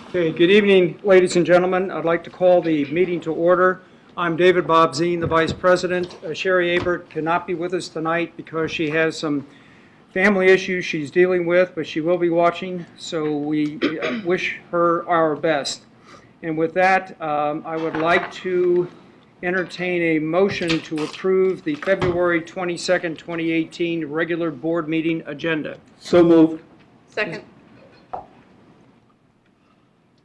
Okay, good evening, ladies and gentlemen. I'd like to call the meeting to order. I'm David Bob Zine, the Vice President. Sherry Abert cannot be with us tonight because she has some family issues she's dealing with, but she will be watching, so we wish her our best. And with that, I would like to entertain a motion to approve the February 22nd, 2018 regular board meeting agenda. So moved. Second.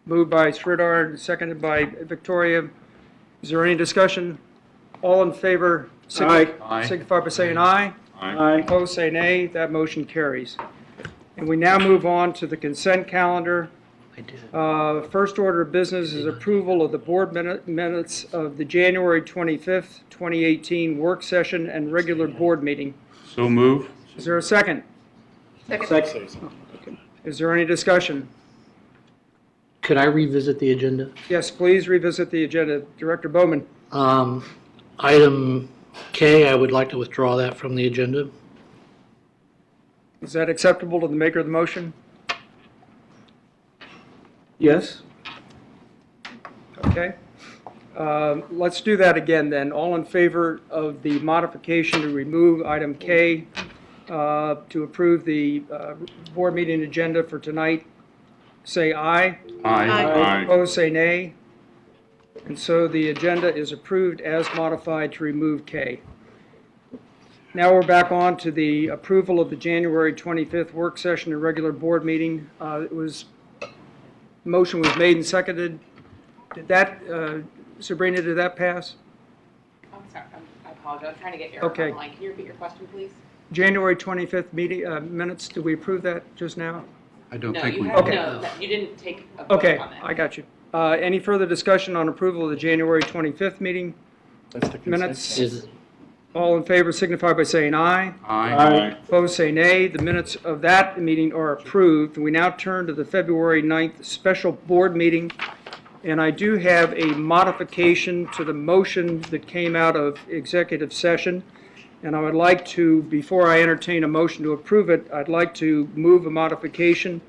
Moved by Sridhar, seconded by Victoria. Is there any discussion? All in favor signify by saying aye. Aye. Opposed, say nay. That motion carries. And we now move on to the consent calendar. First order of business is approval of the board minutes of the January 25th, 2018 work session and regular board meeting. So move. Is there a second? Second. Is there any discussion? Could I revisit the agenda? Yes, please revisit the agenda. Director Bowman. Item K, I would like to withdraw that from the agenda. Is that acceptable to the maker of the motion? Yes. Okay. Let's do that again then. All in favor of the modification to remove item K to approve the board meeting agenda for tonight, say aye. Aye. Opposed, say nay. And so the agenda is approved as modified to remove K. Now we're back on to the approval of the January 25th work session and regular board meeting. Motion was made and seconded. Did that, Sabrina, did that pass? I'm sorry, I apologize. I'm trying to get your Okay. online. Can you repeat your question, please? January 25th meeting minutes, did we approve that just now? I don't No, think you we have Okay. no. You didn't take a vote Okay, on that. I got you. Any further discussion on approval of the January 25th meeting That's the consent. minutes? Is, All in favor signify by saying aye. Aye. Opposed, say nay. The minutes of that meeting are approved. We now turn to the February 9th special board meeting. And I do have a modification to the motion that came out of executive session. And I would like to, before I entertain a motion to approve it, I'd like to move a modification.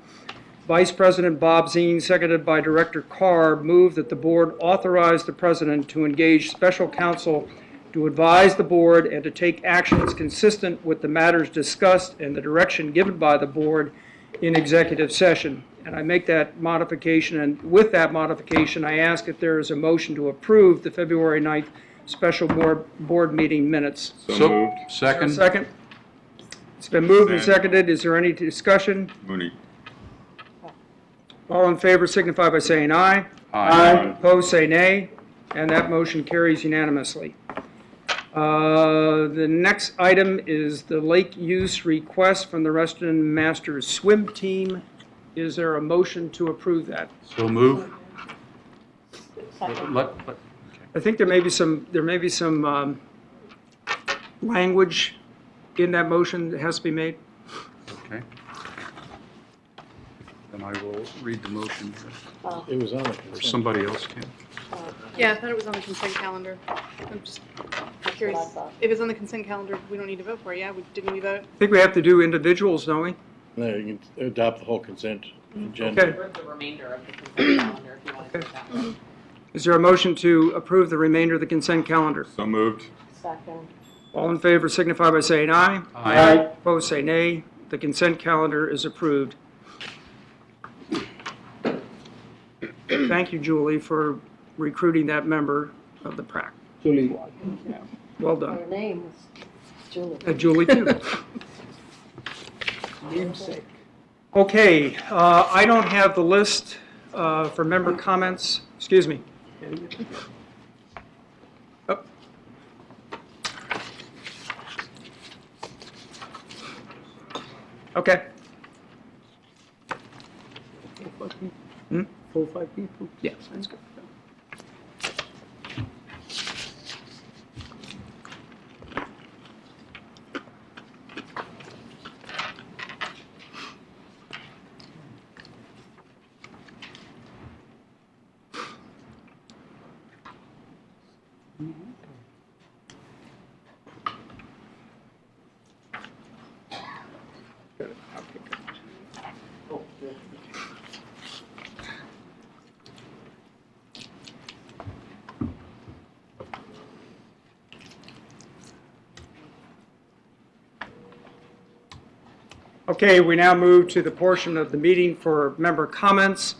Vice President Bob Zine, seconded by Director Carr, moved that the board authorize the president to engage special counsel to advise the board and to take actions consistent with the matters discussed and the direction given by the board in executive session. And I make that modification, and with that modification, I ask if there is a motion to approve the February 9th special board meeting minutes. So moved. Is there a Second. second? It's been moved and seconded. Is there any discussion? Mooney. All in favor signify by saying aye. Opposed, say nay. And that motion carries unanimously. The next item is the lake use request from the Reston Masters Swim Team. Is there a motion to approve that? So move. I think there may be some language in that motion that has to be made. Okay. Then I will read the motion, It was on the or consent. somebody else can. Yeah, I thought it was on the consent calendar. I'm just curious. If it's on the consent calendar, we don't need to vote for it, yeah? Didn't we vote? I think we have to do individuals, don't we? No, you can adopt the whole consent agenda. Okay. The remainder of the consent calendar, if you want to do that. Is there a motion to approve the remainder of the consent calendar? So moved. Second. All in favor signify by saying aye. Aye. Opposed, say nay. The consent calendar is approved. Thank you, Julie, for recruiting that member of the PRAC. Julie. Well done. Her name is Julie. Julie, too. Okay, I don't have the list for member comments. Excuse me. Oh. Okay. 4 or 5 people? Yeah, that's good. Okay, we now move to the portion of the meeting for member comments.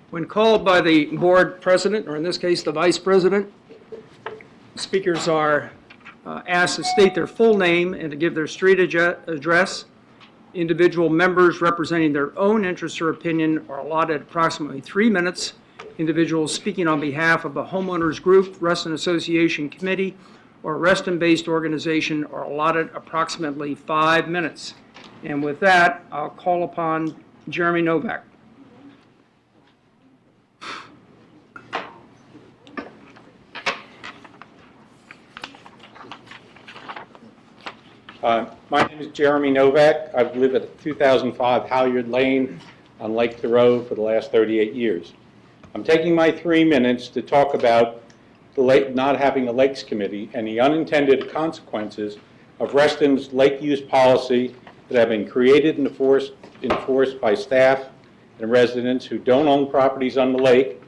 When called by the board president, or in this case, the vice president, speakers are asked to state their full name and to give their street address. Individual members representing their own interest or opinion are allotted approximately 3 minutes. Individuals speaking on behalf of a homeowners group, Reston Association Committee, or Reston-based organization are allotted approximately 5 minutes. And with that, I'll call upon Jeremy Novak. My name is Jeremy Novak. I've lived at 2005 Halyard Lane on Lake Thoreau for the last 38 years. I'm taking my 3 minutes to talk about the lake, not having a Lakes Committee and the unintended consequences of Reston's lake use policy that have been created and enforced by staff and residents who don't own properties on the lake,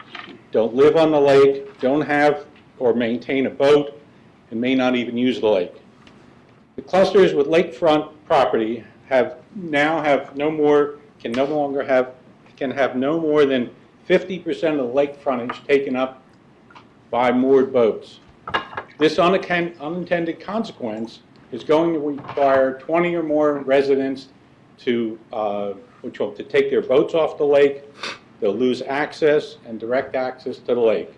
don't live on the lake, don't have or maintain a boat, and may not even use the lake. The clusters with lakefront property can have no more than 50% of the lake frontage taken up by moored boats. This unintended consequence is going to require 20 or more residents to take their boats off the lake. They'll lose access and direct access to the lake.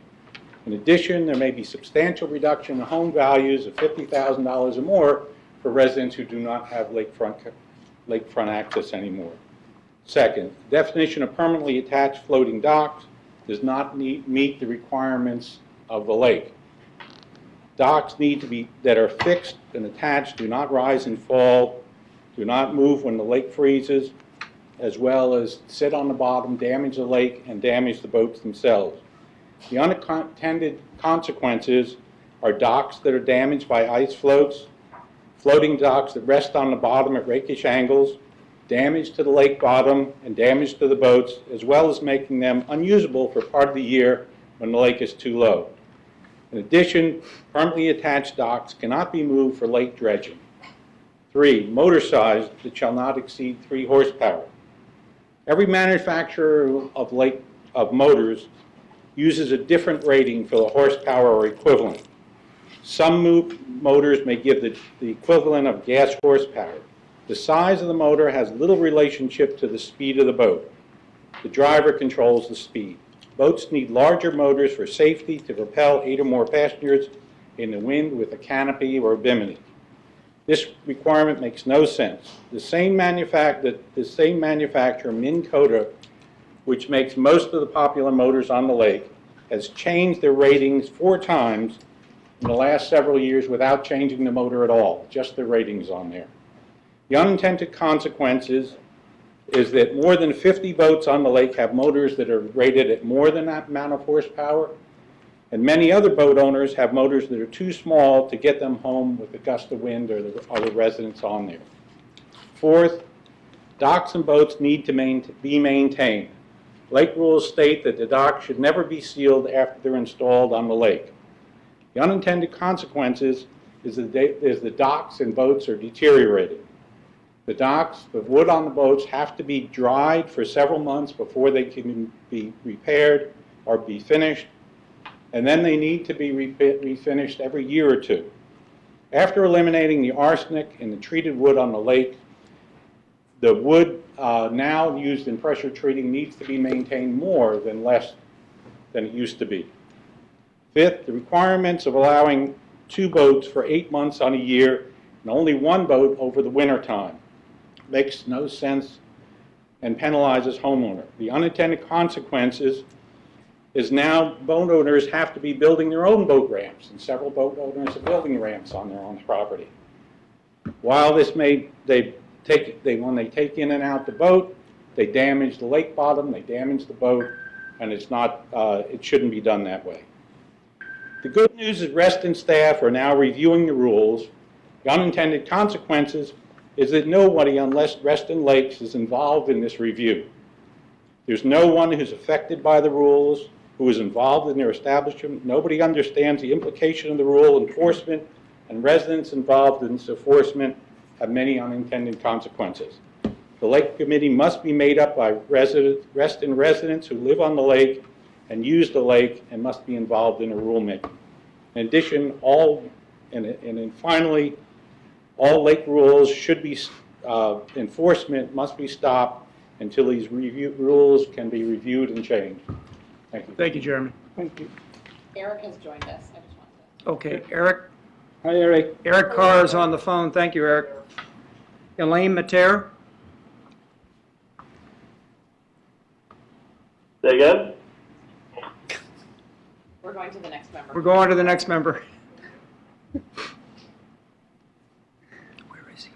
In addition, there may be substantial reduction in home values of $50,000 or more for residents who do not have lakefront access anymore. Second, the definition of permanently attached floating docks does not meet the requirements of the lake. Docks that are fixed and attached do not rise and fall, do not move when the lake freezes, as well as sit on the bottom, damage the lake, and damage the boats themselves. The unintended consequences are docks that are damaged by ice floats, floating docks that rest on the bottom at rakish angles, damage to the lake bottom, and damage to the boats, as well as making them unusable for part of the year when the lake is too low. In addition, permanently attached docks cannot be moved for lake dredging. 3, motor size that shall not exceed 3 horsepower. Every manufacturer of motors uses a different rating for the horsepower or equivalent. Some motors may give the equivalent of gas horsepower. The size of the motor has little relationship to the speed of the boat. The driver controls the speed. Boats need larger motors for safety to propel 8 or more passengers in the wind with a canopy or a bimini. This requirement makes no sense. The same manufacturer, Minn Kota, which makes most of the popular motors on the lake, has changed their ratings 4 times in the last several years without changing the motor at all, just the ratings on there. The unintended consequences is that more than 50 boats on the lake have motors that are rated at more than that amount of horsepower, and many other boat owners have motors that are too small to get them home with a gust of wind or the other residents on there. 4th, docks and boats need to be maintained. Lake rules state that the docks should never be sealed after they're installed on the lake. The unintended consequences is the docks and boats are deteriorating. The docks, the wood on the boats have to be dried for several months before they can be repaired or be finished, and then they need to be refinished every year or 2. After eliminating the arsenic in the treated wood on the lake, the wood now used in pressure treating needs to be maintained more than less than it used to be. 5th, the requirements of allowing 2 boats for 8 months on a year and only 1 boat over the winter time makes no sense and penalizes homeowner. The unintended consequences is now boat owners have to be building their own boat ramps, and several boat owners are building ramps on their own property. While this when they take in and out the boat, they damage the lake bottom, they damage the boat, and it shouldn't be done that way. The good news is Reston staff are now reviewing the rules. The unintended consequences is that nobody, unless Reston Lakes, is involved in this review. There's no one who's affected by the rules, who is involved in their establishment. Nobody understands the implication of the rule enforcement and residents involved in its enforcement have many unintended consequences. The Lake Committee must be made up by Reston residents who live on the lake and use the lake and must be involved in the rulemaking. In addition, finally, all lake rules should be, enforcement must be stopped until these rules can be reviewed and changed. Thank you. Thank you, Jeremy. Thank you. Eric has joined us. I just wanted to. Okay, Eric. Hi, Eric. Eric Carr is on the phone. Thank you, Eric. Elaine Mater? Say again? We're going to the next member. We're going to the next member. Where is he?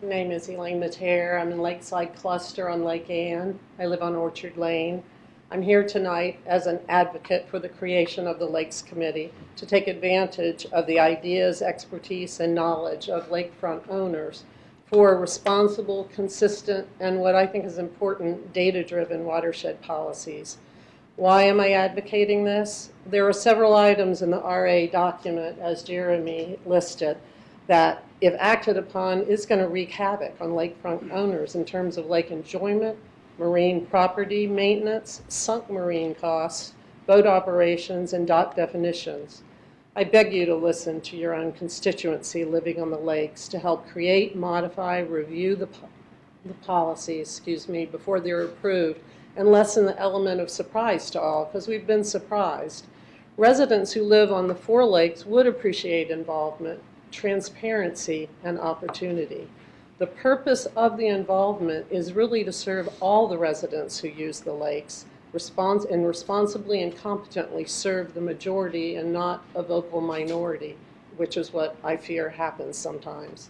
My name is Elaine Mater. I'm in Lakeside Cluster on Lake Ann. I live on Orchard Lane. I'm here tonight as an advocate for the creation of the Lakes Committee to take advantage of the ideas, expertise, and knowledge of lakefront owners for responsible, consistent, and what I think is important, data-driven watershed policies. Why am I advocating this? There are several items in the RA document, as Jeremy listed, that if acted upon is going to wreak havoc on lakefront owners in terms of lake enjoyment, marine property maintenance, sunk marine costs, boat operations, and dock definitions. I beg you to listen to your own constituency living on the lakes to help create, modify, review the policies, before they're approved, and lessen the element of surprise to all, because we've been surprised. Residents who live on the four lakes would appreciate involvement, transparency, and opportunity. The purpose of the involvement is really to serve all the residents who use the lakes, and responsibly and competently serve the majority and not a vocal minority, which is what I fear happens sometimes.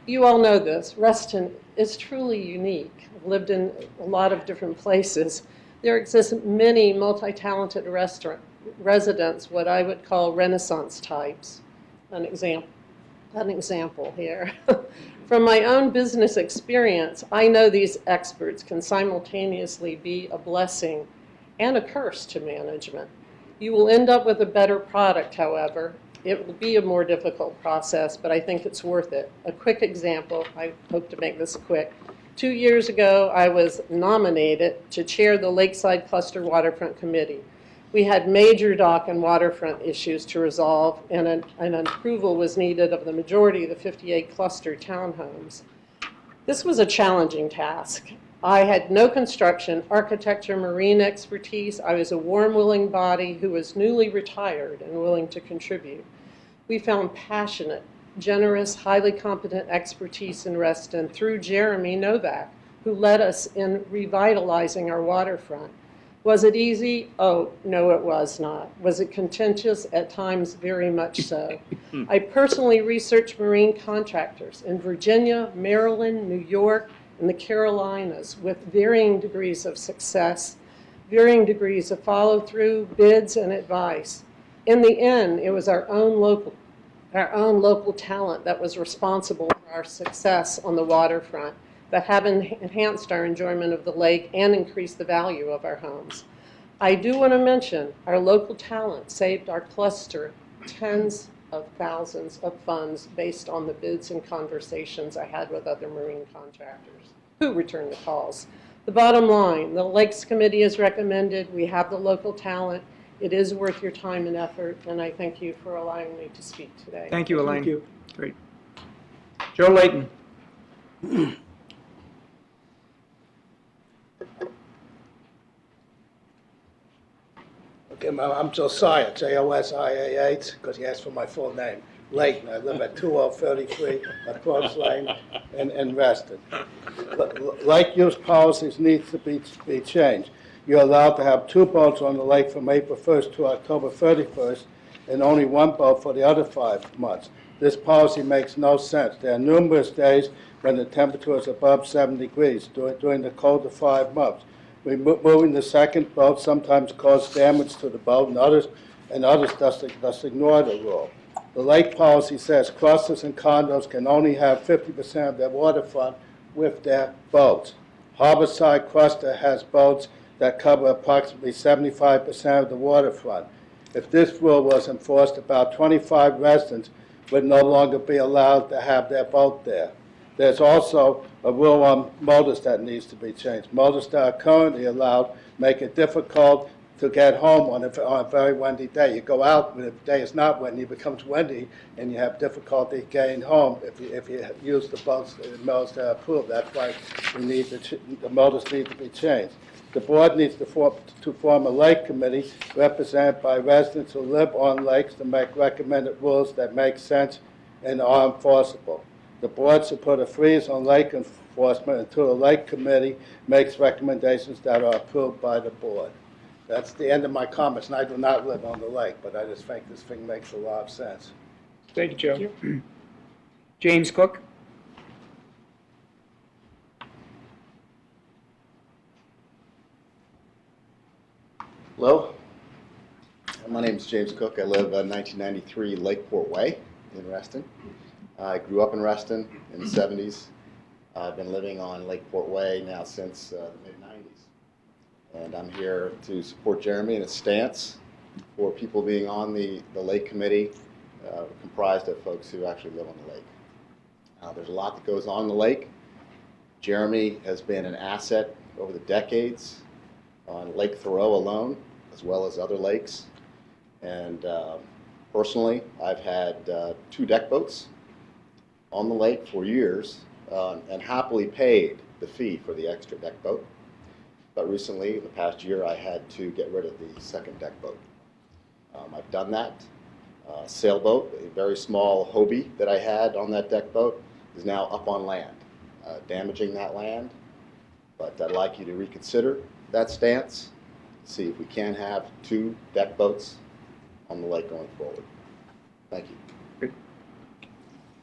You all know this. Reston is truly unique. I've lived in a lot of different places. There exist many multi-talented residents, what I would call Renaissance types. An example here. From my own business experience, I know these experts can simultaneously be a blessing and a curse to management. You will end up with a better product, however. It will be a more difficult process, but I think it's worth it. A quick example, I hope to make this quick. 2 years ago, I was nominated to chair the Lakeside Cluster Waterfront Committee. We had major dock and waterfront issues to resolve, and an approval was needed of the majority of the 58 cluster townhomes. This was a challenging task. I had no construction, architecture, marine expertise. I was a warm, willing body who was newly retired and willing to contribute. We found passionate, generous, highly competent expertise in Reston through Jeremy Novak, who led us in revitalizing our waterfront. Was it easy? Oh, no, it was not. Was it contentious? At times, very much so. I personally researched marine contractors in Virginia, Maryland, New York, and the Carolinas with varying degrees of success, varying degrees of follow-through, bids, and advice. In the end, it was our own local talent that was responsible for our success on the waterfront, that have enhanced our enjoyment of the lake and increased the value of our homes. I do want to mention our local talent saved our cluster tens of thousands of funds based on the bids and conversations I had with other marine contractors who returned the calls. The bottom line, the Lakes Committee is recommended. We have the local talent. It is worth your time and effort, and I thank you for allowing me to speak today. Thank you, Elaine. Thank you. Great. Joe Layton. Okay, I'm Josiah, Josiah, because he asked for my full name. Layton, I live at 2033 across Lane in Reston. Lake use policies need to be changed. You're allowed to have 2 boats on the lake from April 1st to October 31st and only 1 boat for the other 5 months. This policy makes no sense. There are numerous days when the temperature is above 7 degrees during the colder 5 months. Removing the second boat sometimes causes damage to the boat, and others just ignore the rule. The lake policy says clusters and condos can only have 50% of their waterfront with their boats. Harborside Cluster has boats that cover approximately 75% of the waterfront. If this rule was enforced, about 25 residents would no longer be allowed to have their boat there. There's also a rule on motors that needs to be changed. Motors that are currently allowed make it difficult to get home on a very windy day. You go out, when the day is not windy, it becomes windy, and you have difficulty getting home if you use the boats, the motors that are approved. That's why we need the motors need to be changed. The board needs to form a lake committee represented by residents who live on lakes to make recommended rules that make sense and are enforceable. The board should put a freeze on lake enforcement until the lake committee makes recommendations that are approved by the board. That's the end of my comments, and I do not live on the lake, but I just think this thing makes a lot of sense. Thank you, Joe. James Cook? Hello, my name is James Cook. I live on 1993 Lakeport Way in Reston. I grew up in Reston in the 70s. I've been living on Lakeport Way now since the mid-90s. And I'm here to support Jeremy in his stance for people being on the lake committee, comprised of folks who actually live on the lake. There's a lot that goes on in the lake. Jeremy has been an asset over the decades on Lake Thoreau alone, as well as other lakes. And personally, I've had 2 deck boats on the lake for years and happily paid the fee for the extra deck boat. But recently, in the past year, I had to get rid of the second deck boat. I've done that. Sailboat, a very small Hobie that I had on that deck boat, is now up on land, damaging that land. But I'd like you to reconsider that stance, see if we can have 2 deck boats on the lake going forward. Thank you. Good.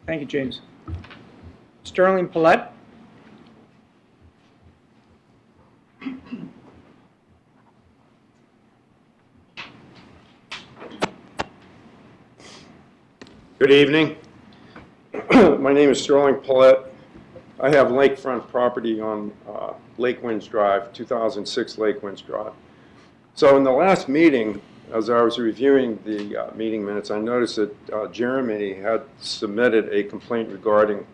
Thank you, James. Sterling Paulette? Good evening. My name is Sterling Paulette. I have lakefront property on Lake Winds Drive, 2006 Lake Winds Drive. So in the last meeting, as I was reviewing the meeting minutes, I noticed that Jeremy had submitted a complaint regarding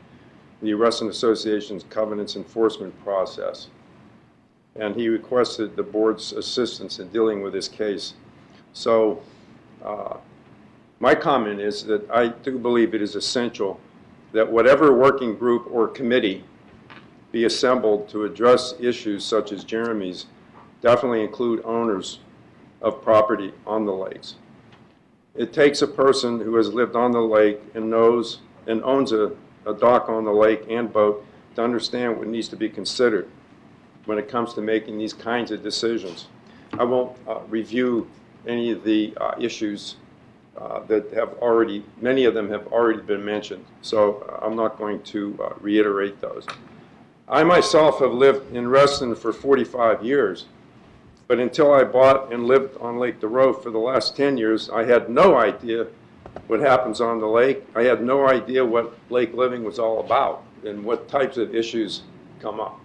the Reston Association's covenants enforcement process. And he requested the board's assistance in dealing with this case. So my comment is that I do believe it is essential that whatever working group or committee be assembled to address issues such as Jeremy's definitely include owners of property on the lakes. It takes a person who has lived on the lake and knows and owns a dock on the lake and boat to understand what needs to be considered when it comes to making these kinds of decisions. I won't review any of the issues that have already, many of them have already been mentioned, so I'm not going to reiterate those. I myself have lived in Reston for 45 years, but until I bought and lived on Lake Thoreau for the last 10 years, I had no idea what happens on the lake. I had no idea what lake living was all about and what types of issues come up.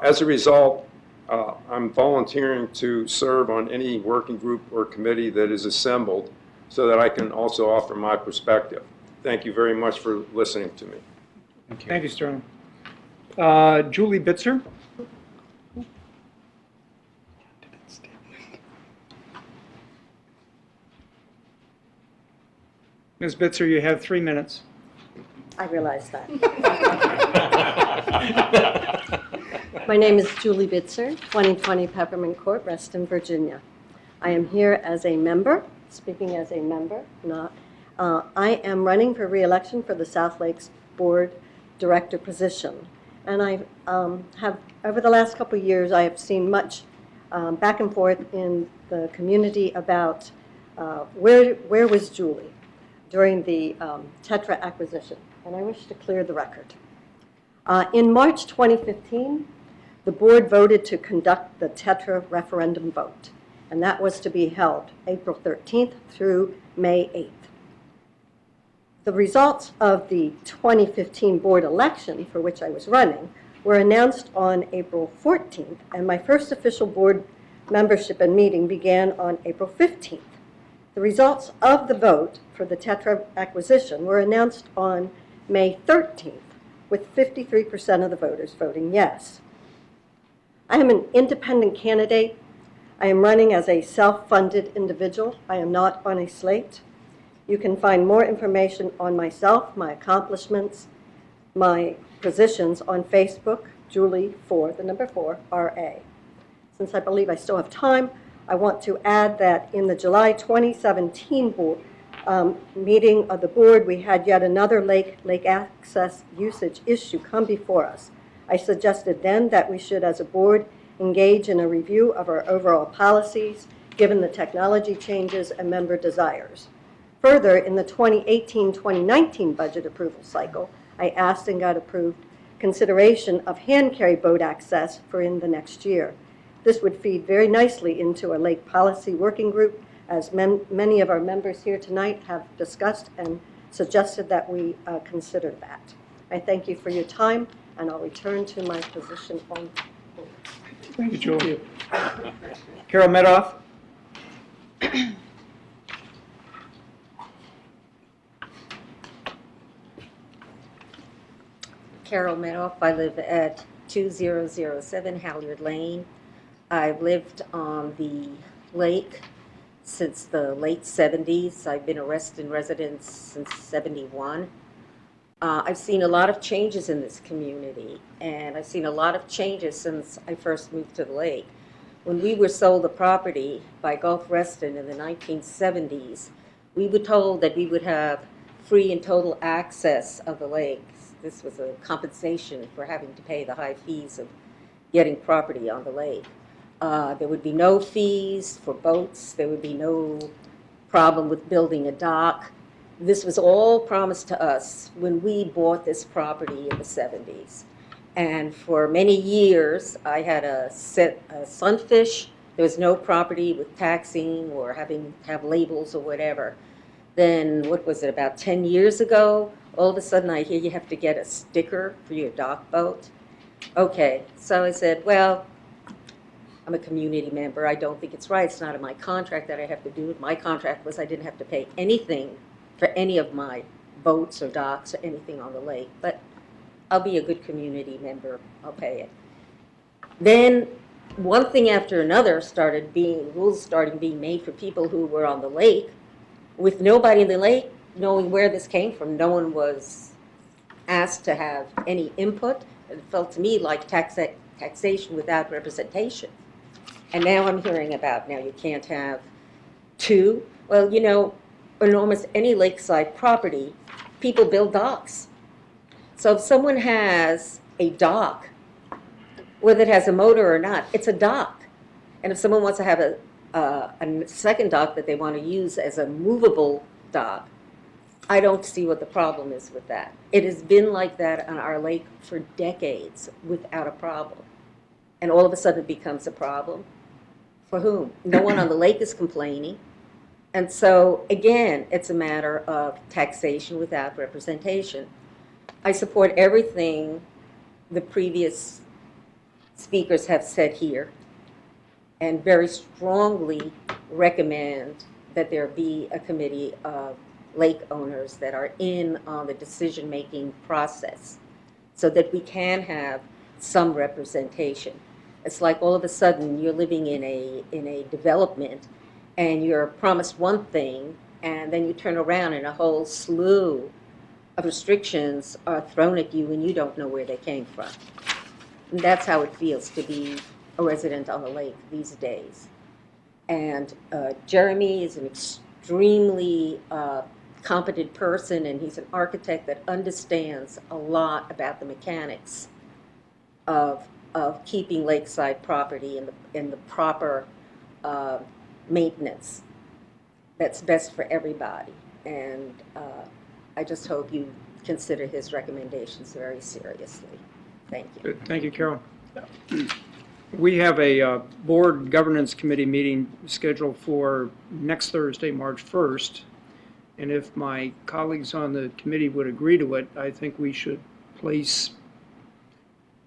As a result, I'm volunteering to serve on any working group or committee that is assembled so that I can also offer my perspective. Thank you very much for listening to me. Thank you, Sterling. Julie Bitzer? Ms. Bitzer, you have 3 minutes. I realize that. My name is Julie Bitzer, 2020 Peppermint Court, Reston, Virginia. I am here as a member, speaking as a member, not. I am running for re-election for the South Lakes Board Director position. And I have, over the last couple of years, I have seen much back and forth in the community about where was Julie during the Tetra acquisition. And I wish to clear the record. In March 2015, the board voted to conduct the Tetra referendum vote, and that was to be held April 13th through May 8th. The results of the 2015 board election, for which I was running, were announced on April 14th, and my first official board membership and meeting began on April 15th. The results of the vote for the Tetra acquisition were announced on May 13th, with 53% of the voters voting yes. I am an independent candidate. I am running as a self-funded individual. I am not on a slate. You can find more information on myself, my accomplishments, my positions on Facebook, Julie 4, the number 4, RA. Since I believe I still have time, I want to add that in the July 2017 board, meeting of the board, we had yet another lake access usage issue come before us. I suggested then that we should, as a board, engage in a review of our overall policies, given the technology changes and member desires. Further, in the 2018-2019 budget approval cycle, I asked and got approved consideration of hand carry boat access for in the next year. This would feed very nicely into a lake policy working group, as many of our members here tonight have discussed and suggested that we consider that. I thank you for your time, and I'll return to my position on the board. Thank you, Julie. Carol Medoff? Carol Medoff. I live at 2007 Halyard Lane. I've lived on the lake since the late 70s. I've been a Reston resident since 71. I've seen a lot of changes in this community, and I've seen a lot of changes since I first moved to the lake. When we were sold the property by Gulf Reston in the 1970s, we were told that we would have free and total access of the lake. This was a compensation for having to pay the high fees of getting property on the lake. There would be no fees for boats. There would be no problem with building a dock. This was all promised to us when we bought this property in the 70s. And for many years, I had a sunfish. There was no property with taxing or having to have labels or whatever. Then, what was it, about 10 years ago, all of a sudden I hear you have to get a sticker for your dock boat. Okay, so I said, well, I'm a community member. I don't think it's right. It's not in my contract that I have to do it. My contract was I didn't have to pay anything for any of my boats or docks or anything on the lake. But I'll be a good community member. I'll pay it. Then one thing after another rules started being made for people who were on the lake. With nobody in the lake knowing where this came from, no one was asked to have any input. It felt to me like taxation without representation. And now I'm hearing about now you can't have two. Well, you know, on almost any lakeside property, people build docks. So if someone has a dock, whether it has a motor or not, it's a dock. And if someone wants to have a second dock that they want to use as a movable dock, I don't see what the problem is with that. It has been like that on our lake for decades without a problem. And all of a sudden it becomes a problem. For whom? No one on the lake is complaining. And so, again, it's a matter of taxation without representation. I support everything the previous speakers have said here and very strongly recommend that there be a committee of lake owners that are in on the decision-making process so that we can have some representation. It's like all of a sudden you're living in a development and you're promised one thing and then you turn around and a whole slew of restrictions are thrown at you and you don't know where they came from. And that's how it feels to be a resident on the lake these days. And Jeremy is an extremely competent person, and he's an architect that understands a lot about the mechanics of keeping lakeside property in the proper maintenance that's best for everybody. And I just hope you consider his recommendations very seriously. Thank you. Good. Thank you, Carol. We have a board governance committee meeting scheduled for next Thursday, March 1st. And if my colleagues on the committee would agree to it, I think we should place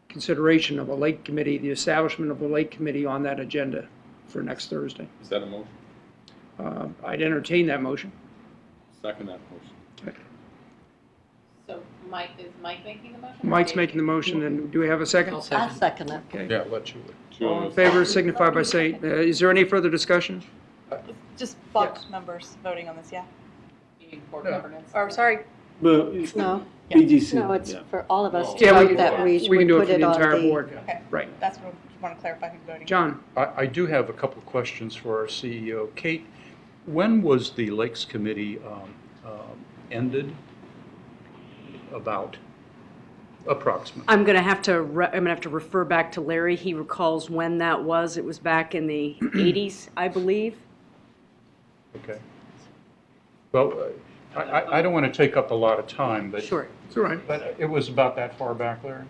consideration of a lake committee, the establishment of a lake committee on that agenda for next Thursday. Is that a motion? I'd entertain that motion. Second that motion. So Mike, is Mike making the motion? or Mike's Dave? making the motion, and do we have a second? I'll I'll second. second it. Okay. Yeah, let you. All in favor signify by saying, is there any further discussion? Just board members voting on this, yeah? You mean board governance? Or, sorry, No, BGC. no, it's for all of us to Yeah, we vote that we We can do it put for it the on entire the. board. okay, Right. that's what I want to clarify who's voting. John? I do have a couple of questions for our CEO. Kate, when was the Lakes Committee ended? About, approximately? I'm going to have to refer back to Larry. He recalls when that was. It was back in the 80s, I believe. Okay. Well, I don't want to take up a lot of time, but. Sure. It's all right. But it was about that far back, Larry?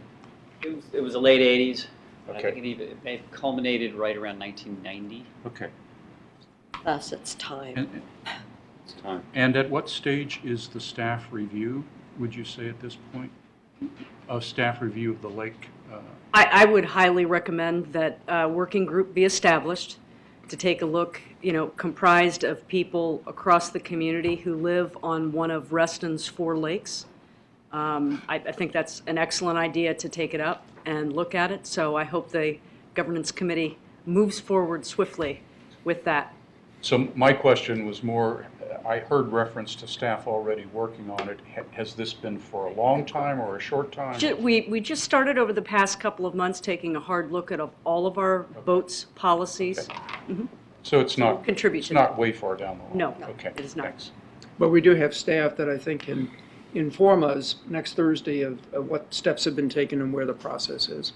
It was the late 80s. I Okay. think it may have culminated right around 1990. Okay. Thus, it's time. It's time. And at what stage is the staff review, would you say at this point? A staff review of the lake? I would highly recommend that a working group be established to take a look, comprised of people across the community who live on one of Reston's 4 lakes. I think that's an excellent idea to take it up and look at it, so I hope the governance committee moves forward swiftly with that. So my question was more, I heard reference to staff already working on it. Has this been for a long time or a short time? We just started over the past couple of months taking a hard look at all of our boats policies. So it's not, Contribute it's to not way far down the line? No, Okay, it is not. thanks. But we do have staff that I think can inform us next Thursday of what steps have been taken and where the process is.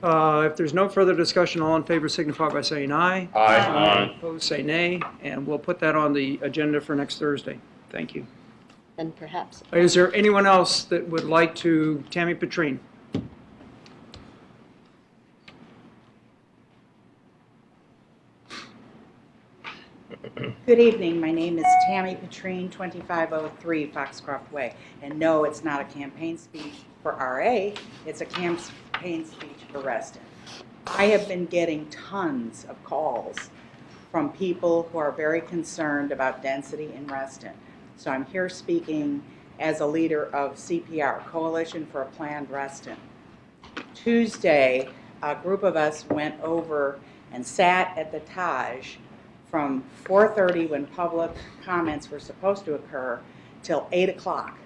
If there's no further discussion, all in favor signify by saying aye. Aye. Opposed, say nay, and we'll put that on the agenda for next Thursday. Thank you. And perhaps, Is there anyone else that would like to, Tammy Petrine? Good evening. My name is Tammy Petrine, 2503 Foxcroft Way. And no, it's not a campaign speech for RA. It's a campaign speech for Reston. I have been getting tons of calls from people who are very concerned about density in Reston. So I'm here speaking as a leader of CPR, Coalition for a Planned Reston. Tuesday, a group of us went over and sat at the Taj from 4:30 when public comments were supposed to occur till 8 o'clock.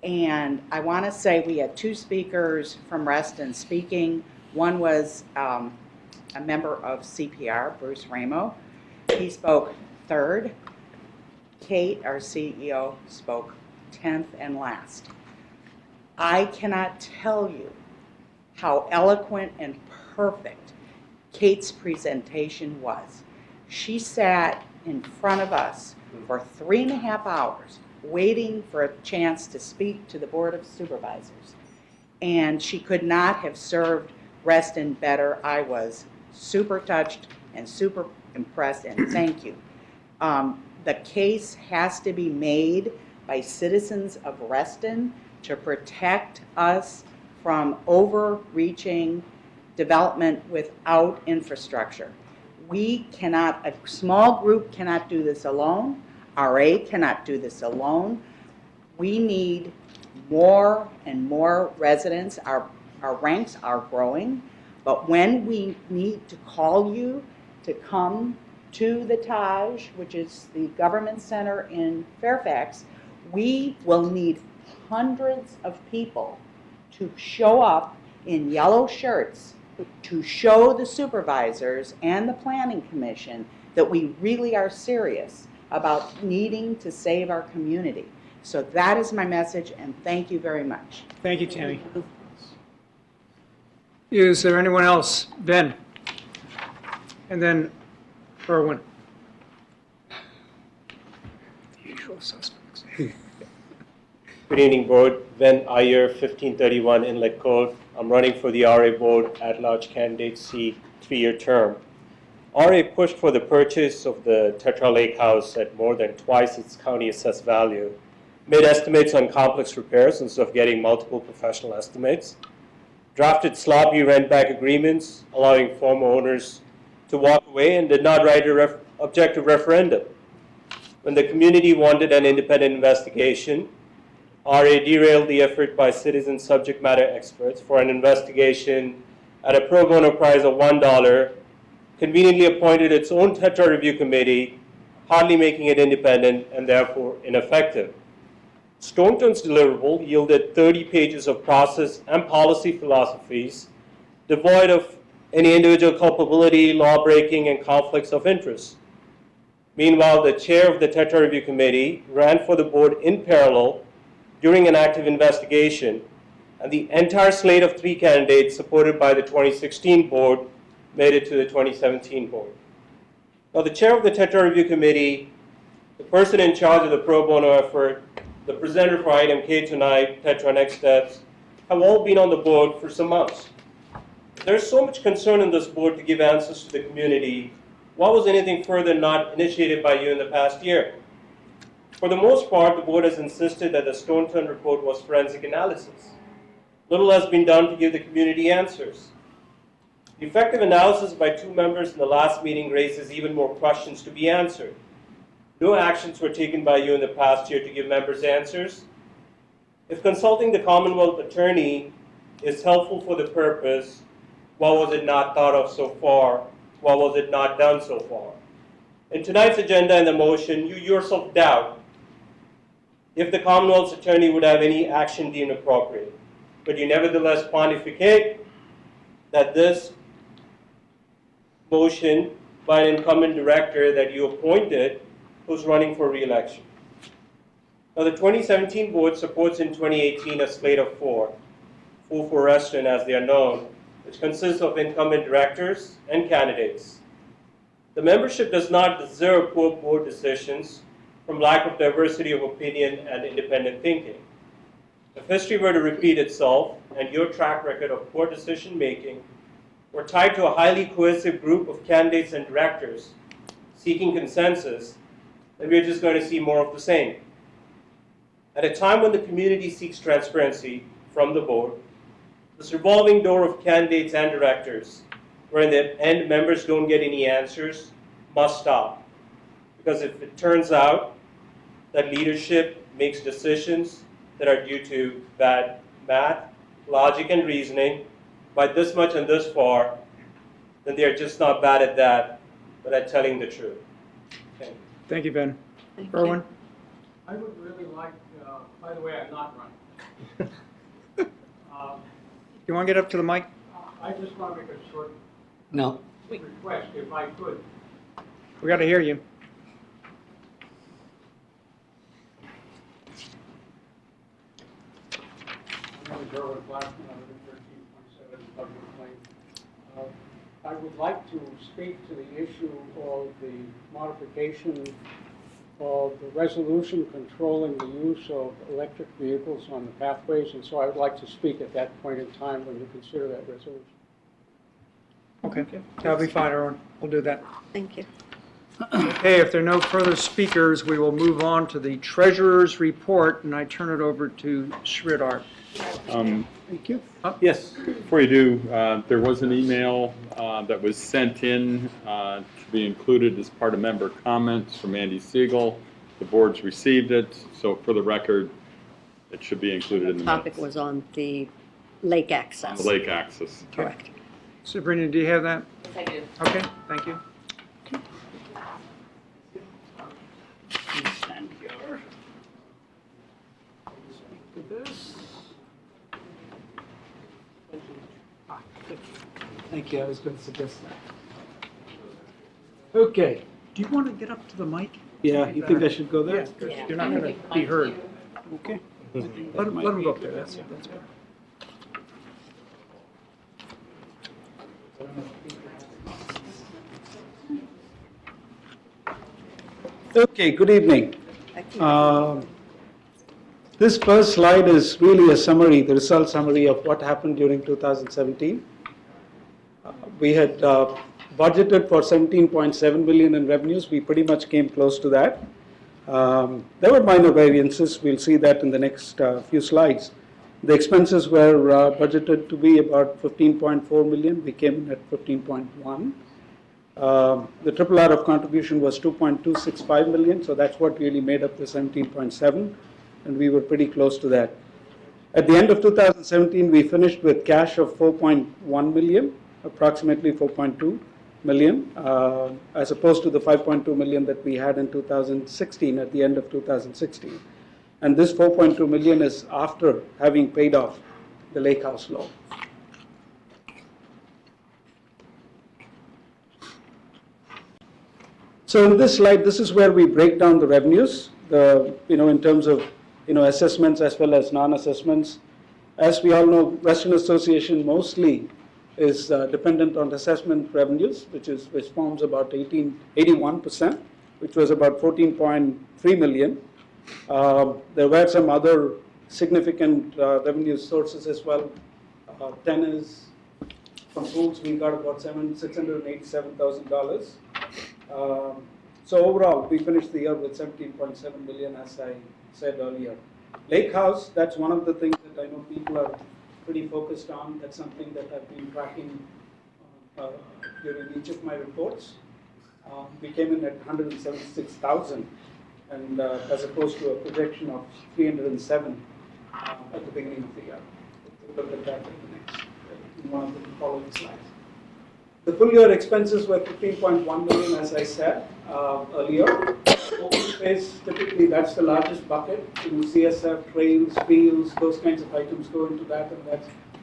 And I want to say we had 2 speakers from Reston speaking. One was a member of CPR, Bruce Ramo. He spoke 3rd. Kate, our CEO, spoke 10th and last. I cannot tell you how eloquent and perfect Kate's presentation was. She sat in front of us for 3.5 hours waiting for a chance to speak to the Board of Supervisors. And she could not have served Reston better. I was super touched and super impressed, and thank you. The case has to be made by citizens of Reston to protect us from overreaching development without infrastructure. We cannot, a small group cannot do this alone. RA cannot do this alone. We need more and more residents. Our ranks are growing. But when we need to call you to come to the Taj, which is the government center in Fairfax, we will need hundreds of people to show up in yellow shirts to show the supervisors and the planning commission that we really are serious about needing to save our community. So that is my message, and thank you very much. Thank you, Tammy. Is there anyone else? Ben? And then Erwin. The usual suspects. Good evening, Board. Ben Iyer, 1531 Inlet Court. I'm running for the RA Board at-large candidate seat, 3-year term. RA pushed for the purchase of the Tetra Lake House at more than twice its county assessed value, made estimates on complex repairs instead of getting multiple professional estimates, drafted sloppy rent-back agreements, allowing former owners to walk away and did not write a objective referendum. When the community wanted an independent investigation, RA derailed the effort by citizen subject matter experts for an investigation at a pro bono price of $1, conveniently appointed its own Tetra review committee, hardly making it independent and therefore ineffective. Staunton's deliverable yielded 30 pages of process and policy philosophies devoid of any individual culpability, law breaking, and conflicts of interest. Meanwhile, the chair of the Tetra review committee ran for the board in parallel during an active investigation, and the entire slate of 3 candidates supported by the 2016 board made it to the 2017 board. Now, the chair of the Tetra review committee, the person in charge of the pro bono effort, the presenter for item K tonight, Tetra Next Steps, have all been on the board for some months. There's so much concern in this board to give answers to the community. Why was anything further not initiated by you in the past year? For the most part, the board has insisted that the Staunton report was forensic analysis. Little has been done to give the community answers. The effective analysis by 2 members in the last meeting raises even more questions to be answered. No actions were taken by you in the past year to give members answers. If consulting the Commonwealth Attorney is helpful for the purpose, why was it not thought of so far? Why was it not done so far? In tonight's agenda and the motion, you yourself doubt if the Commonwealth's Attorney would have any action deemed appropriate. But you nevertheless pontificate that this motion by an incumbent director that you appointed who's running for re-election. Now, the 2017 board supports in 2018 a slate of 4 for Reston as they are known, which consists of incumbent directors and candidates. The membership does not deserve poor board decisions from lack of diversity of opinion and independent thinking. If history were to repeat itself and your track record of poor decision making were tied to a highly cohesive group of candidates and directors seeking consensus, then we're just going to see more of the same. At a time when the community seeks transparency from the board, this revolving door of candidates and directors, where in the end members don't get any answers, must stop. Because if it turns out that leadership makes decisions that are due to bad math, logic, and reasoning by this much and this far, then they are just not bad at that, but at telling the truth. Thank you. Thank you, Ben. Thank Erwin? I would really like, by the way, I'm not running. You want to get up to the mic? I just want to make a short No. request, if I could. We got to hear you. My name is Erwin Blackman, I live at 13.7 Public Lane. I would like to speak to the issue of the modification of the resolution controlling the use of electric vehicles on the pathways, and so I would like to speak at that point in time when you consider that resolution. Okay, that'll be fine, Erwin. We'll do that. Thank you. Okay, if there are no further speakers, we will move on to the treasurer's report, and I turn it over to Sridhar. Thank you. Yes, before you do, there was an email that was sent in to be included as part of member comments from Andy Siegel. The board's received it, so for the record, it should be included in the minutes. Topic was on the lake access. On the lake access. Correct. Sabrina, do you have that? Yes, I do. Okay, thank you. Thank you, I was going to suggest that. Okay. Do you want to get up to the mic? Yeah, you think I should go there? Yeah, you're not going to be heard. Okay. Let him go up there, that's better. Okay, good evening. This first slide is really a summary, the result summary of what happened during 2017. We had budgeted for 17.7 billion in revenues. We pretty much came close to that. There were minor variances. We'll see that in the next few slides. The expenses were budgeted to be about 15.4 million. We came in at 15.1. The triple R of contribution was 2.265 million, so that's what really made up the 17.7, and we were pretty close to that. At the end of 2017, we finished with cash of 4.1 million, approximately 4.2 million, as opposed to the 5.2 million that we had in 2016, at the end of 2016. And this 4.2 million is after having paid off the Lake House loan. So in this slide, this is where we break down the revenues, in terms of assessments as well as non-assessments. As we all know, Reston Association mostly is dependent on assessment revenues, which forms about 81%, which was about 14.3 million. There were some other significant revenue sources as well. Tenants, from pools, we got about $687,000. So overall, we finished the year with 17.7 million, as I said earlier. Lake House, that's one of the things that I know people are pretty focused on. That's something that I've been tracking during each of my reports. We came in at 176,000, and as opposed to a projection of 307 at the beginning of the year. We'll look at that in one of the following slides. The full year expenses were 15.1 million, as I said earlier. Open space, typically that's the largest bucket. CSF, trails, fields, those kinds of items go into that, and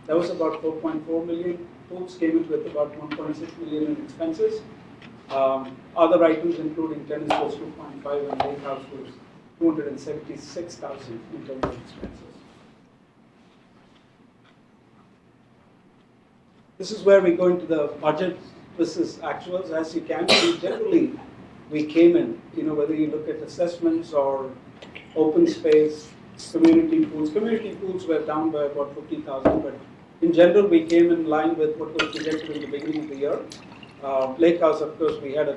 that was about 4.4 million. Pools came in with about 1.6 million in expenses. Other items, including tennis, was 2.5, and Lake House was 276,000 in terms of expenses. This is where we go into the budget versus actuals. As you can see, generally we came in, whether you look at assessments or open space, community pools. Community pools were down by about 50,000, but in general we came in line with what was projected in the beginning of the year. Lake House, of course, we had a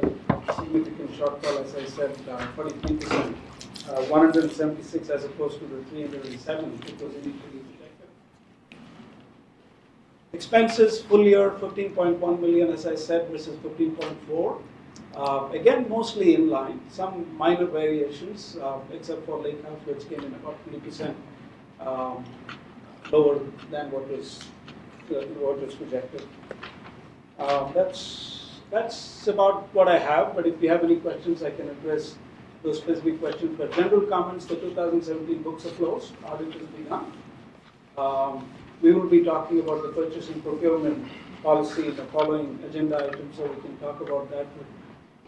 significant shortfall, as I said, 43%, 176 as opposed to the 307 which was initially projected. Expenses, full year, 15.1 million, as I said, versus 15.4. Again, mostly in line. Some minor variations, except for Lake House, which came in about 20% lower than what was projected. That's about what I have, but if you have any questions, I can address those specific questions. But general comments, the 2017 books are closed, audit has begun. We will be talking about the purchasing procurement policy in the following agenda items, so we can talk about that.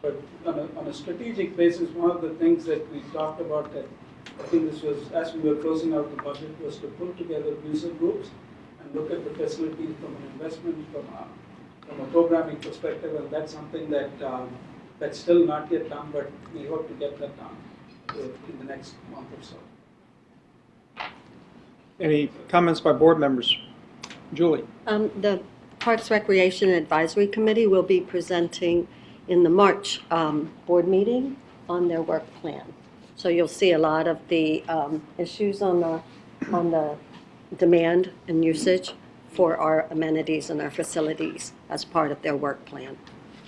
But on a strategic basis, one of the things that we talked about, that I think this was, as we were closing out the budget, was to pull together user groups and look at the facilities from an investment, from a programming perspective, and that's something that that's still not yet done, but we hope to get that done in the next month or so. Any comments by board members? Julie? The Parks Recreation Advisory Committee will be presenting in the March board meeting on their work plan. So you'll see a lot of the issues on the demand and usage for our amenities and our facilities as part of their work plan.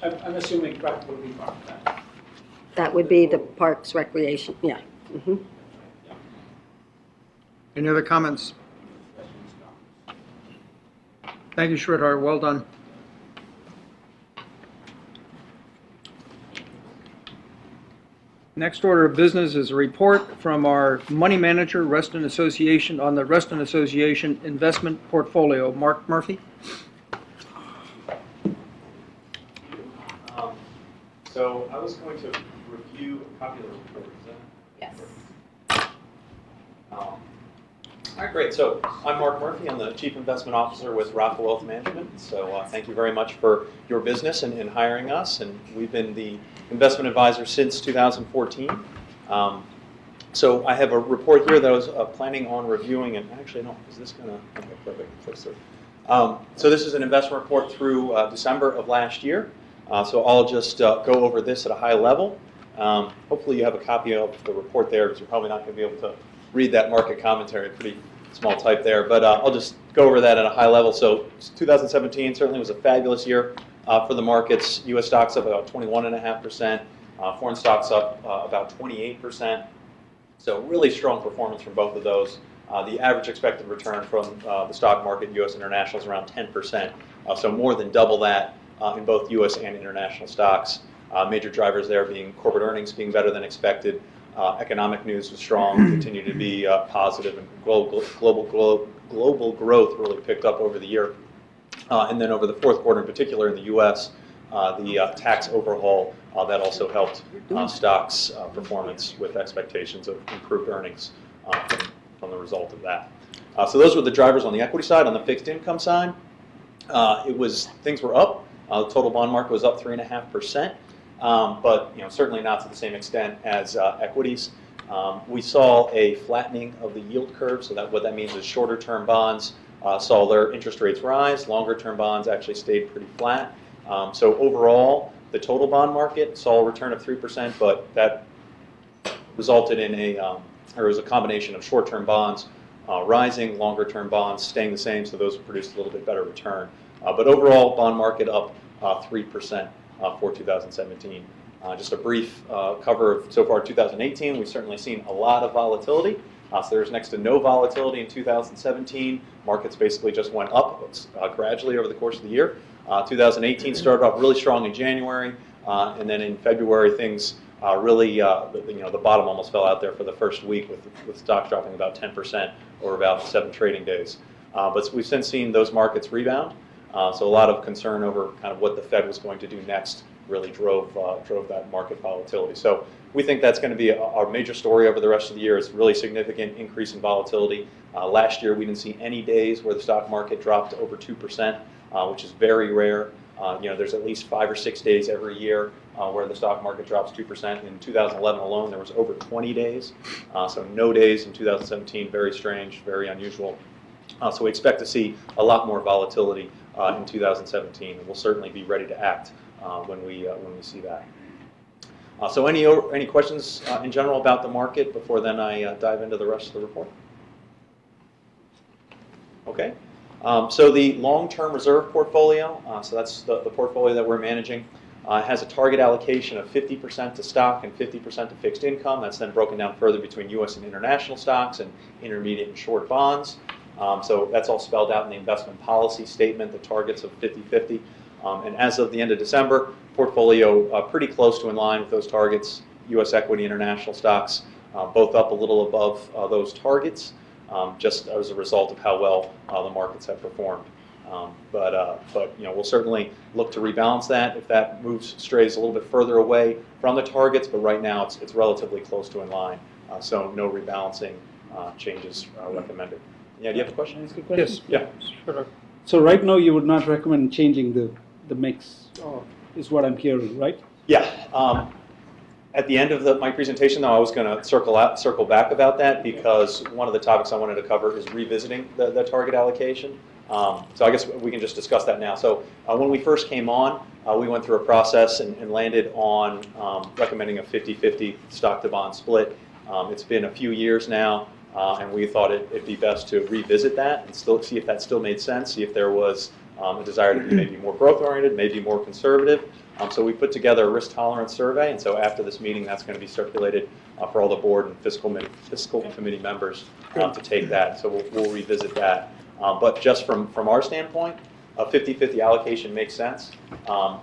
I'm assuming track will be part of that. That would be the Parks Recreation, yeah. Mm-hmm. Any other comments? Thank you, Sridhar. Well done. Next order of business is a report from our money manager, Reston Association, on the Reston Association investment portfolio. Mark Murphy. So I was going to review a copy of the report. Is that? Yes. All right, great. So I'm Mark Murphy. I'm the Chief Investment Officer with Rafa Wealth Management. So thank you very much for your business and in hiring us. And we've been the investment advisor since 2014. So I have a report here that I was planning on reviewing. And actually, no, is this going to? Okay, perfect. So this is an investment report through December of last year. So I'll just go over this at a high level. Hopefully you have a copy of the report there, because you're probably not going to be able to read that market commentary, pretty small type there. But I'll just go over that at a high level. So 2017 certainly was a fabulous year For the markets, U.S. stocks up about 21.5%, foreign stocks up about 28%. So really strong performance from both of those. The average expected return from the stock market, U.S. international, is around 10%. So more than double that in both U.S. and international stocks. Major drivers there being corporate earnings being better than expected. Economic news was strong, continued to be positive, and global growth really picked up over the year. And then over the fourth quarter in particular in the U.S., the tax overhaul, that also helped stocks' performance with expectations of improved earnings from the result of that. So those were the drivers on the equity side. On the fixed income side, things were up. The total bond market was up 3.5%. But certainly not to the same extent as equities. We saw a flattening of the yield curve, so what that means is shorter-term bonds saw their interest rates rise, longer-term bonds actually stayed pretty flat. So overall, the total bond market saw a return of 3%, but that resulted in it was a combination of short-term bonds rising, longer-term bonds staying the same, so those produced a little bit better return. But overall, bond market up 3%. For 2017. Just a brief cover of so far 2018. We've certainly seen a lot of volatility. So there's next to no volatility in 2017. Markets basically just went up gradually over the course of the year. 2018 started off really strong in January, and then in February things really, the bottom almost fell out there for the first week with stocks dropping about 10% over about 7 trading days. But we've since seen those markets rebound. So a lot of concern over kind of what the Fed was going to do next really drove that market volatility. So we think that's going to be our major story over the rest of the year. Is really significant increase in volatility. Last year we didn't see any days where the stock market dropped over 2%, which is very rare. There's at least 5 or 6 days every year where the stock market drops 2%. In 2011 alone, there was over 20 days. So no days in 2017. Very strange, very unusual. So we expect to see a lot more volatility in 2017, and we'll certainly be ready to act when we see that. So any questions in general about the market before then I dive into the rest of the report? Okay. So the long-term reserve portfolio, so that's the portfolio that we're managing, has a target allocation of 50% to stock and 50% to fixed income. That's then broken down further between U.S. and international stocks and intermediate and short bonds. So that's all spelled out in the investment policy statement, the targets of 50-50. And as of the end of December, portfolio pretty close to in line with those targets. U.S. equity, international stocks, both up a little above those targets, just as a result of how well the markets have performed. But we'll certainly look to rebalance that if that strays a little bit further away from the targets. But right now, it's relatively close to in line, so no rebalancing changes recommended. Yeah, do you have a question? Yes. Yeah. Sure. So right now you would not recommend changing the mix, is what I'm hearing, right? Yeah. At the end of my presentation, though, I was going to circle back about that because one of the topics I wanted to cover is revisiting the target allocation. So I guess we can just discuss that now. So when we first came on, we went through a process and landed on recommending a 50-50 stock-to-bond split. It's been a few years now. And we thought it'd be best to revisit that and still see if that still made sense, see if there was a desire to be maybe more growth-oriented, maybe more conservative. So we put together a risk tolerance survey, and so after this meeting, that's going to be circulated for all the board and fiscal committee members to take that. So we'll revisit that. But just from our standpoint, a 50-50 allocation makes sense.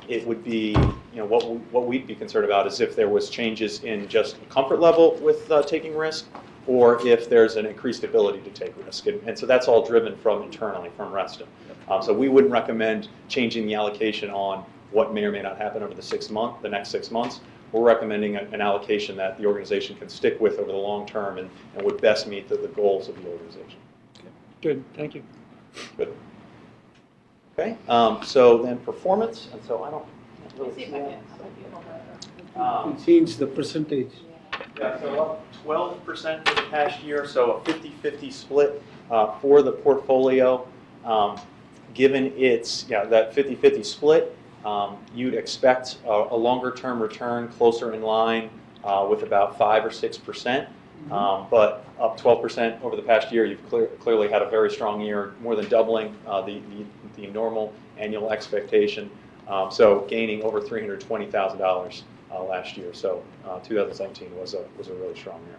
It would be, what we'd be concerned about is if there was changes in just comfort level with taking risk, or if there's an increased ability to take risk. And so that's all driven from internally, from Reston. So we wouldn't recommend changing the allocation on what may or may not happen over the next 6 months. We're recommending an allocation that the organization can stick with over the long term and would best meet the goals of the organization. Good, thank you. Good. Okay, so then performance, and so I don't really see that. It change the percentage. Yeah, so up 12% for the past year, so a 50-50 split for the portfolio. Given its, that 50-50 split, you'd expect a longer-term return closer in line with about 5 or 6%. But up 12% over the past year, you've clearly had a very strong year, more than doubling the normal annual expectation. So gaining over $320,000 last year. So 2017 was a really strong year.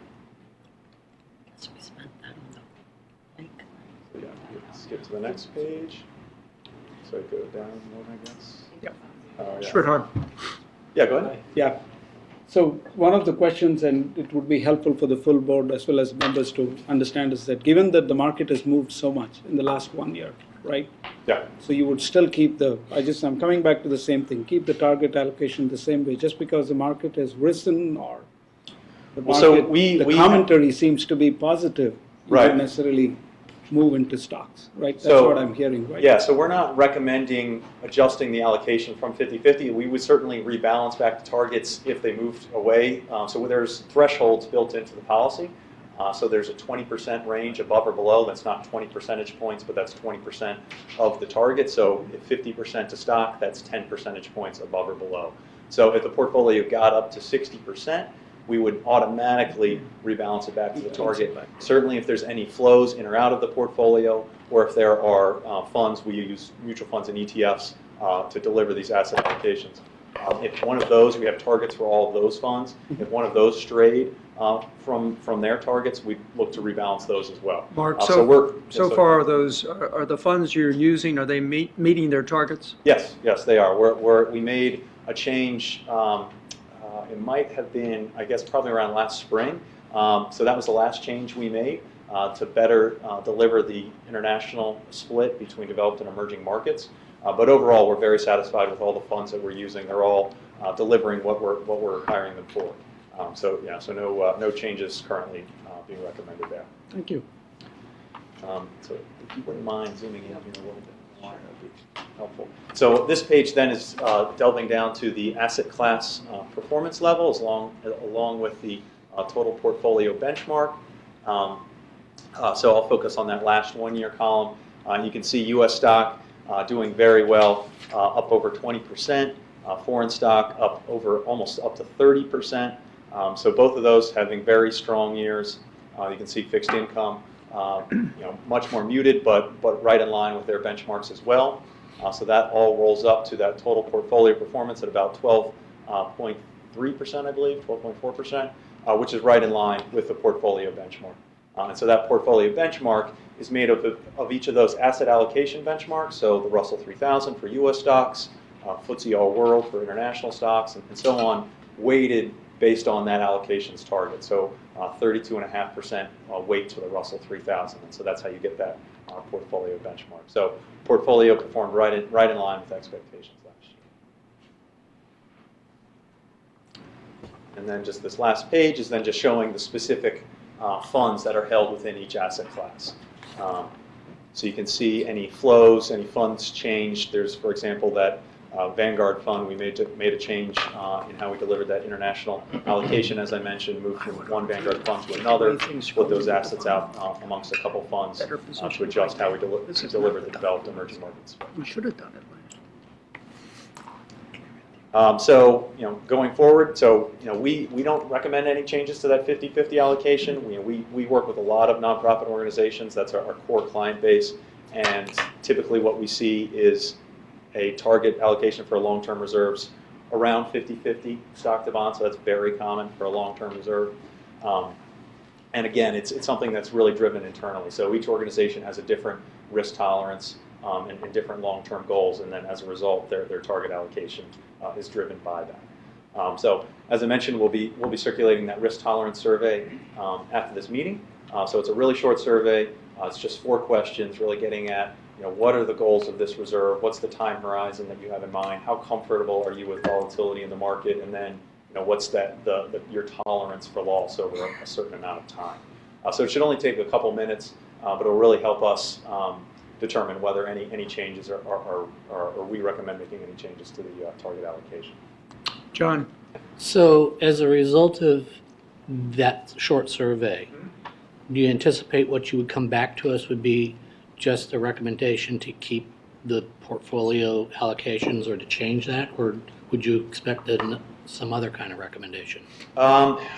So we spent that on the lake. So yeah, you skip to the next page. So go down one, I guess. Yeah. Yeah. Sridhar. Yeah, go ahead. Yeah. So one of the questions, and it would be helpful for the full board as well as members to understand, is that given that the market has moved so much in the last 1 year, right? Yeah. So you would still keep I'm coming back to the same thing, keep the target allocation the same way, just because the market has risen or the Well, so market, we commentary seems to be positive. You Right. don't necessarily move into stocks, right? That's So- what I'm hearing, right? Yeah, so we're not recommending adjusting the allocation from 50/50. We would certainly rebalance back to targets if they moved away. So there's thresholds built into the policy. So there's a 20% range above or below. That's not 20 percentage points, but that's 20% of the target. So if 50% to stock, that's 10 percentage points above or below. So if the portfolio got up to 60%, we would automatically rebalance it back to the target. Certainly if there's any flows in or out of the portfolio, or if there are funds, we use mutual funds and ETFs to deliver these asset allocations. If one of those, we have targets for all of those funds. If one of those strayed from their targets, we look to rebalance those as well. Mark, so far are the funds you're using, are they meeting their targets? Yes, they are. We made a change. It might have been, I guess, probably around last spring. So that was the last change we made to better deliver the international split between developed and emerging markets. But overall, we're very satisfied with all the funds that we're using. They're all delivering what we're hiring them for. So no changes currently being recommended there. Thank you. So if you wouldn't mind zooming in here a little bit more, that would be helpful. So this page then is delving down to the asset class performance levels along with the total portfolio benchmark. So I'll focus on that last 1 year column. You can see U.S. stock doing very well, up over 20%. Foreign stock up almost up to 30%. So both of those having very strong years. You can see fixed income, much more muted, but right in line with their benchmarks as well. So that all rolls up to that total portfolio performance at about 12.3%, I believe, 12.4%, which is right in line with the portfolio benchmark. And so that portfolio benchmark is made of each of those asset allocation benchmarks. So the Russell 3000 for U.S. stocks, FTSE All World for international stocks, and so on, weighted based on that allocations target. So 32.5% weight to the Russell 3000. And so that's how you get that portfolio benchmark. So portfolio performed right in line with expectations last year. And then just this last page is then just showing the specific funds that are held within each asset class. So you can see any flows, any funds changed. There's, for example, that Vanguard fund, we made a change in how we delivered that international allocation, as I mentioned, moved from one Vanguard fund to another, split those assets out amongst a couple funds to adjust how we deliver the developed emerging markets. We should have done it So, going forward, we don't recommend any changes to that 50/50 allocation. We work with a lot of nonprofit organizations. That's our core client base. And typically what we see is a target allocation for long-term reserves around 50/50 stock to bond. So that's very common for a long-term reserve. And again, it's something that's really driven internally. So each organization has a different risk tolerance and different long-term goals, and then as a result, their target allocation is driven by that. So as I mentioned, we'll be circulating that risk tolerance survey after this meeting. So it's a really short survey. It's just 4 questions, really getting at what are the goals of this reserve? What's the time horizon that you have in mind? How comfortable are you with volatility in the market? And then what's your tolerance for loss over a certain amount of time? So it should only take a couple minutes, but it'll really help us determine whether any changes or we recommend making any changes to the target allocation. John? So as a result of that short survey, do you anticipate what you would come back to us would be just a recommendation to keep the portfolio allocations or to change that, or would you expect some other kind of recommendation?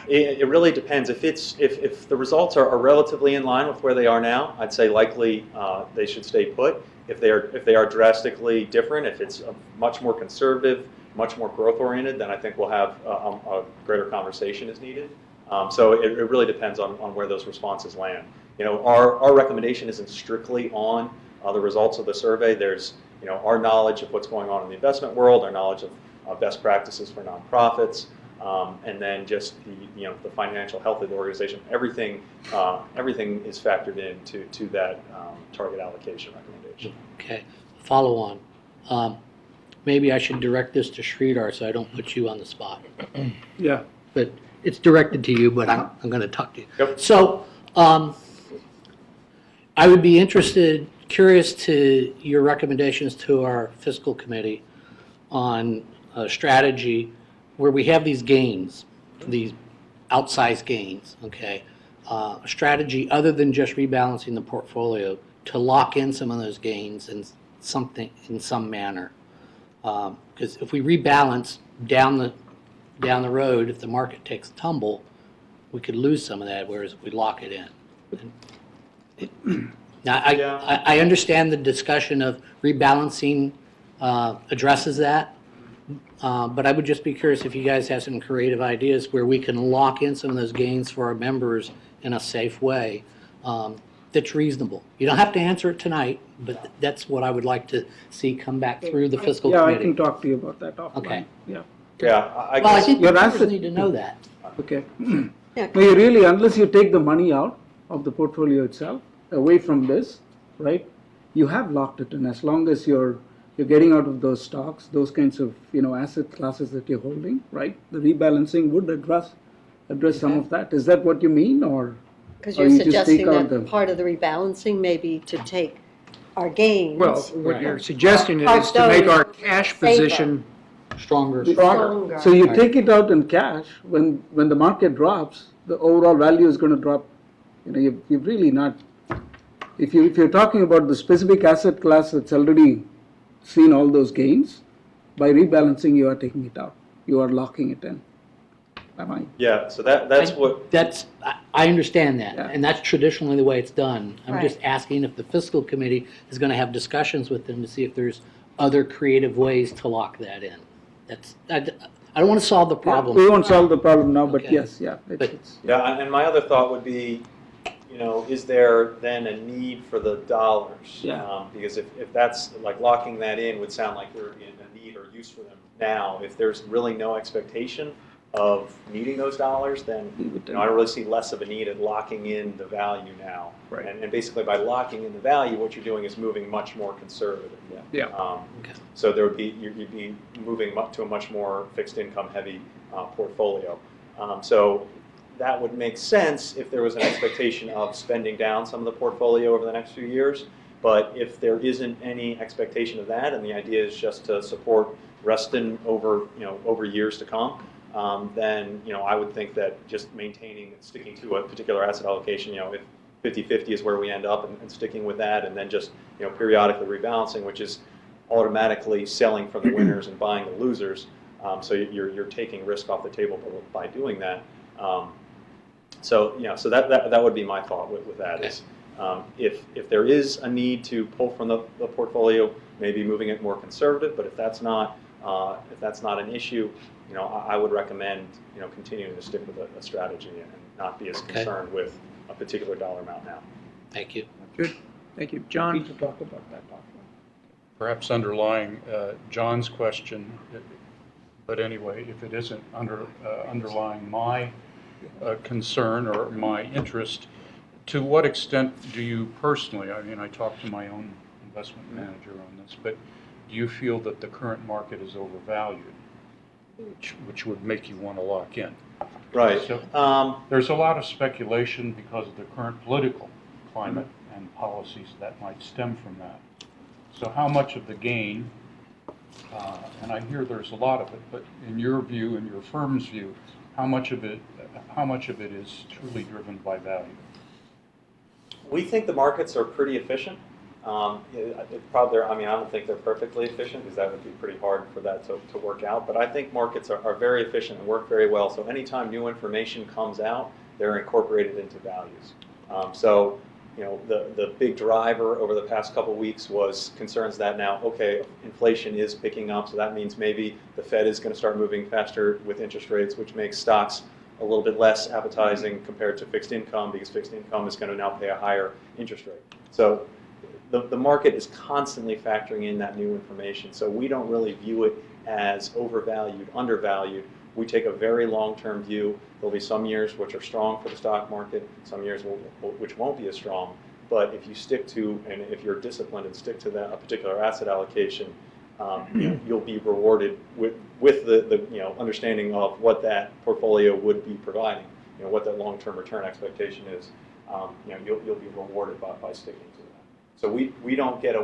It really depends. If the results are relatively in line with where they are now, I'd say likely they should stay put. If they are drastically different, if it's much more conservative, much more growth oriented, then I think we'll have a greater conversation is needed. So it really depends on where those responses land. Our recommendation isn't strictly on the results of the survey. There's our knowledge of what's going on in the investment world, our knowledge of best practices for nonprofits, and then just the financial health of the organization. Everything is factored into that target allocation recommendation. Okay, follow on. Maybe I should direct this to Sridhar so I don't put you on the spot. Yeah. But it's directed to you, but I'm going to talk to you. Yep. So I would be curious to your recommendations to our fiscal committee on a strategy where we have these gains, these outsized gains, okay? A strategy other than just rebalancing the portfolio to lock in some of those gains in some manner. Because if we rebalance down the road, if the market takes a tumble, we could lose some of that, whereas if we lock it in. Now, I understand the discussion of rebalancing addresses that, but I would just be curious if you guys have some creative ideas where we can lock in some of those gains for our members in a safe way that's reasonable. You don't have to answer it tonight, but that's what I would like to see come back through the fiscal Yeah, committee. I can talk to you about that offline. Okay. Yeah. Yeah, I Well, I guess. think Your the members answer- need to know that. Okay. Yeah. No, you really, unless you take the money out of the portfolio itself, away from this, right, you have locked it in. As long as you're getting out of those stocks, those kinds of, asset classes that you're holding, right? The rebalancing would address some of that. Is that what you mean, or? Because Or you're you just suggesting take out that part of the rebalancing may be to take our gains. Well, what you're suggesting Park is to make those our cash safer. position Stronger. stronger. So you Right. take it out in cash, when the market drops, the overall value is gonna drop. You've really not, if you're talking about the specific asset class that's already seen all those gains, by rebalancing, you are taking it out. You are locking it in. Am I? Yeah, so that's what. I understand that, Yeah. and that's traditionally the way it's done. I'm just Right. asking if the fiscal committee is going to have discussions with them to see if there's other creative ways to lock that in. I don't want to solve the problem. We won't solve the problem now, but Okay. yes, yeah. But- Yeah, and my other thought would be, is there then a need for the dollars? Yeah. Because if that's, like locking that in would sound like there would be a need or use for them now. If there's really no expectation of needing those dollars, then I don't really see less of a need at locking in the value now. Right. And basically by locking in the value, what you're doing is moving much more conservative. Yeah. Okay. So there would be, you'd be moving to a much more fixed income heavy portfolio. So that would make sense if there was an expectation of spending down some of the portfolio over the next few years. But if there isn't any expectation of that, and the idea is just to support Reston over years to come, then I would think that just sticking to a particular asset allocation, if 50-50 is where we end up, and sticking with that, and then just periodically rebalancing, which is automatically selling from the winners and buying the losers. So you're taking risk off the table by doing that. So that would be my thought with that is if there is a need to pull from the portfolio, maybe moving it more conservative. But if that's not an issue, I would recommend continuing to stick with a strategy and not be as concerned with a particular dollar amount now. Thank you. Good. Thank you. John? To talk about that offline. Perhaps underlying John's question, but anyway, if it isn't underlying my concern or my interest, to what extent do you personally, I talked to my own investment manager on this, but do you feel that the current market is overvalued, which would make you want to lock in? Right. So, there's a lot of speculation because of the current political climate and policies that might stem from that. So how much of the gain, and I hear there's a lot of it, but in your view, in your firm's view, how much of it is truly driven by value? We think the markets are pretty efficient. I don't think they're perfectly efficient because that would be pretty hard for that to work out. But I think markets are very efficient and work very well. So anytime new information comes out, they're incorporated into values. So the big driver over the past couple of weeks was concerns that now, okay, inflation is picking up, so that means maybe the Fed is going to start moving faster with interest rates, which makes stocks a little bit less appetizing compared to fixed income, because fixed income is going to now pay a higher interest rate. So the market is constantly factoring in that new information. So we don't really view it as overvalued, undervalued. We take a very long-term view. There'll be some years which are strong for the stock market, some years which won't be as strong. But if you stick to, and if you're disciplined and stick to that a particular asset allocation, you'll be rewarded with the understanding of what that portfolio would be providing. What that long-term return expectation is. You'll be rewarded by sticking to that. So we don't get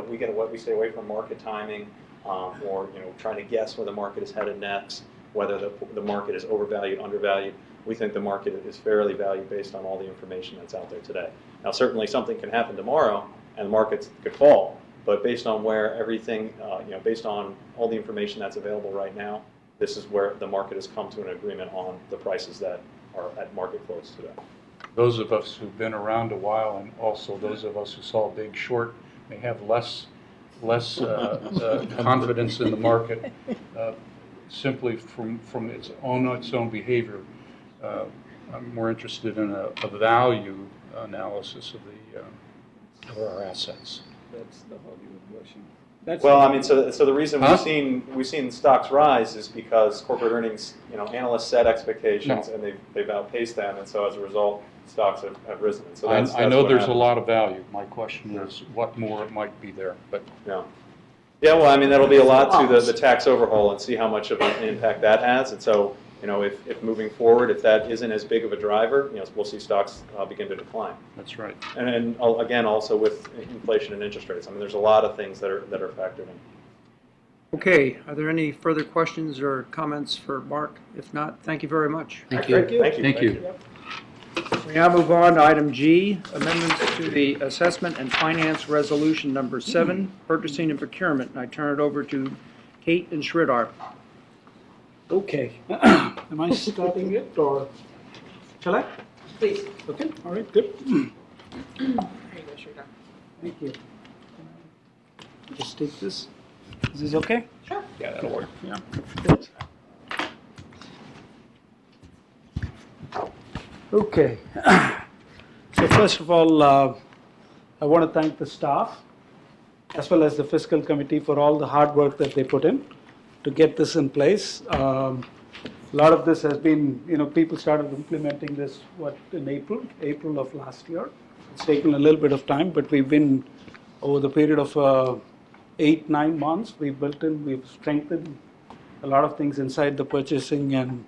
we stay away from market timing or trying to guess where the market is headed next, whether the market is overvalued, undervalued. We think the market is fairly valued based on all the information that's out there today. Now, certainly something can happen tomorrow and the markets could fall, but based on where everything, based on all the information that's available right now, this is where the market has come to an agreement on the prices that are at market close today. Those of us who've been around a while, and also those of us who saw Big Short, may have less confidence in the market simply from its own behavior. I'm more interested in a value analysis of our assets. That's the Hollywood version. Well, I mean, so the reason we've seen stocks rise is because corporate earnings, analysts set expectations and they've outpaced them, and so as a result, stocks have risen. And so that's I know what there's happens. a lot of value. My question is what more might be there, but yeah. Well, I mean, that'll be a lot to the tax overhaul and see how much of an impact that has. And so, if moving forward, if that isn't as big of a driver, we'll see stocks begin to decline. That's right. And then again, also with inflation and interest rates, I mean, there's a lot of things that are factored in. Okay, are there any further questions or comments for Mark? If not, thank you very much. Thank you. Thank you. We now move on to item G, amendments to the Assessment and Finance Resolution Number 7, Purchasing and Procurement. And I turn it over to Kate and Sridhar. Okay. Am I starting it or shall I? Please. Okay, all right, good. There you go, Sridhar. Thank you. Just take this. Is this okay? Sure. Yeah, that'll work. Yeah. Good. Okay. So first of all, I want to thank the staff as well as the fiscal committee for all the hard work that they put in to get this in place. A lot of this has been, people started implementing this, in April of last year. It's taken a little bit of time, but we've been, over the period of 8-9 months, we've strengthened a lot of things inside the purchasing and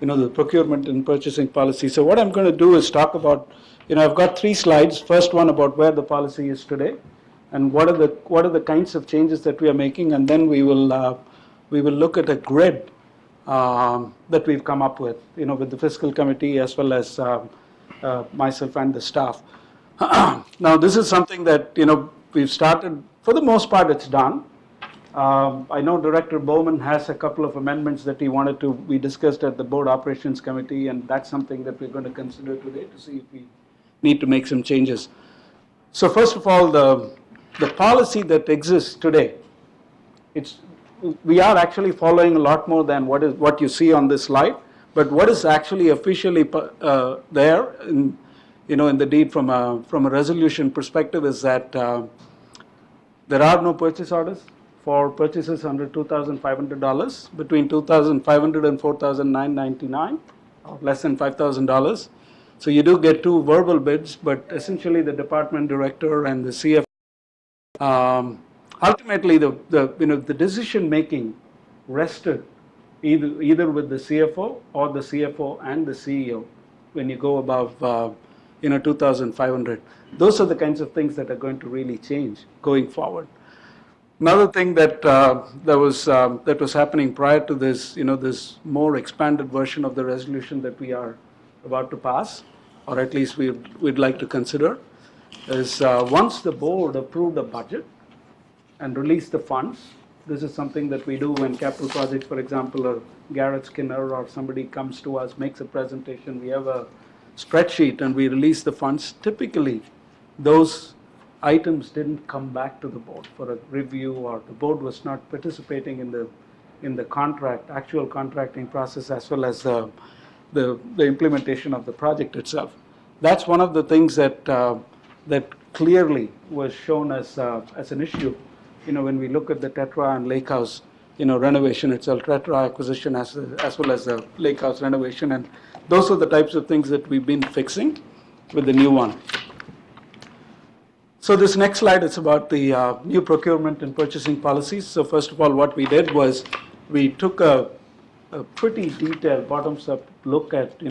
the procurement and purchasing policy. So what I'm going to do is talk about, I've got 3 slides. First one about where the policy is today, and what are the kinds of changes that we are making, and then we will look at a grid that we've come up with, with the fiscal committee as well as myself and the staff. Now, this is something that we've started. For the most part, it's done. I know Director Bowman has a couple of amendments that he wanted to be discussed at the Board Operations Committee, and that's something that we're going to consider today to see if we need to make some changes. So first of all, the policy that exists today, we are actually following a lot more than what you see on this slide, but what is actually officially there in the deed from a resolution perspective is that there are no purchase orders for purchases under $2,500, between $2,500 and $4,999, or less than $5,000. So you do get 2 verbal bids, but essentially the department director and the CFO, ultimately the decision making rested either with the CFO or the CFO and the CEO when you go above 2,500. Those are the kinds of things that are going to really change going forward. Another thing that was happening prior to this, this more expanded version of the resolution that we are about to pass, or at least we'd like to consider, is once the board approved a budget and released the funds. This is something that we do when capital projects, for example, or Garrett Skinner or somebody comes to us, makes a presentation. We have a spreadsheet and we release the funds. Typically, those items didn't come back to the board for a review, or the board was not participating in the contract, actual contracting process, as well as the implementation of the project itself. That's one of the things that clearly was shown as an issue. When we look at the Tetra and Lake House, renovation itself, Tetra acquisition as well as the Lake House renovation, and those are the types of things that we've been fixing with the new one. So this next slide is about the new procurement and purchasing policies. So first of all, what we did was we took a pretty detailed bottoms-up look at,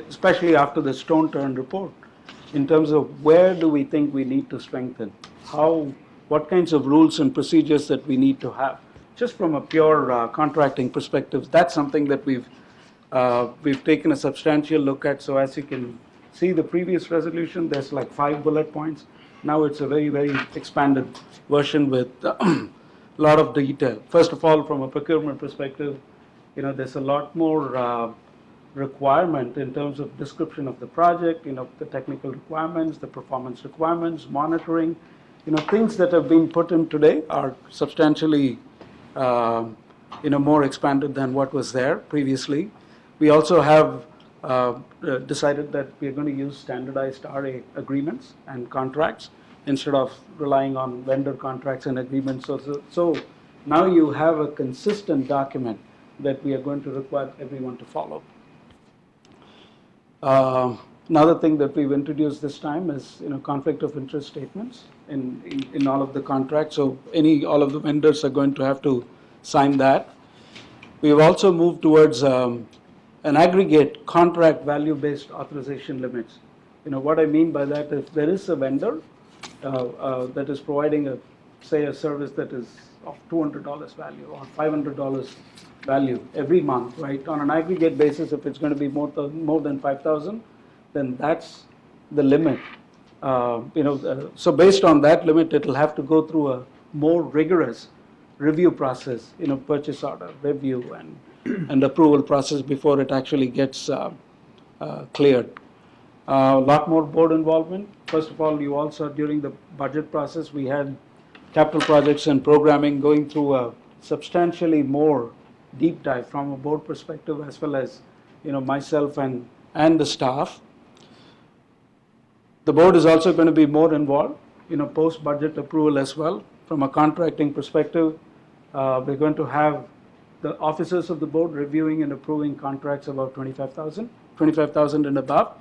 especially after the Stone Turn report, in terms of where do we think we need to strengthen, what kinds of rules and procedures that we need to have. Just from a pure contracting perspective, that's something that we've taken a substantial look at. So as you can see, the previous resolution, there's like 5 bullet points. Now it's a very, very expanded version with a lot of detail. First of all, from a procurement perspective, there's a lot more requirement in terms of description of the project, the technical requirements, the performance requirements, monitoring, things that have been put in today are substantially, more expanded than what was there previously. We also have decided that we're going to use standardized RA agreements and contracts instead of relying on vendor contracts and agreements. So now you have a consistent document that we are going to require everyone to follow. Another thing that we've introduced this time is conflict of interest statements in all of the contracts. So all of the vendors are going to have to sign that. We've also moved towards an aggregate contract value-based authorization limits. What I mean by that is there is a vendor that is providing a service that is of $200 value or $500 value every month, right? On an aggregate basis, if it's going to be more than 5,000, then that's the limit. So based on that limit, it'll have to go through a more rigorous review process, purchase order review and approval process before it actually gets cleared. A lot more board involvement. First of all, you also, during the budget process, we had capital projects and programming going through a substantially more deep dive from a board perspective, as well as myself and the staff. The board is also going to be more involved, post-budget approval as well. From a contracting perspective, we're going to have the officers of the board reviewing and approving contracts above 25,000 and above,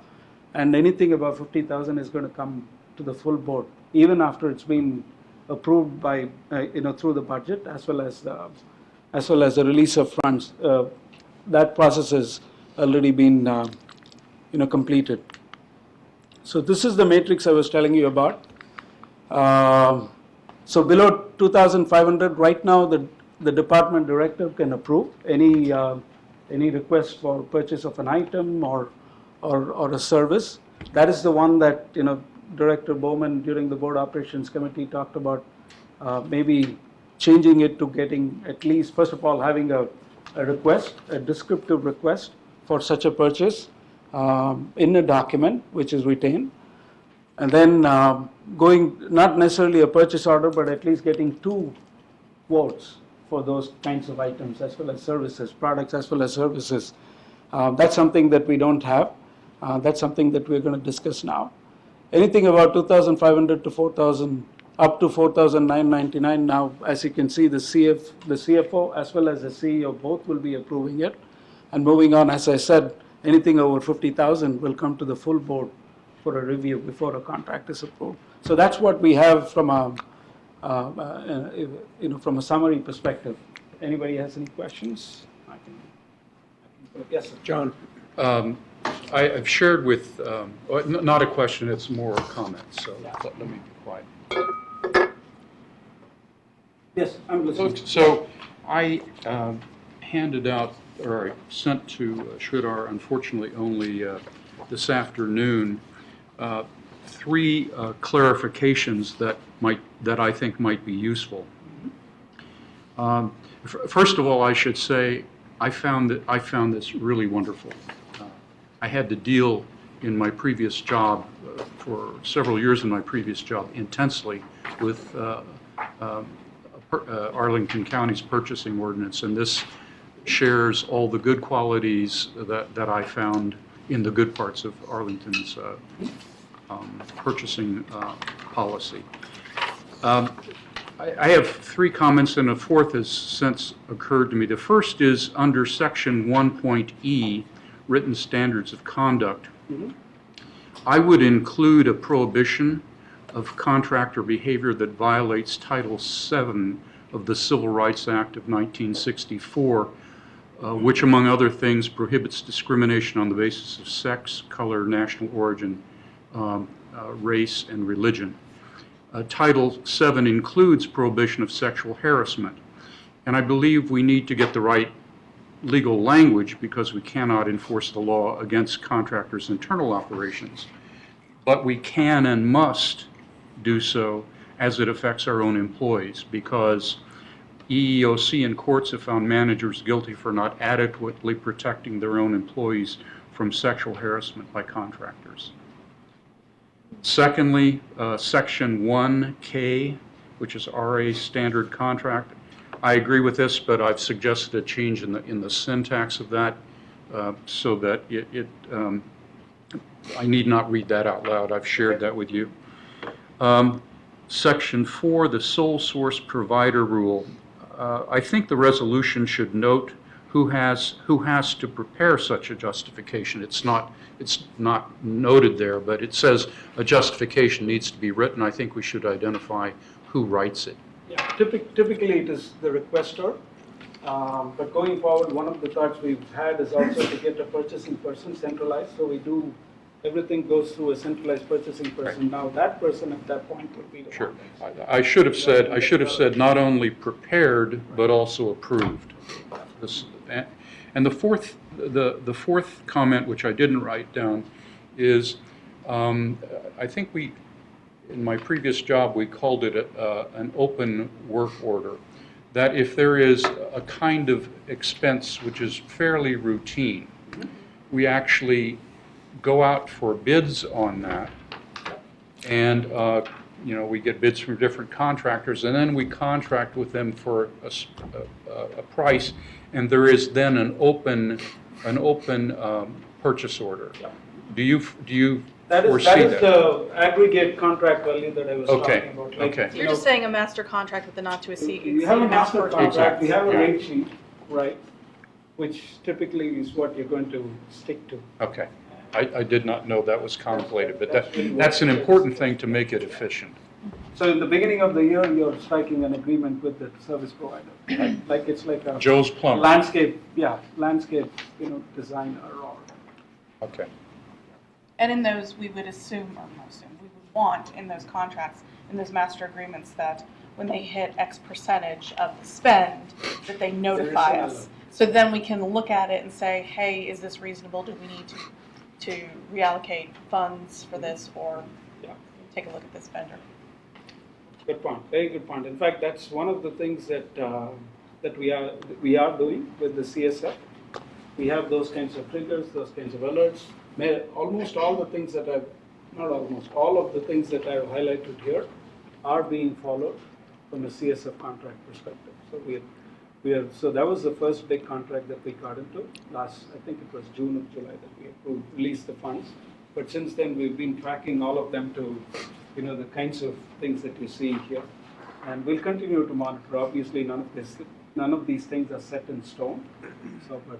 and anything above 50,000 is going to come to the full board, even after it's been approved by, through the budget, as well as the release of funds. That process has already been, completed. So this is the matrix I was telling you about. So below 2,500, right now the department director can approve any request for purchase of an item or a service. That is the one that Director Bowman during the board operations committee talked about maybe changing it to getting at least, first of all, having a request, a descriptive request for such a purchase in a document which is retained, and then going not necessarily a purchase order, but at least getting 2 quotes for those kinds of items as well as services, products as well as services. That's something that we don't have. That's something that we're going to discuss now. Anything about 2,500 to 4,000, up to 4,999 now, as you can see, the CFO as well as the CEO both will be approving it. And moving on, as I said, anything over 50,000 will come to the full board for a review before a contract is approved. So that's what we have from a from a summary perspective. Anybody has any questions? Yes, sir. John. I've shared with, not a question, it's more a comment, so let me be quiet. Yes, I'm listening. So I handed out, or I sent to Sridhar, unfortunately only this afternoon, 3 clarifications that I think might be useful. First of all, I should say I found this really wonderful. I had to deal in my previous job, for several years in my previous job, intensely with Arlington County's purchasing ordinance, and this shares all the good qualities that I found in the good parts of Arlington's purchasing policy. I have 3 comments, and a fourth has since occurred to me. The first is under section 1.E, written standards of conduct. I would include a prohibition of contractor behavior that violates Title VII of the Civil Rights Act of 1964, which, among other things, prohibits discrimination on the basis of sex, color, national origin, race, and religion. Title VII includes prohibition of sexual harassment, and I believe we need to get the right legal language because we cannot enforce the law against contractors' internal operations, but we can and must do so as it affects our own employees, because EEOC and courts have found managers guilty for not adequately protecting their own employees from sexual harassment by contractors. Secondly, section 1K, which is RA standard contract. I agree with this, but I've suggested a change in the syntax of that so that I need not read that out loud. I've shared that with you. Section 4, the sole source provider rule. I think the resolution should note who has to prepare such a justification. It's not noted there, but it says a justification needs to be written. I think we should identify who writes it. Yeah, typically it is the requester, but going forward, one of the thoughts we've had is also to get a purchasing person centralized, so we do, everything goes through a centralized purchasing person. Right. Now that person at that point would be the Sure. one. I should have said not only prepared, but also approved. And the fourth comment, which I didn't write down, is I think in my previous job, we called it an open work order. That if there is a kind of expense which is fairly routine, we actually go out for bids on that, and we get bids from different contractors, and then we contract with them for a price, and there is then an open purchase order. Do you That foresee is that? the aggregate contract value that I was talking about. Okay. So you're just saying a master contract with a not to exceed. We have a master contract, Exactly. we have a Yeah. rate sheet, right, which typically is what you're going to stick to. Okay. I did not know that was contemplated, but that's an important thing to make it efficient. So in the beginning of the year, you're striking an agreement with the service provider, like it's like a Joe's Plumber. landscape, designer or. Okay. And in those, we would assume, or not assume, we would want in those contracts, in those master agreements, that when they hit X percentage of the spend, that they notify There is us. So then we can look at it and say, hey, is this reasonable? Do we need to reallocate funds for this, or take a look at this vendor? Good point, very good point. In fact, that's one of the things that we are doing with the CSF. We have those kinds of triggers, those kinds of alerts. Almost all the things that all of the things that I've highlighted here are being followed from a CSF contract perspective. So so that was the first big contract that we got into I think it was June or July that we released the funds. But since then, we've been tracking all of them to, the kinds of things that you see here. And we'll continue to monitor. Obviously, none of these things are set in stone. So, but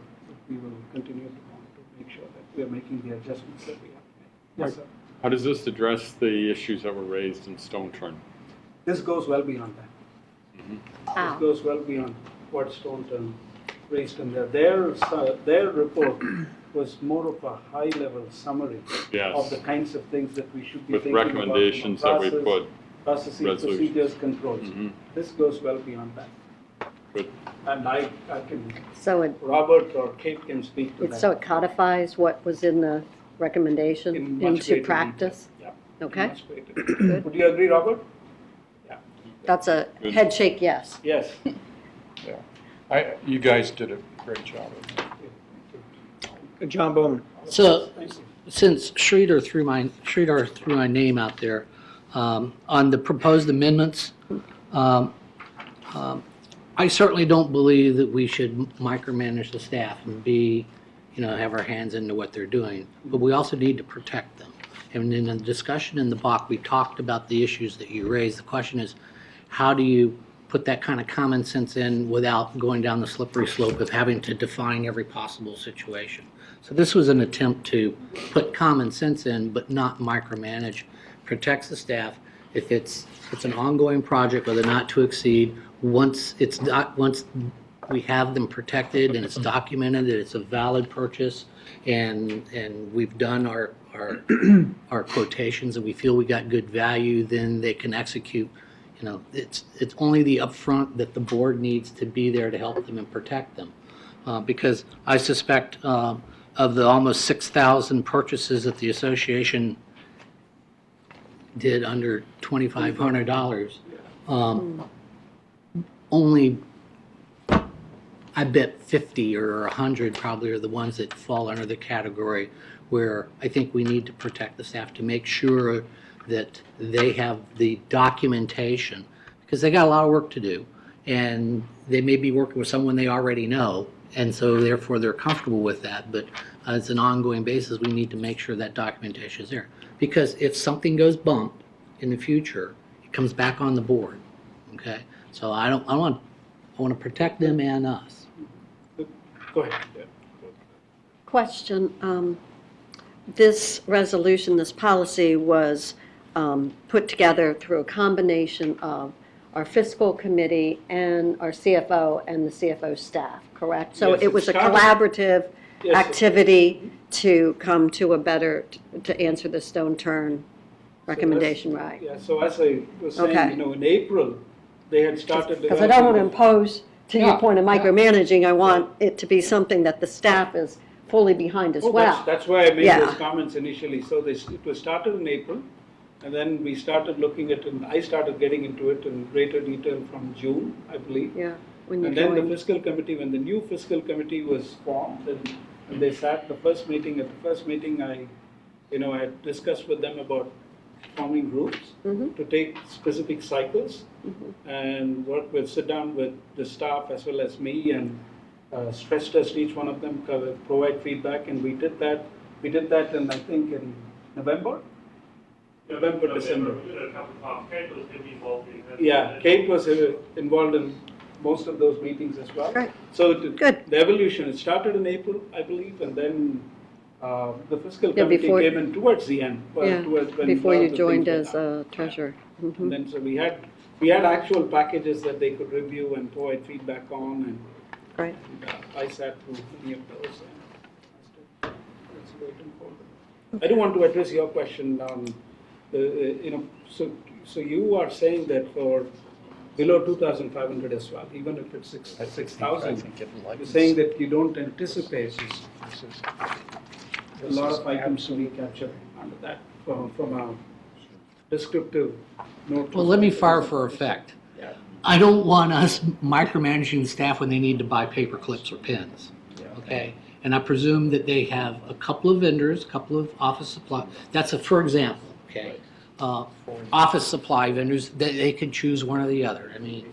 we will continue to monitor, make sure that we are making the adjustments that we have to make. Yes, sir. How does this address the issues that were raised in Stone Turn? This goes well beyond that. This goes well beyond what Stone Turn raised in there. Their report was more of a high-level summary of the kinds of things that we should be with thinking recommendations about. that we put. Processes, procedures, controls. This goes well beyond that. Good. And I can, So Robert or Kate can speak to that. so it codifies what was in the recommendation In much into greater practice? detail. Yeah. Okay, Much greater. Would you agree, Robert? Yeah. that's a head shake yes. Yes. Yeah. You guys did a great job. John Bowman. So, Thank you. since Sridhar threw my name out there, on the proposed amendments, I certainly don't believe that we should micromanage the staff and have our hands into what they're doing, but we also need to protect them. And in the discussion in the BOC, we talked about the issues that you raised. The question is, how do you put that kind of common sense in without going down the slippery slope of having to define every possible situation? So this was an attempt to put common sense in, but not micromanage, protects the staff. If it's an ongoing project with a not to exceed, once we have them protected and it's documented that it's a valid purchase, and we've done our quotations and we feel we got good value, then they can execute. It's only the upfront that the board needs to be there to help them and protect them. Because I suspect of the almost 6,000 purchases that the association did under $2,500, only, I bet 50 or 100 probably are the ones that fall under the category where I think we need to protect the staff to make sure that they have the documentation, because they got a lot of work to do, and they may be working with someone they already know, and so therefore they're comfortable with that. But as an ongoing basis, we need to make sure that documentation is there, because if something goes bump in the future, it comes back on the board. Okay, so I want to protect them and us. Go ahead. Yeah. Question, this resolution, this policy was put together through a combination of our fiscal committee and our CFO and the CFO staff, correct? So Yes, it was a started- collaborative Yes, activity to come to to answer the stone turn recommendation, right? Yeah, so as I was saying, Okay. in April, they had started. Because I don't want to impose, to your Yeah, point of yeah. micromanaging, I want it to be something that the staff is fully behind as Oh, well. That's why I made Yeah. those comments initially. So it was started in April, and then we started looking at, and I started getting into it in greater detail from June, I believe. Yeah, when you And then the joined. fiscal committee, when the new fiscal committee was formed, and they sat the first meeting, at the first meeting, I had discussed with them about forming groups to take specific cycles and sit down with the staff as well as me and stress test each one of them, provide feedback, and we did that in, I think, in November, December. Yeah, Kate was involved in most of those meetings as well. Right. So Good. the evolution, it started in April, I believe, and then the fiscal committee before- came in towards the end. Yeah, when before all you the joined things as were done. treasurer. Mhm. And then so we had actual packages that they could review and provide feedback on, and Right. I sat through many of those. And that's waiting for them. I do want to address your question on so you are saying that for below 2,500 as well, even if it's 6,000, you're saying that you don't anticipate a lot of items to be captured under that from a descriptive note. Well, let me fire for effect. Yeah. I don't want us micromanaging the staff when they need to buy paper clips or pens, okay? And I presume that they have a couple of vendors, a couple of office supply, that's for example, okay? Office supply vendors, they could choose one or the other. I mean,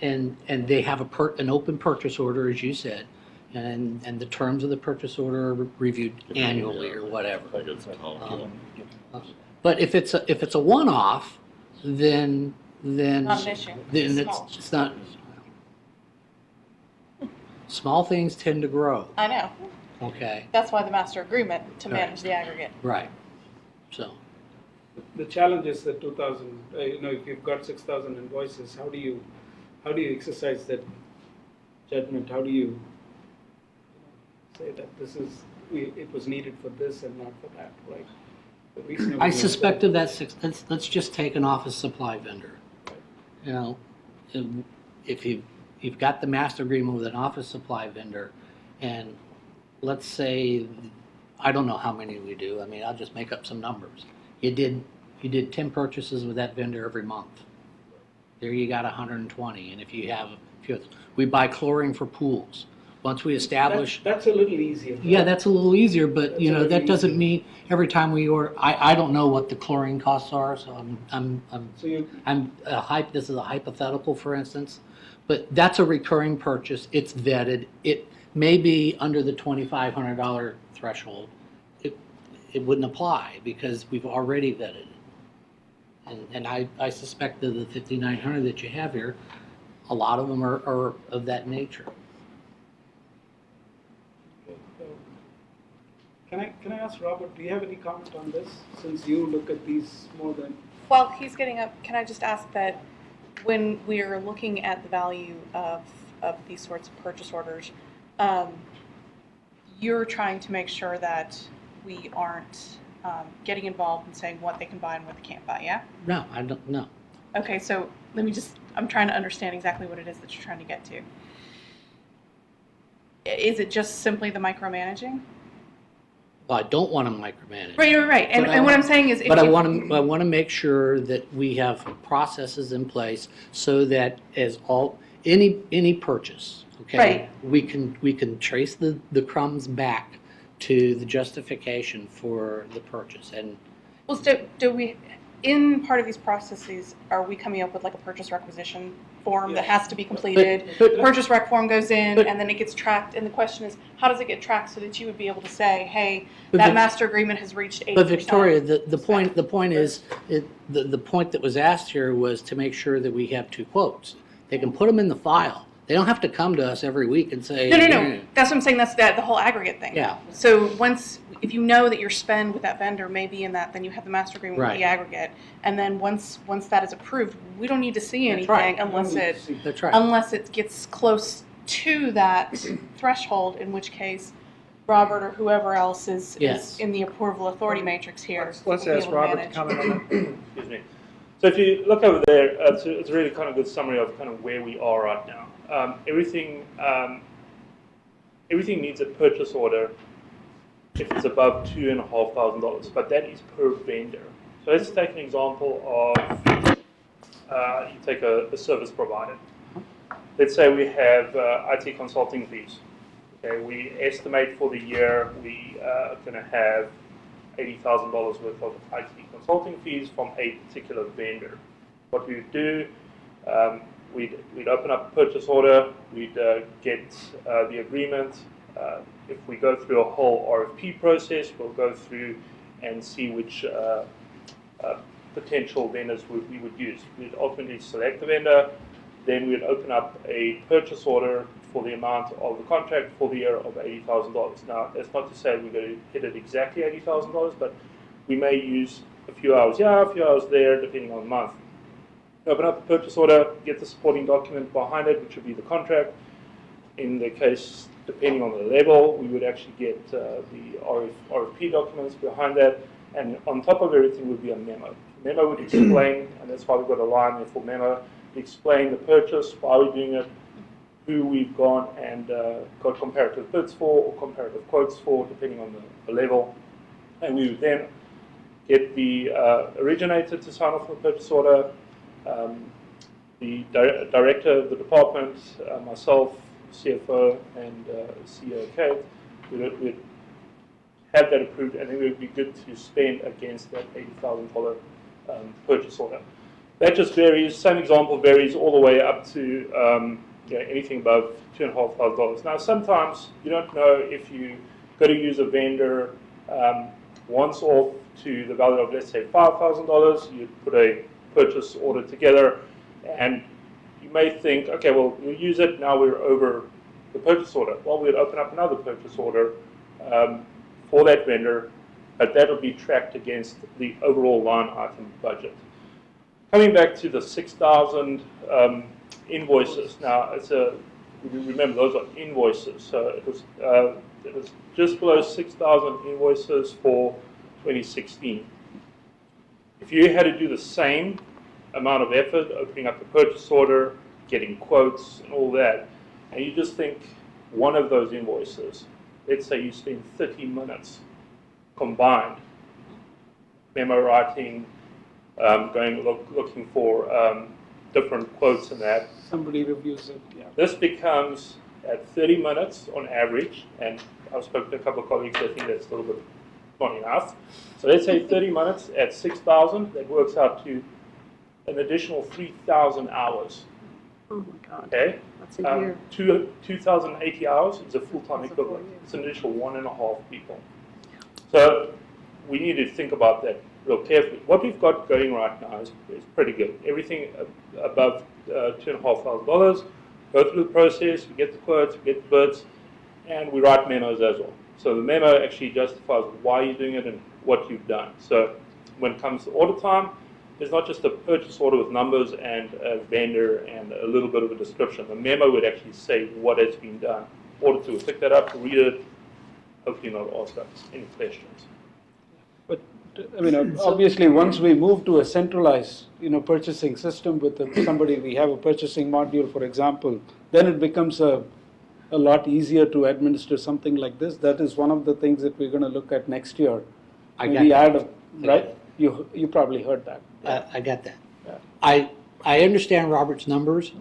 and they have an open purchase order, as you said, and the terms of the purchase order are reviewed annually or whatever. But if it's a one-off, then Not an issue. then Small. it's not. Small things tend to grow. I know. Okay, That's why the master agreement to Right. manage the aggregate. right. So The challenge is that 2,000, if you've got 6,000 invoices, how do you exercise that judgment? How do you say that it was needed for this and not for that, right? The reasonable- I suspect of that let's just take an office supply vendor. If you've got the master agreement with an office supply vendor, and let's say, I don't know how many we do, I mean, I'll just make up some numbers. You did 10 purchases with that vendor every month. There you got 120, and if we buy chlorine for pools, Once we establish, That's a little easier. yeah, that's a little easier, but, That's you a know, little that doesn't easier. mean every time we order, I don't know what the chlorine costs are, so So you, this is a hypothetical, for instance, but that's a recurring purchase, it's vetted, it may be under the $2,500 threshold. It wouldn't apply because we've already vetted it. And I suspect that the 5,900 that you have here, a lot of them are of that nature. can I ask Robert, do you have any comment on this, since you look at these more than? While he's getting up, can I just ask that when we are looking at the value of these sorts of purchase orders, you're trying to make sure that we aren't getting involved in saying what they can buy and what they can't buy, yeah? No, I don't know. Okay, so I'm trying to understand exactly what it is that you're trying to get to. Is it just simply the micromanaging? Well, I don't want to micromanage. Right. And what I'm saying is, But I want to make sure that we have processes in place so that any purchase, okay, Right. we can trace the crumbs back to the justification for the purchase. And well, do we, in part of these processes, are we coming up with like a purchase requisition form that has to be completed? But- The purchase rec form goes in, but- and then it gets tracked. And the question is, how does it get tracked so that you would be able to say, hey, But that Vic- master agreement has reached 80%? But Victoria, the point is, the point that was asked here was to make sure that we have two quotes. They can put them in the file. They don't have to come to us every week and say. No. That's what I'm saying. That's the whole aggregate thing. Yeah. So if you know that your spend with that vendor may be in that, then you have the master agreement with Right. the aggregate. And then once that is approved, we don't need to see That's right. anything That's right. unless it gets close to that threshold, in which case Robert or whoever else is Yes. in the approval authority matrix here. Let's will be ask able to Robert to manage. comment on that. Excuse me. So if you look over there, it's a really kind of good summary of kind of where we are right now. Everything needs a purchase order if it's above $2,500, but that is per vendor. So let's take an example of you take a service provider. Let's say we have IT consulting fees. Okay, we estimate for the year we are going to have $80,000 worth of IT consulting fees from a particular vendor. What we would do, we'd open up a purchase order, we'd get the agreement. If we go through a whole RFP process, we'll go through and see which potential vendors we would use. We'd ultimately select the vendor, then we'd open up a purchase order for the amount of the contract for the year of $80,000. Now, that's not to say we're going to hit it exactly $80,000, but we may use a few hours here, a few hours there, depending on the month. Open up a purchase order, get the supporting document behind it, which would be the contract. In the case, depending on the level, we would actually get the RFP documents behind that, and on top of everything would be a memo. The memo would explain, and that's why we've got a line there for memo, explain the purchase, why we're doing it, who we've gone and got comparative bids for or comparative quotes for, depending on the level. And we would then get the originator to sign off on the purchase order, the director of the department, myself, CFO, and CEO Kate, we'd have that approved, and then it would be good to spend against that $80,000 purchase order. That just varies. Same example varies all the way up to anything above $2,500. Now, sometimes you don't know if you go to use a vendor once off to the value of, let's say, $5,000. You put a purchase order together, and you may think, okay, well, we'll use it. Now we're over the purchase order. Well, we'd open up another purchase order for that vendor, but that'll be tracked against the overall line item budget. Coming back to the 6,000 invoices. Now, remember those are invoices. So it was just below 6,000 invoices for 2016. If you had to do the same amount of effort, opening up the purchase order, getting quotes, and all that, and you just think one of those invoices, let's say you spend 30 minutes combined, memo writing, looking for different quotes and that. Somebody reviews it, yeah. This becomes at 30 minutes on average, and I've spoken to a couple of colleagues that think that's a little bit not enough. So let's say 30 minutes at 6,000, that works out to an additional 3,000 hours. Oh my God, Okay? that's a year. 2,080 hours is a full-time equivalent. It's an additional 1.5 people. So we need to think about that real carefully. What we've got going right now is pretty good. Everything above $2,500, go through the process, we get the quotes, we get the bids, and we write memos as well. So the memo actually justifies why you're doing it and what you've done. So when it comes to order time, it's not just a purchase order with numbers and a vendor and a little bit of a description. The memo would actually say what has been done. Order to pick that up, read it, hopefully not ask us any questions. But, I mean, obviously, once we move to a centralized, purchasing system with somebody, we have a purchasing module, for example, then it becomes a lot easier to administer something like this. That is one of the things that we're going to look at next year. I got that. Right? You probably heard that. I got that. Yeah. I understand Robert's numbers,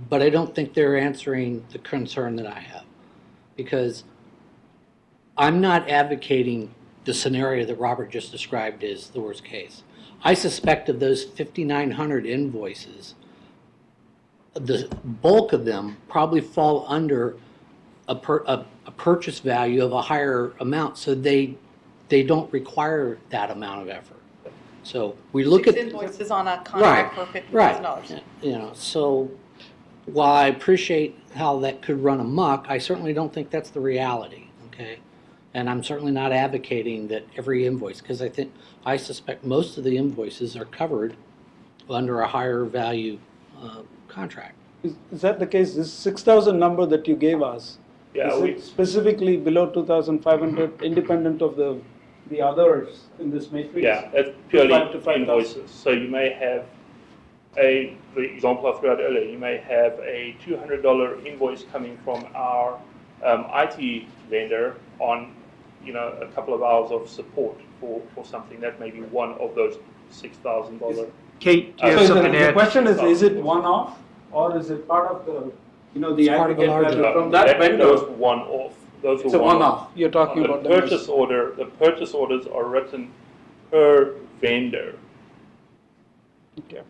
but I don't think they're answering the concern that I have. Because I'm not advocating the scenario that Robert just described as the worst case. I suspect of those 5,900 invoices, the bulk of them probably fall under a purchase value of a higher amount, so they don't require that amount of effort. So we look at 6 invoices on a contract for $50,000. Right. So while I appreciate how that could run amok, I certainly don't think that's the reality. Okay, and I'm certainly not advocating that every invoice, because I suspect most of the invoices are covered under a higher value contract. Is that the case? This 6,000 number that you gave us, Yeah, is it specifically below 2,500, independent of the others in this matrix? Yeah, that's purely 5 to 5,000. invoices. So you may have the example I threw out earlier, you may have a $200 invoice coming from our IT vendor on, a couple of hours of support for something. That may be one of those $6,000. Kate, do you have So something to the add? question is it one-off, or is it part of the It's part of a aggregate larger- value from that vendor? Those one-off. Those It's are a one-off. You're talking On about the them as- purchase order. The purchase orders are written per vendor Okay.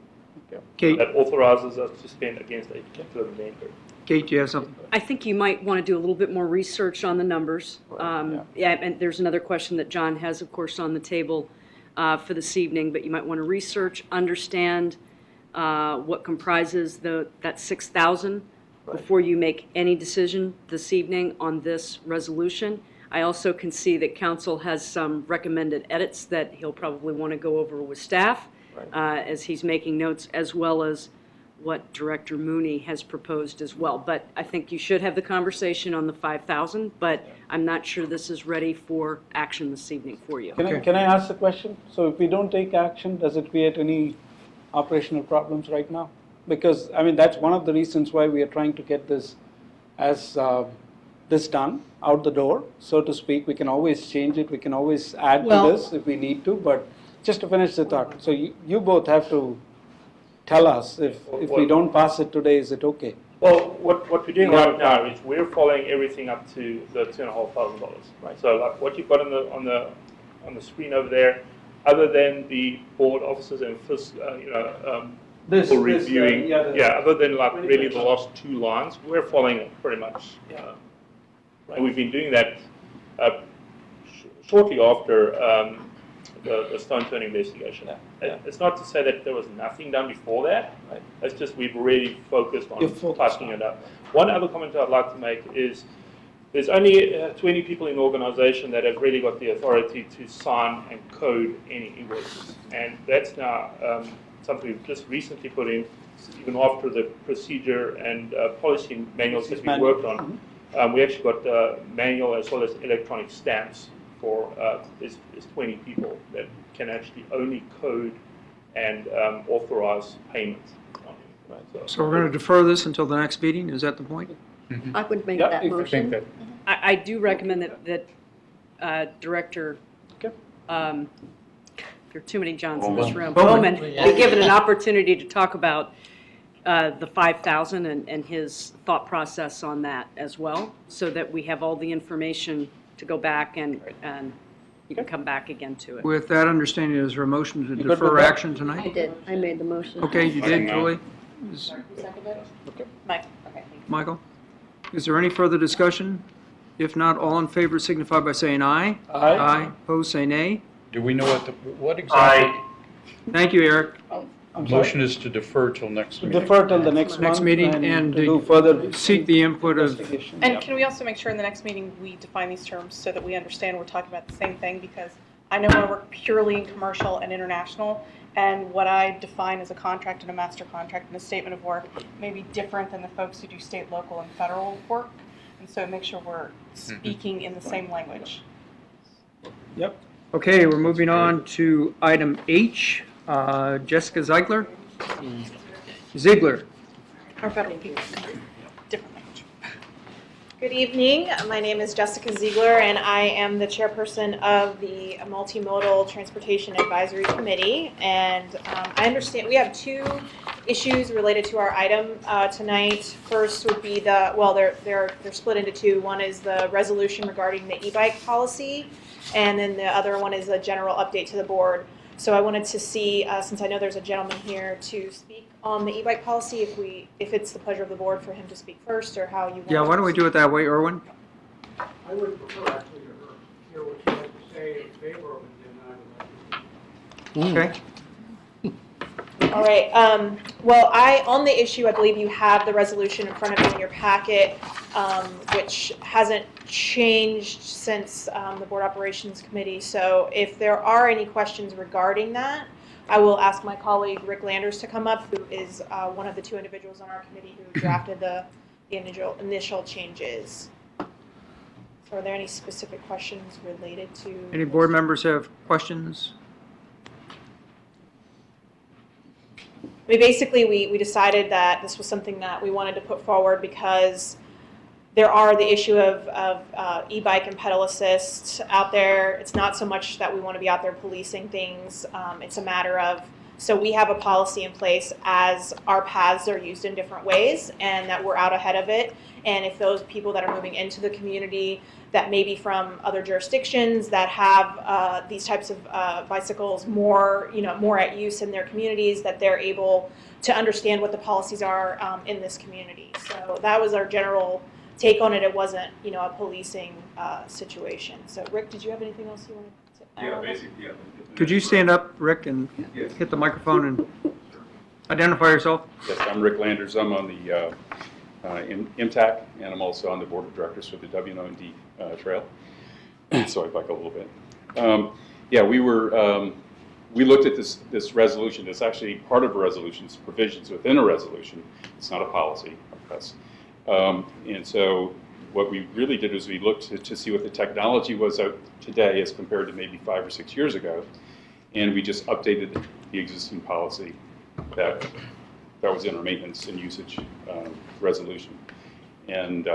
Kate, that authorizes us to spend against a particular vendor. Kate, do you have something? I think you might want to do a little bit more research on the numbers. Yeah, and there's another question that John has, of course, on the table for this evening, but you might want to research, understand what comprises that 6,000 before you make any decision this evening on this resolution. I also can see that council has some recommended edits that he'll probably want to go over with staff as he's making notes, as well as what Director Mooney has proposed as well. But I think you should have the conversation on the 5,000, but I'm not sure this is ready for action this evening for you. Can I ask a question? So if we don't take action, does it create any operational problems right now? Because, that's one of the reasons why we are trying to get this this done, out the door, so to speak. We can always change it, we can always add to this if we need to, but just to finish the thought. So you both have to tell us if we don't pass it today, is it okay? Well, what we're doing right now is we're following everything up to the $2,500. Right. So like what you've got on the screen over there, other than the board officers and for reviewing, other than like really the last 2 lines, we're following it pretty much. And we've been doing that shortly after the Stone Turn investigation. It's not to say that there was nothing done before that. Right. It's just we've really focused on tightening it up. One other comment I'd like to make is there's only 20 people in the organization that have really got the authority to sign and code any invoices. And that's now something we've just recently put in, even after the procedure and policy manuals that we worked on. We actually got manual as well as electronic stamps for there's 20 people that can actually only code and authorize payments. Right, So we're going to defer this until the next meeting, is that the point? I would make that motion. I do recommend that Director, there are too many Johns in this room, Bowman, be given an opportunity to talk about the 5,000 and his thought process on that as well, so that we have all the information to go back and you can come back again to it. With that understanding, is there a motion to good defer with that? action tonight? I did. I made the motion. Okay, you did, Julie? Mike? Michael? Is there any further discussion? If not, all in favor signify by saying aye. Aye. Aye. Opposed, say nay. Do we know what exactly? Thank you, Eric. I'm sorry? Motion is to defer till next meeting. Defer till the next month. Next meeting and to do further seek the input of, investigation. And can we also make sure in the next meeting we define these terms so that we understand we're talking about the same thing? Because I know I work purely in commercial and international, and what I define as a contract and a master contract and a statement of work may be different than the folks who do state, local, and federal work. And so make sure we're speaking in the same language. Yep. okay, we're moving on to item H. Jessica Ziegler? Ziegler. Our federal people, different language. Good evening. My name is Jessica Ziegler, and I am the chairperson of the Multimodal Transportation Advisory Committee. And I understand we have two issues related to our item tonight. First would be they're split into two. One is the resolution regarding the e-bike policy, and then the other one is a general update to the board. So I wanted to see, since I know there's a gentleman here to speak on the e-bike policy, if it's the pleasure of the board for him to speak first, or how you want. Yeah, why don't we do it that way, Erwin? I would prefer actually to hear what you have to say in favor of it, then I would like to. Okay. All right. Well, on the issue, I believe you have the resolution in front of you in your packet, which hasn't changed since the Board Operations Committee. So if there are any questions regarding that, I will ask my colleague Rick Landers to come up, who is one of the two individuals on our committee who drafted the initial changes. So are there any specific questions related to? Any board members have questions? Basically, we decided that this was something that we wanted to put forward because there are the issue of e-bike and pedal assist out there. It's not so much that we want to be out there policing things. It's a matter of, so we have a policy in place as our paths are used in different ways and that we're out ahead of it. And if those people that are moving into the community that may be from other jurisdictions that have these types of bicycles more at use in their communities, that they're able to understand what the policies are in this community. So that was our general take on it. It wasn't, a policing situation. So Rick, did you have anything else you wanted to add? Yeah, basically, yeah. Could you stand up, Rick, and hit the microphone and identify yourself? Yes, I'm Rick Landers. I'm on the Mtac, and I'm also on the board of directors for the W&D Trail. So I bike a little bit. We looked at this resolution. It's actually part of a resolution. It's provisions within a resolution. It's not a policy, I guess. And so what we really did was we looked to see what the technology was out today as compared to maybe 5 or 6 years ago. And we just updated the existing policy that was in our maintenance and usage resolution. And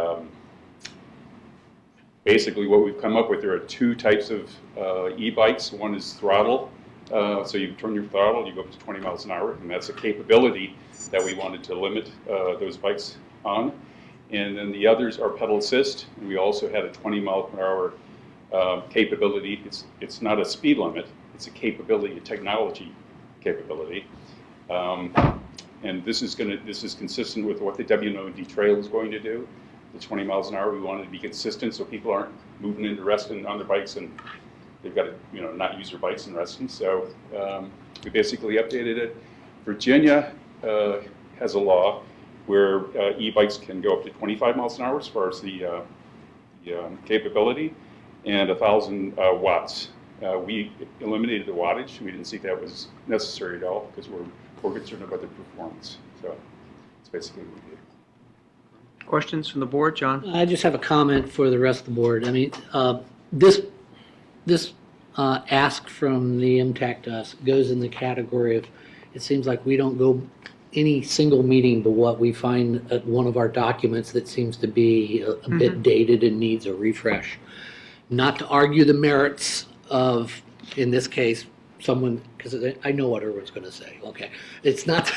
basically what we've come up with, there are two types of e-bikes. One is throttle. So you turn your throttle, you go up to 20 miles an hour, and that's a capability that we wanted to limit those bikes on. And then the others are pedal assist, and we also had a 20 mile per hour capability. It's not a speed limit, it's a capability, a technology capability. And this is consistent with what the W&D Trail is going to do. The 20 miles an hour, we wanted to be consistent so people aren't moving into Reston on their bikes and they've got to not use their bikes in Reston. So we basically updated it. Virginia has a law where e-bikes can go up to 25 miles an hour as far as the capability, and 1,000 watts. We eliminated the wattage. We didn't see that was necessary at all because we're concerned about the performance. So that's basically what we did. Questions from the board, John? I just have a comment for the rest of the board. I mean, this ask from the MTAC to us goes in the category of, it seems like we don't go any single meeting but what we find at one of our documents that seems to be a bit dated and needs a refresh. Not to argue the merits of, in this case, someone, because I know what everyone's going to say. Okay, it's not.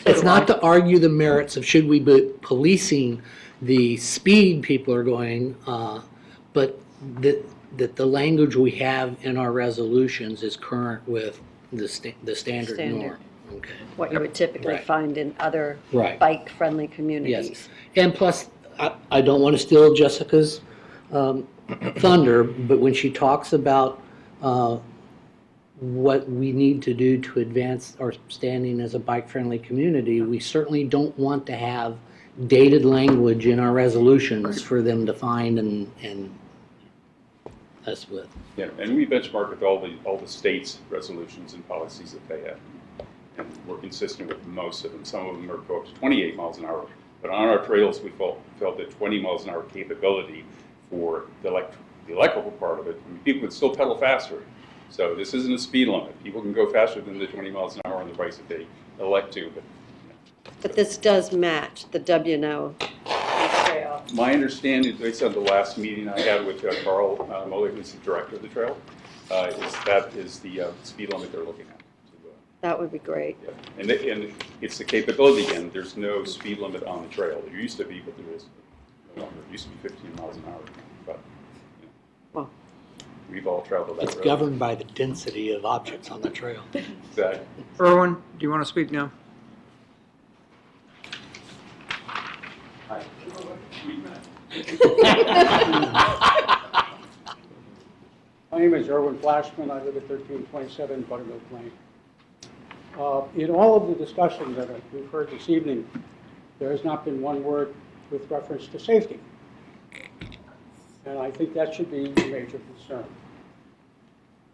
It's do not I. to argue the merits of should we be policing the speed people are going, but that the language we have in our resolutions is current with the standard Standard. norm. Okay. What you would typically Right. find in other Right. bike-friendly communities. Yes. And plus, I don't want to steal Jessica's thunder, but when she talks about what we need to do to advance our standing as a bike-friendly community, we certainly don't want to have dated language in our resolutions for them to find and us with. Yeah, and we benchmark with all the states' resolutions and policies that they have. And we're consistent with most of them. Some of them are go up to 28 miles an hour. But on our trails, we felt that 20 miles an hour capability for the electrical part of it. I mean, people can still pedal faster. So this isn't a speed limit. People can go faster than the 20 miles an hour on the bikes if they elect to. But this does match the W&O trail. My understanding, based on the last meeting I had with Carl Muller, who's the director of the trail, is that is the speed limit they're looking at. That would be great. Yeah. And it's the capability again. There's no speed limit on the trail. There used to be, but there is no longer. It used to be 15 miles an hour. But Well, we've all traveled that It's road. governed by the density of objects on the trail. Exactly. Erwin, do you want to speak now? My name is Erwin Flashman. I live at 1327 Buttermilk Lane. In all of the discussion that we've heard this evening, there has not been one word with reference to safety. And I think that should be a major concern.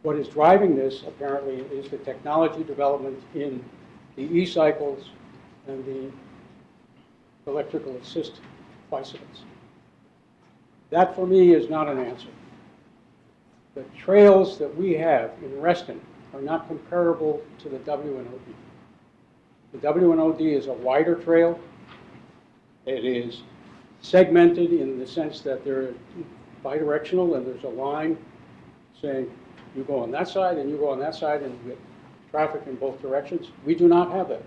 What is driving this, apparently, is the technology development in the e-cycles and the electrical assist bicycles. That, for me, is not an answer. The trails that we have in Reston are not comparable to the W&OD. The W&OD is a wider trail. It is segmented in the sense that they're bidirectional and there's a line saying you go on that side and you go on that side and you get traffic in both directions. We do not have that.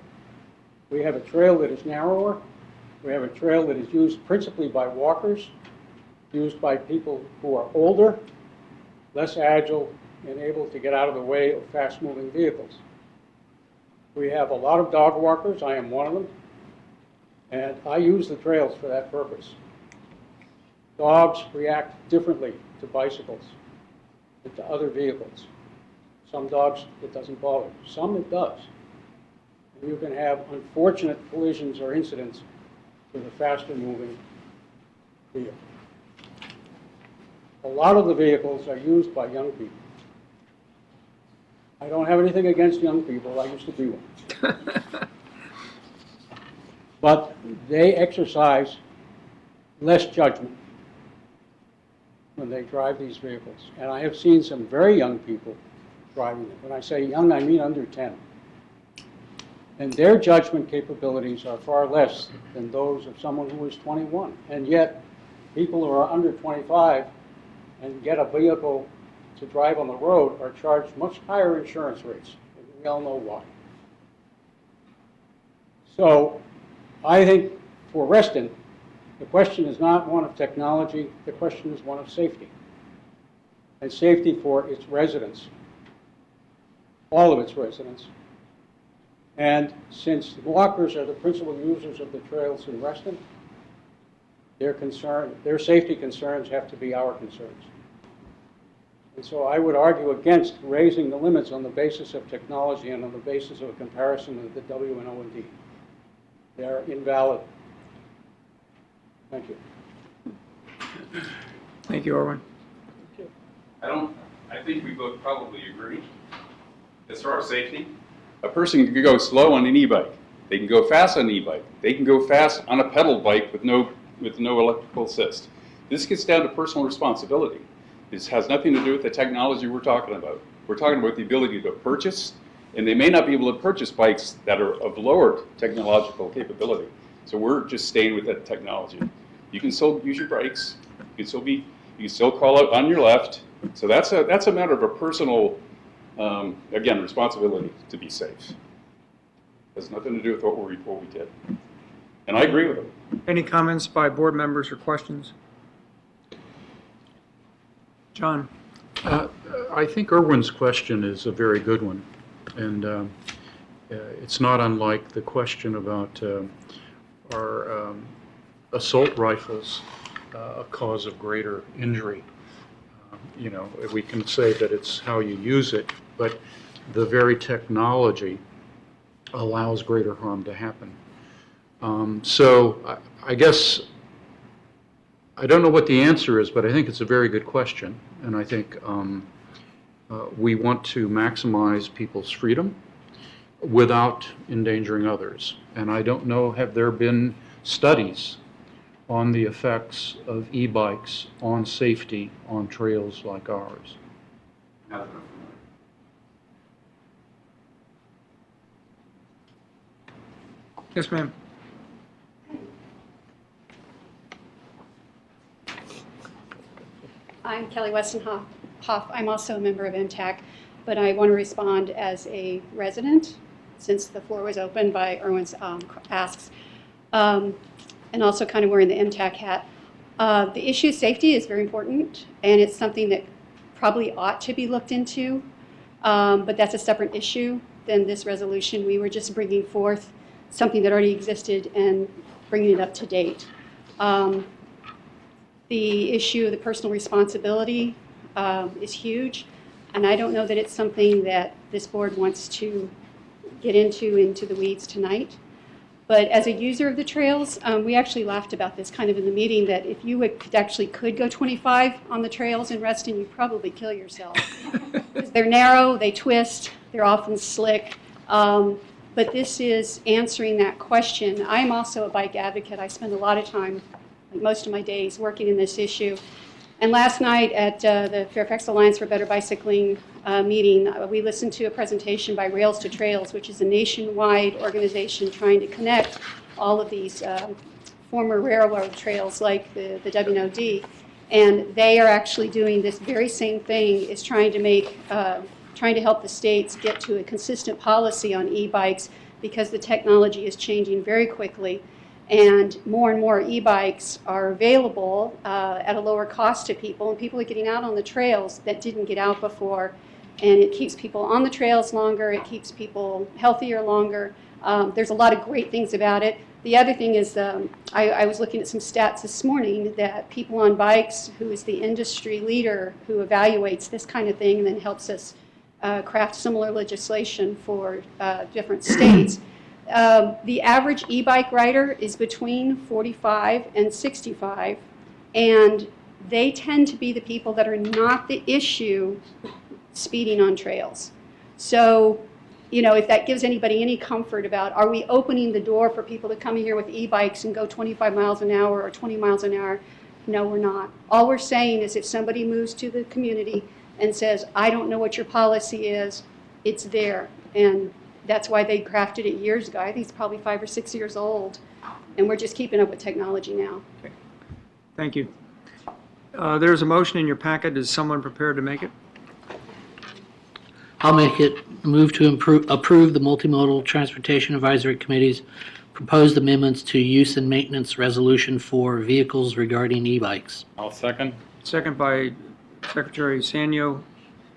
We have a trail that is narrower. We have a trail that is used principally by walkers, used by people who are older, less agile, and able to get out of the way of fast-moving vehicles. We have a lot of dog walkers. I am one of them. And I use the trails for that purpose. Dogs react differently to bicycles and to other vehicles. Some dogs, it doesn't bother. Some it does. And you can have unfortunate collisions or incidents with a faster-moving vehicle. A lot of the vehicles are used by young people. I don't have anything against young people. I used to be one. But they exercise less judgment when they drive these vehicles. And I have seen some very young people driving them. When I say young, I mean under 10. And their judgment capabilities are far less than those of someone who is 21. And yet, people who are under 25 and get a vehicle to drive on the road are charged much higher insurance rates. And we all know why. So I think for Reston, the question is not one of technology, the question is one of safety. And safety for its residents, all of its residents. And since walkers are the principal users of the trails in Reston, their safety concerns have to be our concerns. And so I would argue against raising the limits on the basis of technology and on the basis of a comparison with the W&OD. They are invalid. Thank you. Thank you, Erwin. I think we both probably agree. As far as safety, a person can go slow on an e-bike. They can go fast on an e-bike. They can go fast on a pedal bike with no electrical assist. This gets down to personal responsibility. This has nothing to do with the technology we're talking about. We're talking about the ability to purchase, and they may not be able to purchase bikes that are of lower technological capability. So we're just staying with that technology. You can still use your brakes. You can still call out on your left. So that's a matter of a personal, again, responsibility to be safe. Has nothing to do with what we did. And I agree with him. Any comments by board members or questions? John? I think Irwin's question is a very good one, and it's not unlike the question about are assault rifles a cause of greater injury. You know, we can say that it's how you use it, but the very technology allows greater harm to happen. So I guess I don't know what the answer is, but I think it's a very good question, and I think we want to maximize people's freedom without endangering others. And I don't know, have there been studies on the effects of e-bikes on safety on trails like ours? Yes, ma'am. I'm Kelly Weston Hoff. I'm also a member of Mtac, but I want to respond as a resident, since the floor was opened by Irwin's asks, and also kind of wearing the Mtac hat. The issue of safety is very important, and it's something that probably ought to be looked into, but that's a separate issue than this resolution. We were just bringing forth something that already existed and bringing it up to date. The issue of the personal responsibility is huge, and I don't know that it's something that this board wants to get into the weeds tonight. But as a user of the trails, we actually laughed about this kind of in the meeting, that if you could go 25 on the trails in Reston, you'd probably kill yourself. They're narrow, they twist, they're often slick. But this is answering that question. I am also a bike advocate. I spend a lot of time, like most of my days, working in this issue. And last night at the Fairfax Alliance for Better Bicycling meeting, we listened to a presentation by Rails to Trails, which is a nationwide organization trying to connect all of these former railroad trails like the WNOD. And they are actually doing this very same thing, is trying to help the states get to a consistent policy on e-bikes, because the technology is changing very quickly. And more e-bikes are available at a lower cost to people, and people are getting out on the trails that didn't get out before, and it keeps people on the trails longer, it keeps people healthier longer. There's a lot of great things about it. The other thing is, I was looking at some stats this morning that People on Bikes, who is the industry leader who evaluates this kind of thing and then helps us craft similar legislation for different states, the average e-bike rider is between 45 and 65, and they tend to be the people that are not the issue speeding on trails. So, you know, if that gives anybody any comfort about, are we opening the door for people to come in here with e-bikes and go 25 miles an hour or 20 miles an hour? No, we're not. All we're saying is if somebody moves to the community and says, I don't know what your policy is, it's there. And that's why they crafted it years ago. I think it's probably 5 or 6 years old, and we're just keeping up with technology now. Okay. Thank you. There's a motion in your packet. Is someone prepared to make it? I'll make it. Move to approve the Multimodal Transportation Advisory Committee's proposed amendments to use and maintenance resolution for vehicles regarding e-bikes. I'll second. Second by Secretary Sanyo.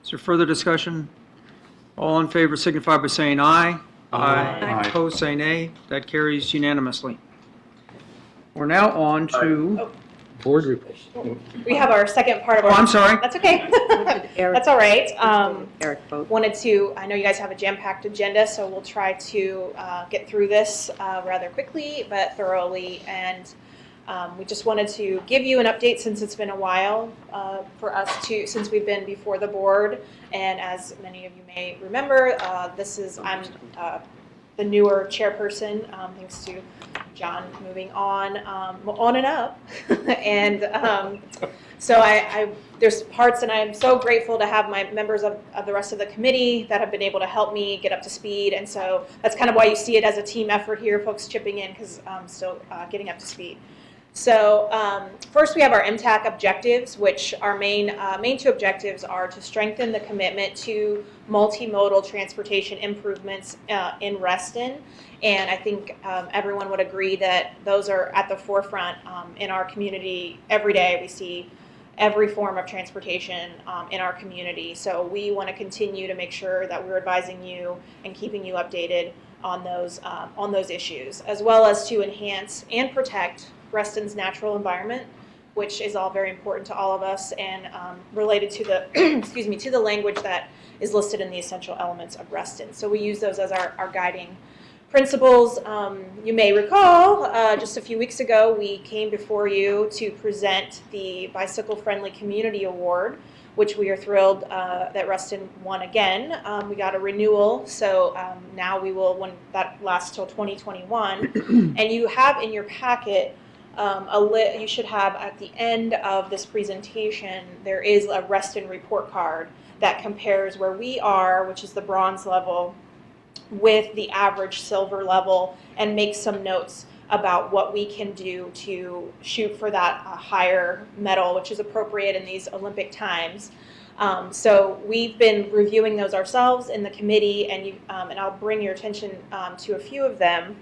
Is there further discussion? All in favor signify by saying aye. Aye. Opposed, say nay. That carries unanimously. We're now on to Board reports. We have our second part of our. Oh, I'm sorry. That's okay. Eric- That's all right. Eric vote. Wanted to, I know you guys have a jam-packed agenda, so we'll try to get through this rather quickly but thoroughly. And we just wanted to give you an update, since it's been a while for us since we've been before the board. And as many of you may remember, I'm the newer chairperson, thanks to John moving on and up. And so there's parts, and I'm so grateful to have my members of the rest of the committee that have been able to help me get up to speed. And so that's kind of why you see it as a team effort here, folks chipping in, because I'm still getting up to speed. So first we have our Mtac Objectives, which our main two objectives are to strengthen the commitment to multimodal transportation improvements in Reston. And I think everyone would agree that those are at the forefront in our community. Every day we see every form of transportation in our community. So we want to continue to make sure that we're advising you and keeping you updated on those issues, as well as to enhance and protect Reston's natural environment, which is all very important to all of us and related to the excuse me, to the language that is listed in the essential elements of Reston. So we use those as our guiding principles. You may recall just a few weeks ago we came before you to present the Bicycle Friendly Community Award, which we are thrilled that Reston won again. We got a renewal, so now we will, when that lasts till 2021. And you have in your packet you should have at the end of this presentation, there is a Reston report card that compares where we are, which is the bronze level, with the average silver level, and makes some notes about what we can do to shoot for that higher medal, which is appropriate in these Olympic times. So we've been reviewing those ourselves in the committee, and I'll bring your attention to a few of them.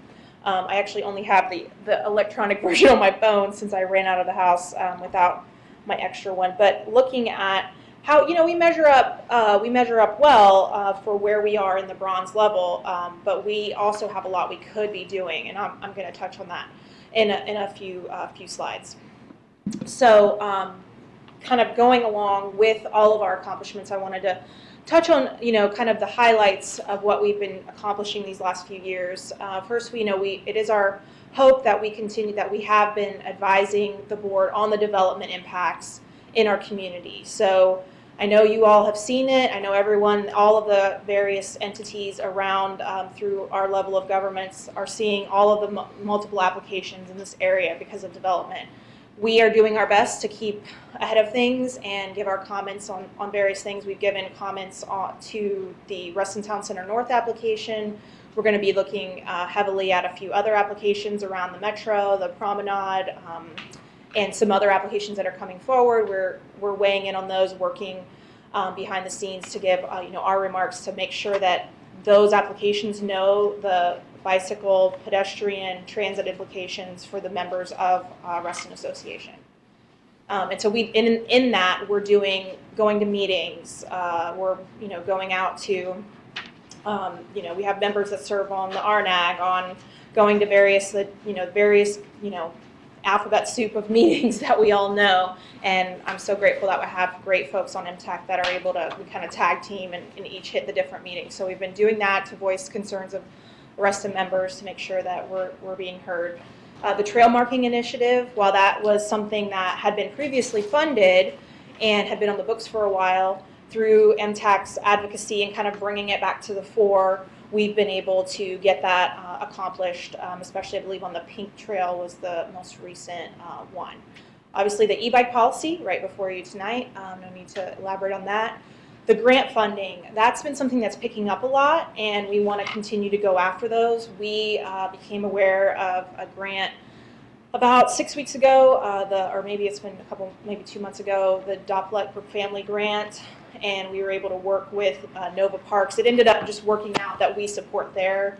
I actually only have the electronic version on my phone since I ran out of the house without my extra one. But looking at how we measure up well for where we are in the bronze level, but we also have a lot we could be doing, and I'm going to touch on that in a few slides. So kind of going along with all of our accomplishments, I wanted to touch on kind of the highlights of what we've been accomplishing these last few years. First, it is our hope that we have been advising the board on the development impacts in our community. So I know you all have seen it. I know all of the various entities around through our level of governments are seeing all of the multiple applications in this area because of development. We are doing our best to keep ahead of things and give our comments on various things. We've given comments to the Reston Town Center North application. We're going to be looking heavily at a few other applications around the Metro, the Promenade, and some other applications that are coming forward. We're weighing in on those, working behind the scenes to give our remarks to make sure that those applications know the bicycle, pedestrian, transit implications for the members of Reston Association. And so in that we're going to meetings. We're going out to we have members that serve on the RNAG, on going to various alphabet soup of meetings that we all know, and I'm so grateful that we have great folks on Mtac that are able to kind of tag team and each hit the different meetings. So we've been doing that to voice concerns of Reston members to make sure that we're being heard. The trail marking initiative, while that was something that had been previously funded and had been on the books for a while, through Mtac's advocacy and kind of bringing it back to the fore, we've been able to get that accomplished, especially I believe on the Pink Trail was the most recent one. Obviously the e-bike policy right before you tonight, no need to elaborate on that. The grant funding, that's been something that's picking up a lot, and we want to continue to go after those. We became aware of a grant about 6 weeks ago, or maybe it's been maybe 2 months ago, the Dopplet for Family Grant, and we were able to work with Nova Parks. It ended up just working out that we support there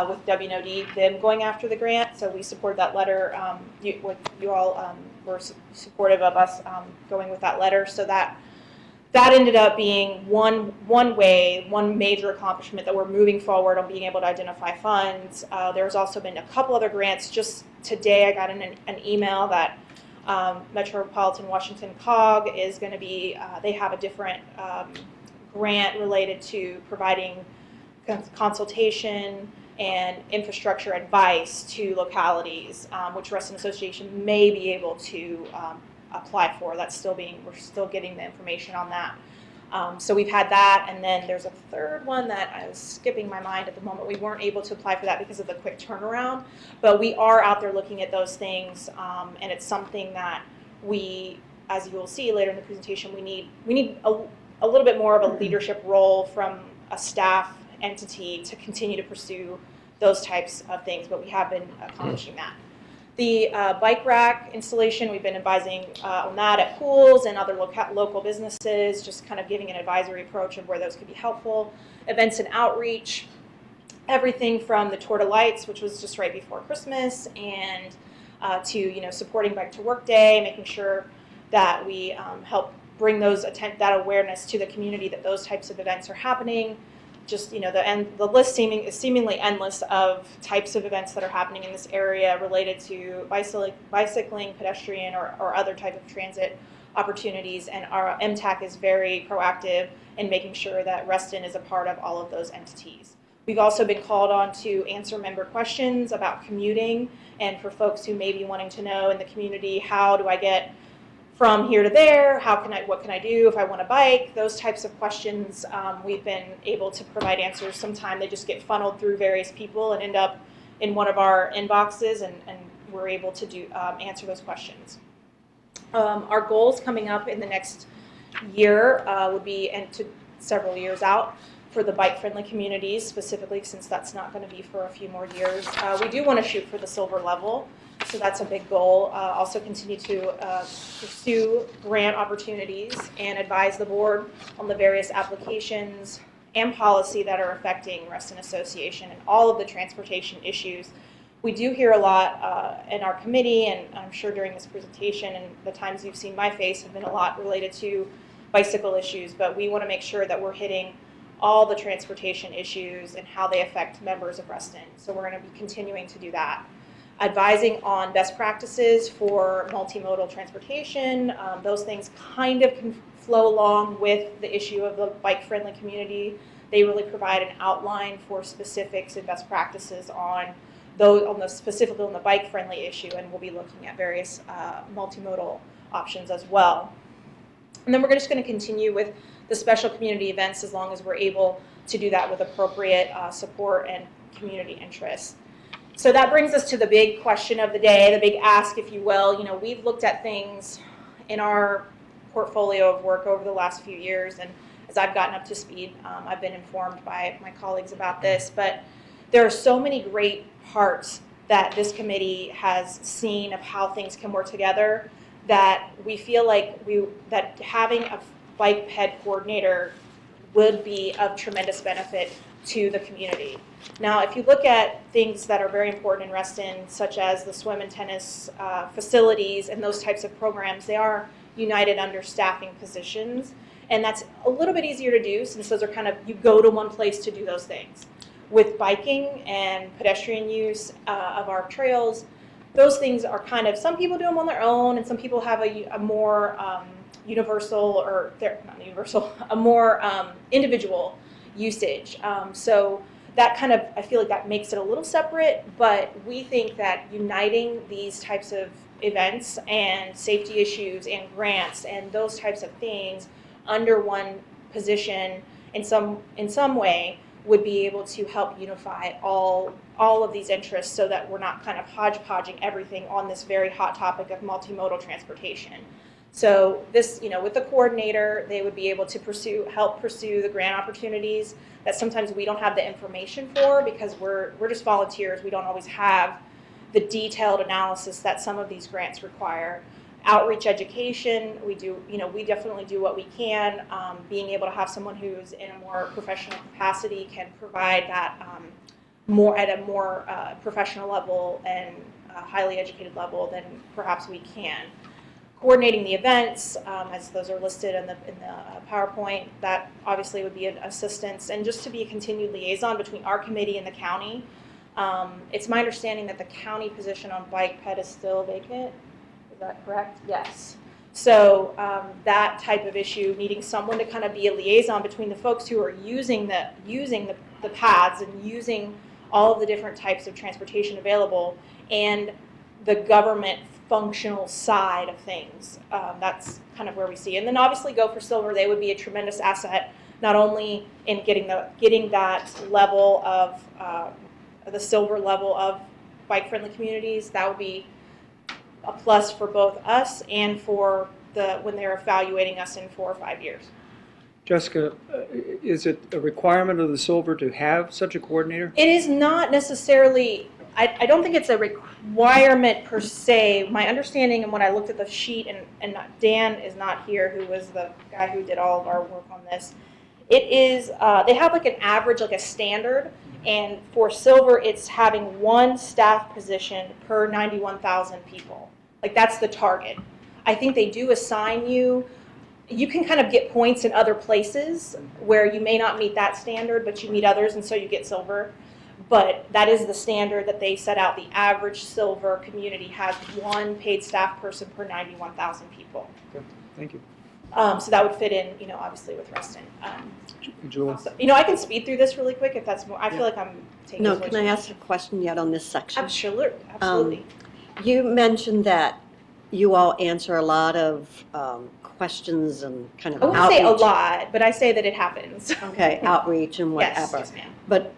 with WNOD, them going after the grant, so we supported that letter. You all were supportive of us going with that letter, so that ended up being one major accomplishment that we're moving forward on being able to identify funds. There's also been a couple other grants. Just today I got an email that Metropolitan Washington COG is going to be, they have a different grant related to providing consultation and infrastructure advice to localities, which Reston Association may be able to apply for. We're still getting the information on that. So we've had that, and then there's a third one that I was skipping my mind at the moment. We weren't able to apply for that because of the quick turnaround, but we are out there looking at those things, and it's something that we, as you will see later in the presentation, we need a little bit more of a leadership role from a staff entity to continue to pursue those types of things, but we have been accomplishing that. The bike rack installation, we've been advising on that at pools and other local businesses, just kind of giving an advisory approach of where those could be helpful. Events and outreach, everything from the Tour de Lights, which was just right before Christmas, and to supporting Bike to Work Day, making sure that we help bring that awareness to the community that those types of events are happening. Just the list is seemingly endless of types of events that are happening in this area related to bicycling, pedestrian, or other type of transit opportunities. And our Mtac is very proactive in making sure that Reston is a part of all of those entities. We've also been called on to answer member questions about commuting, and for folks who may be wanting to know in the community, how do I get from here to there, what can I do if I want to bike, those types of questions. We've been able to provide answers. Sometimes they just get funneled through various people and end up in one of our inboxes, and we're able to answer those questions. Our goals coming up in the next year would be, and to several years out, for the bike-friendly communities specifically, since that's not going to be for a few more years. We do want to shoot for the silver level. So that's a big goal. Also continue to pursue grant opportunities and advise the board on the various applications and policy that are affecting Reston Association and all of the transportation issues. We do hear a lot in our committee, and I'm sure during this presentation and the times you've seen my face have been a lot related to bicycle issues, but we want to make sure that we're hitting all the transportation issues and how they affect members of Reston. So we're going to be continuing to do that. Advising on best practices for multimodal transportation. Those things kind of can flow along with the issue of the bike-friendly community. They really provide an outline for specifics and best practices specifically on the bike-friendly issue, and we'll be looking at various multimodal options as well. And then we're just going to continue with the special community events as long as we're able to do that with appropriate support and community interest. So that brings us to the big question of the day, the big ask, if you will. We've looked at things in our portfolio of work over the last few years, and as I've gotten up to speed, I've been informed by my colleagues about this, but there are so many great parts that this committee has seen of how things can work together that we feel like that having a bike ped coordinator would be of tremendous benefit to the community. Now, if you look at things that are very important in Reston, such as the swim and tennis facilities and those types of programs, they are united under staffing positions, and that's a little bit easier to do since those are you go to one place to do those things. With biking and pedestrian use of our trails, those things are some people do them on their own, and some people have a more a more individual usage. So that I feel like that makes it a little separate, but we think that uniting these types of events and safety issues and grants and those types of things under one position in some way would be able to help unify all of these interests so that we're not hodgepodging everything on this very hot topic of multimodal transportation. So this, with the coordinator, they would be able to help pursue the grant opportunities that sometimes we don't have the information for because we're just volunteers. We don't always have the detailed analysis that some of these grants require. Outreach education, we definitely do what we can. Being able to have someone who's in a more professional capacity can provide that at a more professional level and highly educated level than perhaps we can. Coordinating the events, as those are listed in the PowerPoint, that obviously would be an assistance, and just to be a continued liaison between our committee and the county. It's my understanding that the county position on bike ped is still vacant. Is that correct? Yes. So that type of issue, needing someone to be a liaison between the folks who are using the paths and using all of the different types of transportation available and the government functional side of things. That's where we see. And then obviously Go for Silver, they would be a tremendous asset, not only in getting that level of the silver level of bike-friendly communities. That would be a plus for both us and for when they're evaluating us in 4 or 5 years. Jessica, is it a requirement of the silver to have such a coordinator? It is not necessarily I don't think it's a requirement per se. My understanding, and when I looked at the sheet, and Dan is not here, who was the guy who did all of our work on this, it is, they have like an average, like a standard, and for silver, it's having one staff position per 91,000 people. Like, that's the target. I think they do assign you, you can kind of get points in other places where you may not meet that standard, but you meet others, and so you get silver. But that is the standard that they set out. The average silver community has one paid staff person per 91,000 people. Okay, thank you. So that would fit in, obviously with Reston. Julie? So, I can speed through this really quick if that's more. I feel like I'm taking. No, can I ask a question yet on this section? Absolutely. You mentioned that you all answer a lot of questions and kind of I wouldn't outreach. say a lot, but I say that it happens. Okay, outreach and whatever. Yes, ma'am. But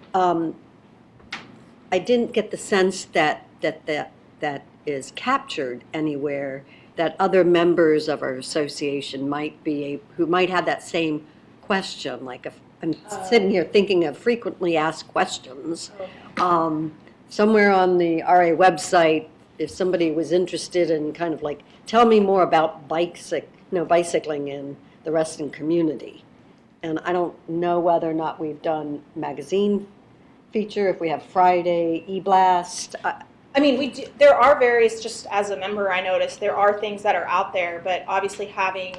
I didn't get the sense that is captured anywhere, that other members of our association who might have that same question, like if I'm sitting here thinking of frequently asked questions. Somewhere on the RA website, if somebody was interested in kind of like, tell me more about bicycling in the Reston community. And I don't know whether or not we've done magazine feature, if we have Friday e-blast. I mean, we do, there are various, just as a member, I noticed, there are things that are out there, but obviously having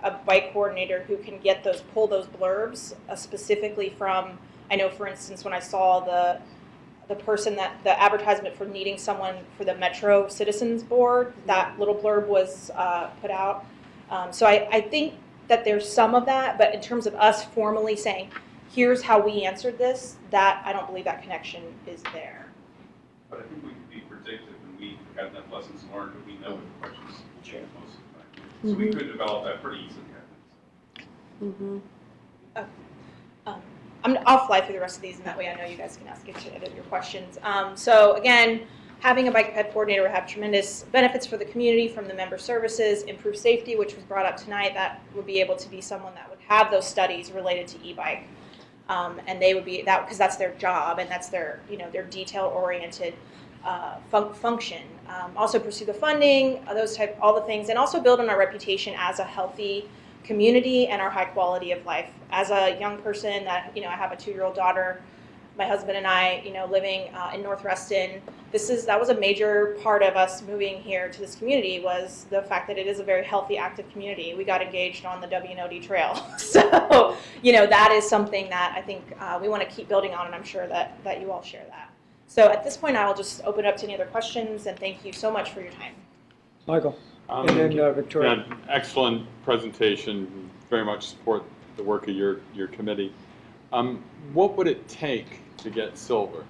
a bike coordinator who can pull those blurbs specifically from, I know, for instance, when I saw the person the advertisement for needing someone for the Metro Citizens Board, that little blurb was put out. So I think that there's some of that, but in terms of us formally saying, here's how we answered this, that I don't believe that connection is there. But I think we can be predictive and we have enough lessons learned that we know what the questions will change most of the time. So we could develop that pretty easily, I think. I'll fly through the rest of these, and that way I know you guys can ask each other your questions. So again, having a bike ped coordinator would have tremendous benefits for the community from the member services, improved safety, which was brought up tonight. That would be able to be someone that would have those studies related to e-bike. And they would be that because that's their job and that's their their detail-oriented function. Also pursue the funding, all the things, and also build on our reputation as a healthy community and our high quality of life. As a young person, that I have a 2-year-old daughter. My husband and I, living in North Reston, that was a major part of us moving here to this community, was the fact that it is a very healthy, active community. We got engaged on the WNOD trail. So, that is something that I think we want to keep building on, and I'm sure that you all share that. So at this point, I will just open it up to any other questions, and thank you so much for your time. Michael? And then Victoria. Yeah, excellent presentation. Very much support the work of your committee. What would it take to get silver?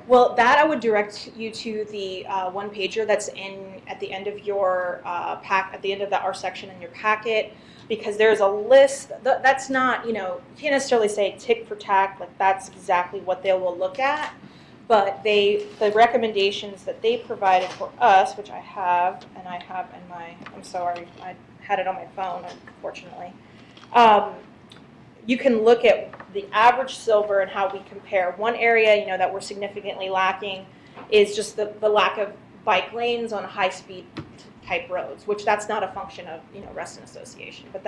Well, that I would direct you to the one-pager that's at the end of your at the end of our section in your packet, because there's a list that's not, you can't necessarily say tick for tack, like that's exactly what they will look at, but the recommendations that they provided for us, which I have in my, I'm sorry, I had it on my phone, unfortunately. You can look at the average silver and how we compare. One area, that we're significantly lacking is just the lack of bike lanes on high-speed type roads, which that's not a function of, Reston Association, but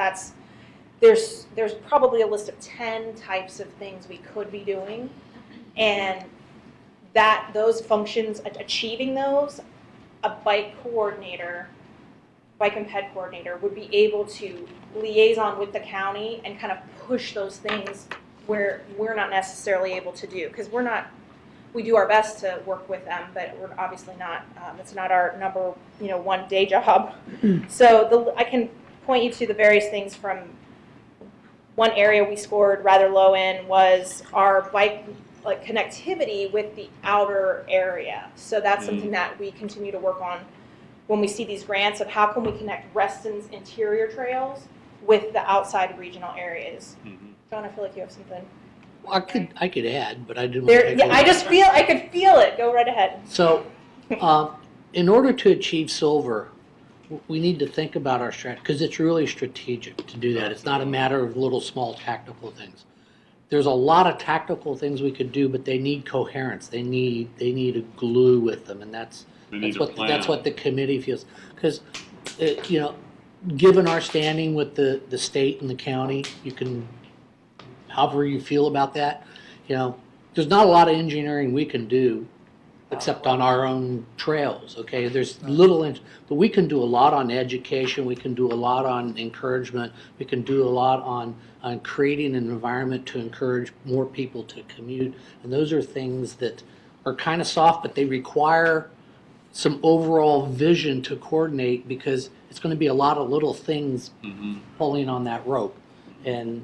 there's probably a list of 10 types of things we could be doing, and those functions, achieving those, a bike and ped coordinator would be able to liaison with the county and kind of push those things where we're not necessarily able to do, because we do our best to work with them, but we're obviously not, it's not our number, one day job. So I can point you to the various things. From one area we scored rather low in was our bike connectivity with the outer area. So that's something that we continue to work on when we see these grants of how can we connect Reston's interior trails with the outside regional areas. John, I feel like you have something. Well, I could add, but I didn't want to take Yeah, I could feel it. Go right ahead. So, in order to achieve silver, we need to think about our strategy, because it's really strategic to do that. It's not a matter of little small tactical things. there's a lot of tactical things we could do, but they need coherence. They need a glue with them, and that's what the committee feels. Because, you know, given our standing with the state and the county, you can, however you feel about that, you know, there's not a lot of engineering we can do except on our own trails, okay? There's little, but we can do a lot on education, we can do a lot on encouragement, we can do a lot on creating an environment to encourage more people to commute. And those are things that are kind of soft, but they require some overall vision to coordinate, because it's going to be a lot of little things pulling on that rope. And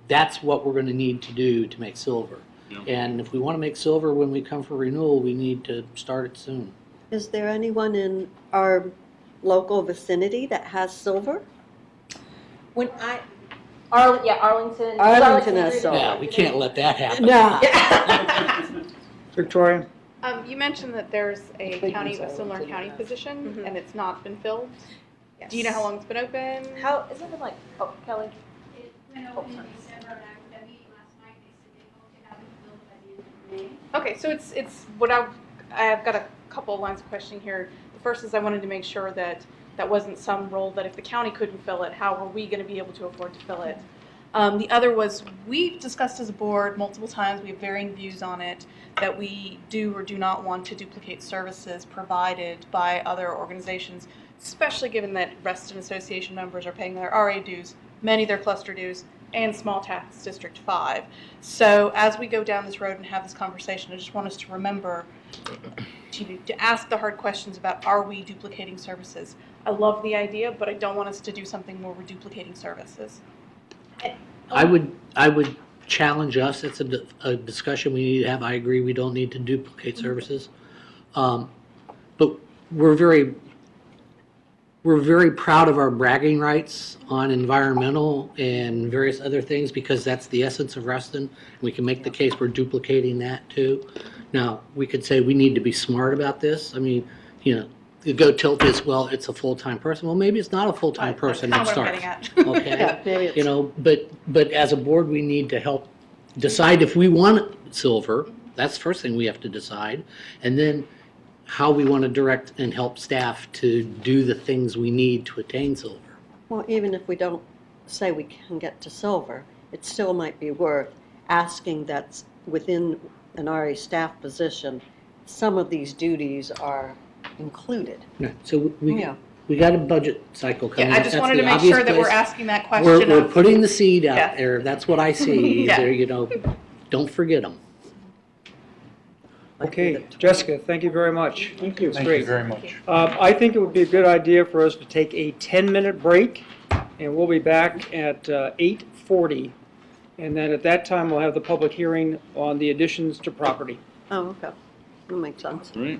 that's what we're going to need to do to make silver. And if we want to make silver when we come for renewal, we need to start it soon. Is there anyone in our local vicinity that has silver? Arlington. Arlington has silver. Yeah, we can't let that happen. No. Victoria? You mentioned that there's a Sylmar County position, and it's not been filled. Yes. Do you know how long it's been open? How, isn't it like, oh, Kelly? It went open in December, and I was at a meeting last night, they said they hope to have it filled by the end of May. Okay, so it's what I've got a couple of lines of questioning here. The first is I wanted to make sure that that wasn't some role that if the county couldn't fill it, how were we going to be able to afford to fill it? The other was, we've discussed as a board multiple times, we have varying views on it, that we do or do not want to duplicate services provided by other organizations, especially given that Reston Association members are paying their RA dues, many their cluster dues, and small tax District 5. So as we go down this road and have this conversation, I just want us to remember to ask the hard questions about, are we duplicating services? I love the idea, but I don't want us to do something where we're duplicating services. I would challenge us. It's a discussion we need to have. I agree, we don't need to duplicate services. But we're very proud of our bragging rights on environmental and various other things, because that's the essence of Reston. We can make the case we're duplicating that too. Now, we could say we need to be smart about this. I mean, you know, you go tilt this, well, it's a full-time person. Well, maybe it's not a full-time person that starts. Okay, you know, but as a board, we need to help decide if we want silver. That's the first thing we have to decide, and then how we want to direct and help staff to do the things we need to attain silver. Well, even if we don't say we can get to silver, it still might be worth asking that within an RA staff position, some of these duties are included. Yeah, so we got a budget cycle coming. Yeah, I just That's wanted the to make obvious sure that we're place. asking that question. We're putting the seed out Yeah. there. That's what I see. Yeah. There, you know, don't forget them. Okay, Jessica, thank you very much. Thank you. It's Thank great. you very much. I think it would be a good idea for us to take a 10-minute break, and we'll be back at 8:40. And then at that time, we'll have the public hearing on the additions to property. Oh, okay. That makes sense. Great.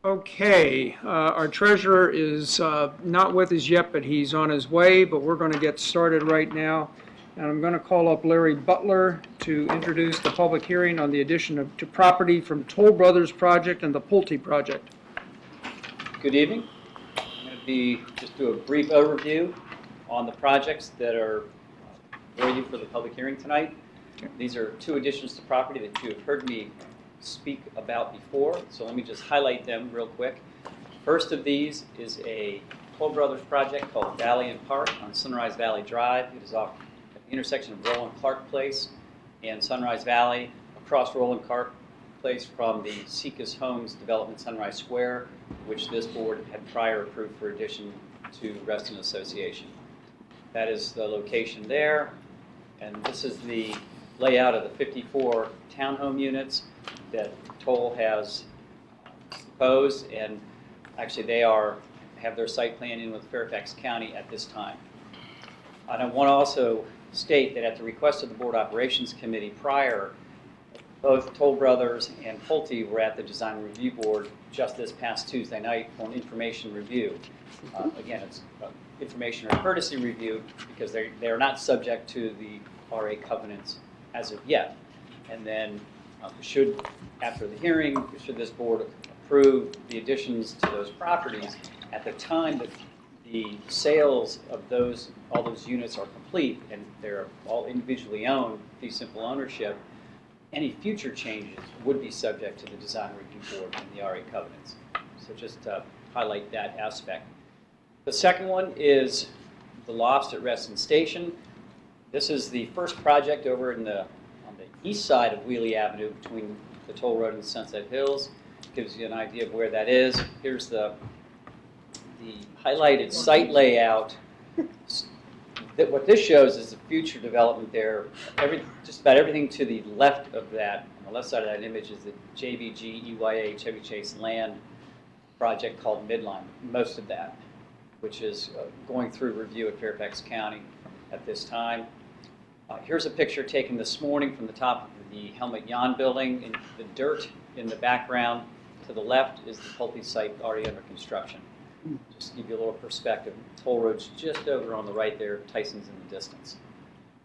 Okay, our treasurer is not with us yet, but he's on his way, but we're going to get started right now. And I'm going to call up Larry Butler to introduce the public hearing on the addition to property from Toll Brothers project and the Pulte project. Good evening. I'm going to just do a brief overview on the projects that are waiting for the public hearing tonight. These are two additions to property that you have heard me speak about before, so let me just highlight them real quick. First of these is a Toll Brothers project called Valley and Park on Sunrise Valley Drive. It is off at the intersection of Roland Clark Place and Sunrise Valley, across Roland Clark Place from the Seekus Homes development Sunrise Square, which this board had prior approved for addition to Reston Association. That is the location there, and this is the layout of the 54 townhome units that Toll has proposed, and actually they have their site plan in with Fairfax County at this time. And I want to also state that at the request of the Board Operations Committee prior, both Toll Brothers and Pulte were at the Design Review Board just this past Tuesday night for an information review. Again, it's information or courtesy review because they're not subject to the RA covenants as of yet. And then after the hearing, should this board approve the additions to those properties, at the time that the sales of all those units are complete and they're all individually owned, fee simple ownership, any future changes would be subject to the Design Review Board and the RA covenants. So just to highlight that aspect. The second one is the lofts at Reston Station. This is the first project over on the east side of Wheelie Avenue between the Toll Road and Sunset Hills. Gives you an idea of where that is. Here's the highlighted site layout. What this shows is the future development there. Just about everything to the left of that, on the left side of that image, is the JBG EYA Chevy Chase land project called Midline. Most of that, which is going through review at Fairfax County at this time. Here's a picture taken this morning from the top of the Helmut Jahn building. In the dirt in the background to the left is the Pulte site already under construction. Just to give you a little perspective, Toll Road's just over on the right there, Tyson's in the distance.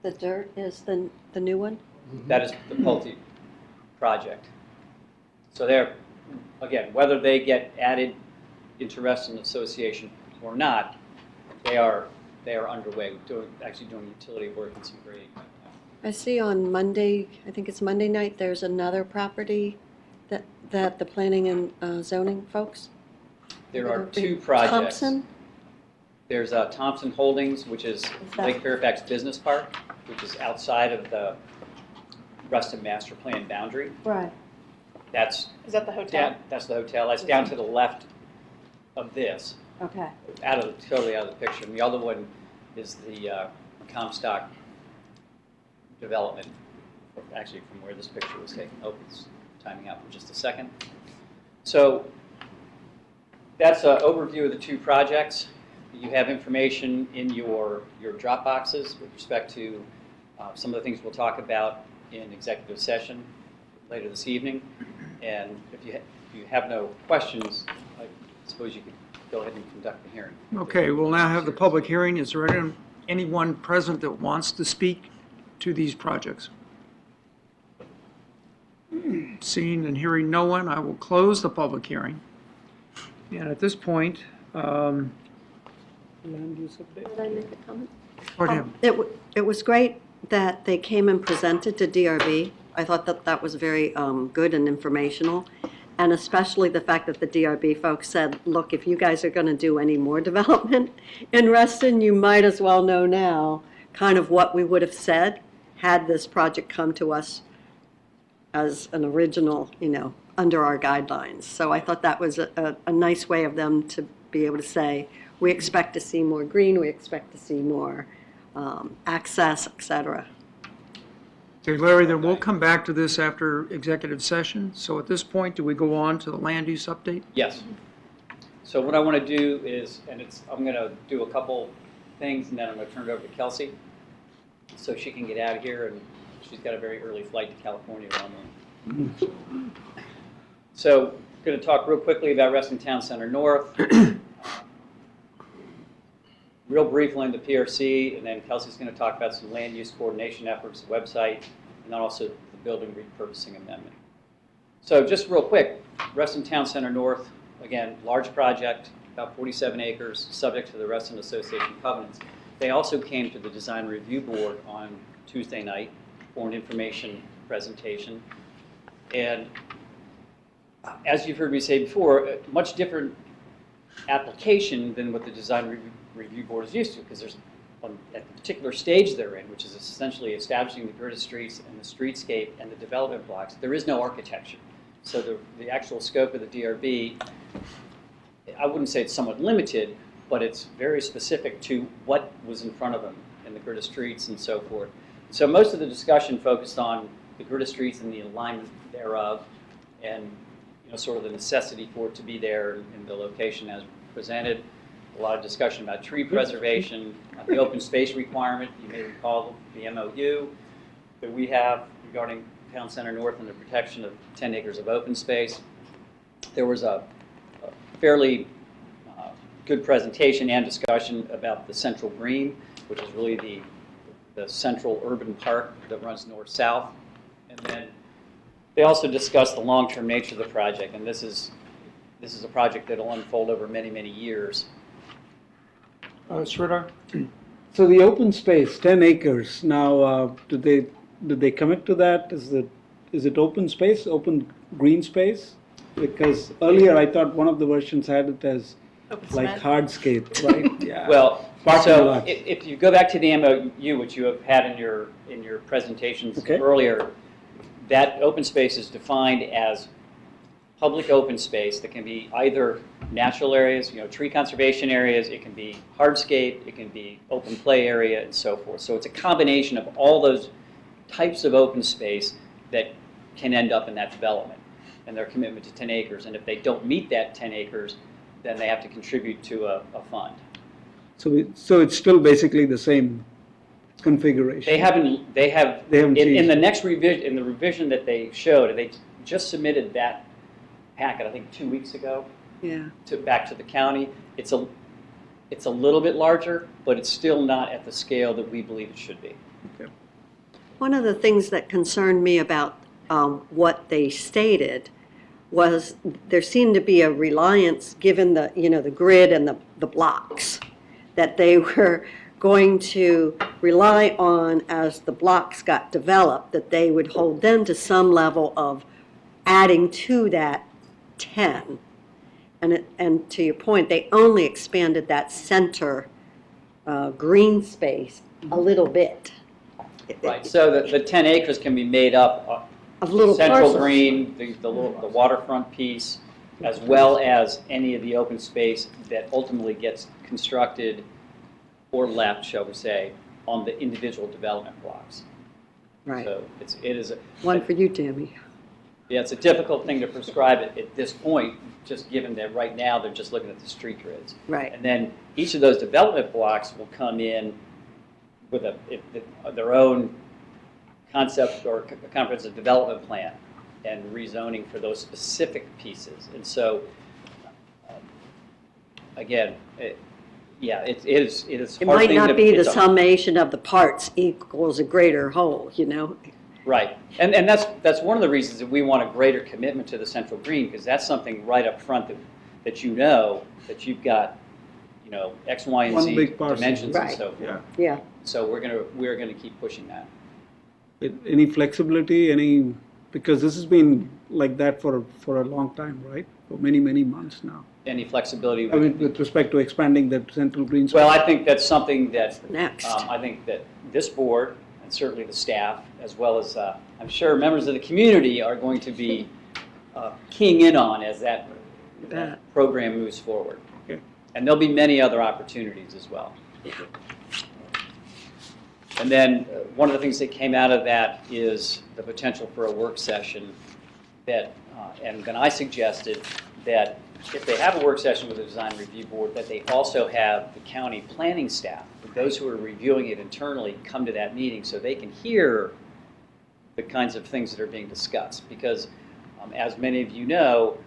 The dirt is the new one? That is the Pulte project. So they're, again, whether they get added into Reston Association or not, they are underway, actually doing utility work and some grading right now. I see on Monday, I think it's Monday night, there's another property that the planning and zoning folks? There are two projects. Thompson? There's Thompson Holdings, which is Lake Fairfax Business Park, which is outside of the Reston Master Plan boundary. Right. Is that the hotel? That's the hotel. That's down to the left of this. Okay. Totally out of the picture. And the other one is the Comstock development, actually from where this picture was taken. Oh, it's timing out for just a second. So that's an overview of the two projects. You have information in your drop boxes with respect to some of the things we'll talk about in executive session later this evening. And if you have no questions, I suppose you could go ahead and conduct the hearing. Okay, we'll now have the public hearing. Is there anyone present that wants to speak to these projects? Seeing and hearing no one, I will close the public hearing. And at this point, land use update. Did I make a comment? Pardon? It was great that they came and presented to DRB. I thought that was very good and informational. And especially the fact that the DRB folks said, look, if you guys are going to do any more development in Reston, you might as well know now kind of what we would have said had this project come to us as an original, under our guidelines. So I thought that was a nice way of them to be able to say, we expect to see more green, we expect to see more access, et cetera. Okay, Larry, then we'll come back to this after executive session. So at this point, do we go on to the land use update? Yes. So what I want to do is, I'm going to do a couple things, and then I'm going to turn it over to Kelsey so she can get out of here, and she's got a very early flight to California. So going to talk real quickly about Reston Town Center North. Real briefly on the PRC, and then Kelsey's going to talk about some land use coordination efforts, the website, and then also the building repurposing amendment. So just real quick, Reston Town Center North, again, large project, about 47 acres, subject to the Reston Association covenants. They also came to the Design Review Board on Tuesday night for an information presentation. And as you've heard me say before, a much different application than what the Design Review Board is used to, because there's, at the particular stage they're in, which is essentially establishing the grid of streets and the streetscape and the development blocks, there is no architecture. So the actual scope of the DRB, I wouldn't say it's somewhat limited, but it's very specific to what was in front of them in the grid of streets and so forth. So most of the discussion focused on the grid of streets and the alignment thereof, and sort of the necessity for it to be there in the location as presented. A lot of discussion about tree preservation, the open space requirement. You may recall the MOU that we have regarding Town Center North and the protection of 10 acres of open space. There was a fairly good presentation and discussion about the Central Green, which is really the central urban park that runs north-south. And then they also discussed the long-term nature of the project, and this is a project that will unfold over many, many years. Sridhar? So the open space, 10 acres, now, did they commit to that? Is it open space, open green space? Because earlier I thought one of the versions had it as like hardscape, right? Yeah. Well, Parking so lots. if you go back to the MOU, which you have had in your presentations earlier, that open space is defined as public open space that can be either natural areas, tree conservation areas, it can be hardscape, it can be open play area, and so forth. So it's a combination of all those types of open space that can end up in that development and their commitment to 10 acres. And if they don't meet that 10 acres, then they have to contribute to a fund. So it's still basically the same configuration? They have changed. in the next revision, in the revision that they showed, they just submitted that packet, I think 2 weeks ago, back to the county. It's a little bit larger, but it's still not at the scale that we believe it should be. Okay. One of the things that concerned me about what they stated was there seemed to be a reliance, given the, the grid and the blocks, that they were going to rely on as the blocks got developed, that they would hold them to some level of adding to that 10. And to your point, they only expanded that center green space a little bit. Right. So the 10 acres can be made up Of little central parcels. green, the waterfront piece, as well as any of the open space that ultimately gets constructed or left, shall we say, on the individual development blocks. Right. So it is One for you, Tammy. Yeah, it's a difficult thing to prescribe at this point, just given that right now they're just looking at the street grids. Right. And then each of those development blocks will come in with their own concept or comprehensive development plan and rezoning for those specific pieces. And so, again, it is It might not be the summation of the parts equals a greater whole, Right, and that's one of the reasons that we want a greater commitment to the central green, because that's something right up front that that you've got, X, Y, and One Z big parcel. dimensions and Right. so forth. Yeah. So we're gonna keep pushing that. Any flexibility, because this has been like that for a long time, right? For many, many months now. Any flexibility? I mean, with respect to expanding that central green space. Well, I think that's something that Next. I think that this board and certainly the staff, as well as I'm sure members of the community, are going to be keying in on as that program moves forward. Okay. And there'll be many other opportunities as well. And then one of the things that came out of that is the potential for a work session that, and then I suggested that if they have a work session with the Design Review Board, that they also have the county planning staff, those who are reviewing it internally, come to that meeting so they can hear the kinds of things that are being discussed. Because as many of you know,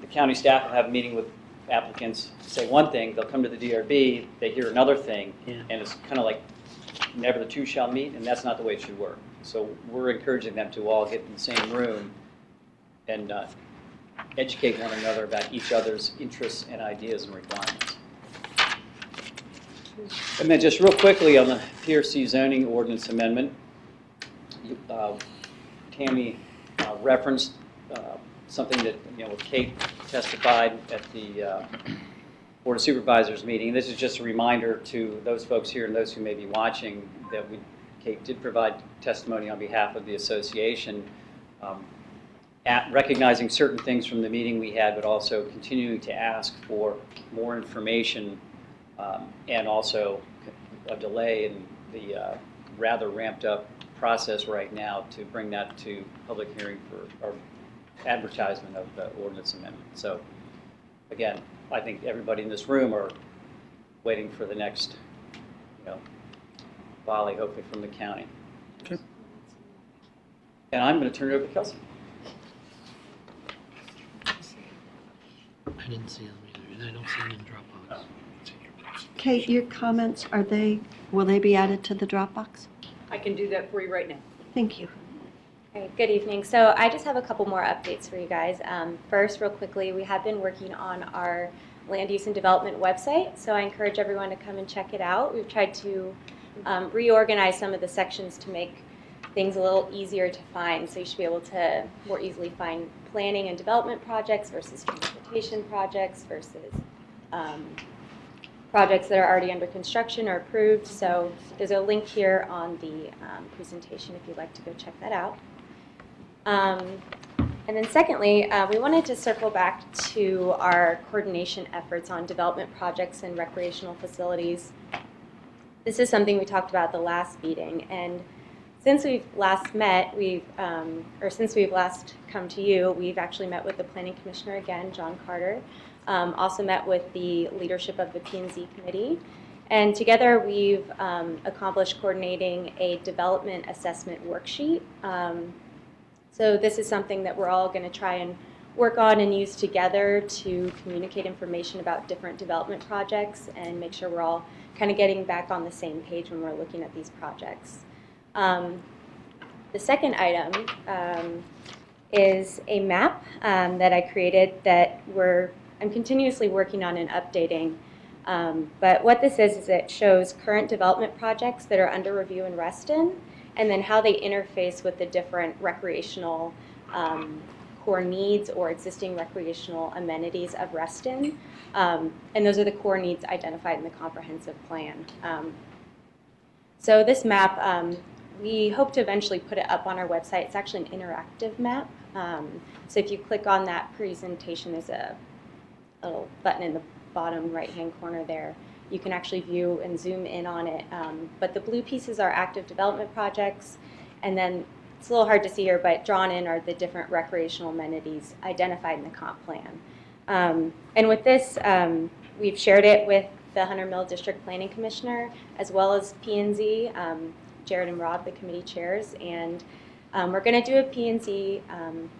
the county staff will have a meeting with applicants, say one thing, they'll come to the DRB, they hear another thing, Yeah. and it's kind of like never the two shall meet, and that's not the way it should work. So we're encouraging them to all get in the same room and educate one another about each other's interests and ideas and requirements. And then just real quickly on the PRC zoning ordinance amendment, Tammy referenced something that, Kate testified at the Board of Supervisors meeting. This is just a reminder to those folks here and those who may be watching that Kate did provide testimony on behalf of the association, at recognizing certain things from the meeting we had, but also continuing to ask for more information and also a delay in the rather ramped up process right now to bring that to public hearing for our advertisement of the ordinance amendment. So again, I think everybody in this room are waiting for the next, volley, hopefully from the county. Okay. And I'm going to turn it over to Kelsey. I didn't see them either, and I don't see them in Dropbox. Kate, your comments, will they be added to the Dropbox? I can do that for you right now. Thank you. Hey, good evening. So I just have a couple more updates for you guys. First, real quickly, we have been working on our land use and development website, so I encourage everyone to come and check it out. We've tried to reorganize some of the sections to make things a little easier to find, so you should be able to more easily find planning and development projects versus transportation projects versus projects that are already under construction or approved. So there's a link here on the presentation if you'd like to go check that out. And then secondly, we wanted to circle back to our coordination efforts on development projects and recreational facilities. This is something we talked about at the last meeting, and since we've last met, since we've last come to you, we've actually met with the Planning Commissioner again, John Carter, also met with the leadership of the P&Z Committee, and together we've accomplished coordinating a development assessment worksheet. So this is something that we're all going to try and work on and use together to communicate information about different development projects and make sure we're all kind of getting back on the same page when we're looking at these projects. The second item is a map that I created that I'm continuously working on and updating. But what this is it shows current development projects that are under review in Reston, and then how they interface with the different recreational core needs or existing recreational amenities of Reston. And those are the core needs identified in the comprehensive plan. So this map, we hope to eventually put it up on our website. It's actually an interactive map. So if you click on that presentation, there's a little button in the bottom right-hand corner there. You can actually view and zoom in on it. But the blue pieces are active development projects, and then it's a little hard to see here, but drawn in are the different recreational amenities identified in the comp plan. And with this, we've shared it with the Hunter Mill District Planning Commissioner, as well as P&Z, Jared and Rob, the committee chairs, and we're going to do a P&Z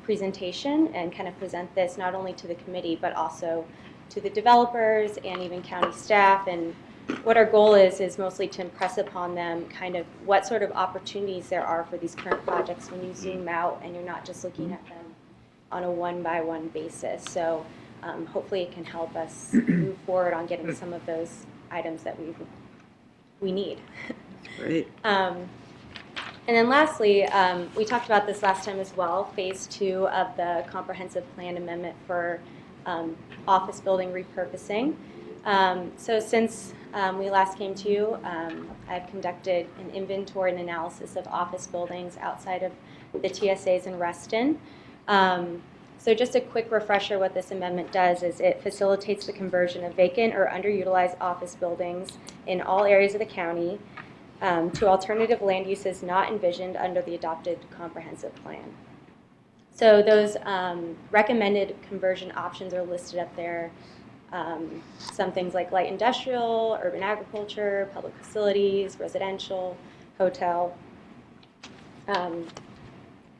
presentation and kind of present this not only to the committee, but also to the developers and even county staff. And what our goal is mostly to impress upon them kind of what sort of opportunities there are for these current projects when you zoom out and you're not just looking at them on a one-by-one basis. So hopefully it can help us move forward on getting some of those items that we need. Great. And then lastly, we talked about this last time as well, phase 2 of the comprehensive plan amendment for office building repurposing. So since we last came to you, I've conducted an inventory and analysis of office buildings outside of the TSAs in Reston. So just a quick refresher, what this amendment does is it facilitates the conversion of vacant or underutilized office buildings in all areas of the county to alternative land uses not envisioned under the adopted comprehensive plan. So those recommended conversion options are listed up there. Some things like light industrial, urban agriculture, public facilities, residential, hotel.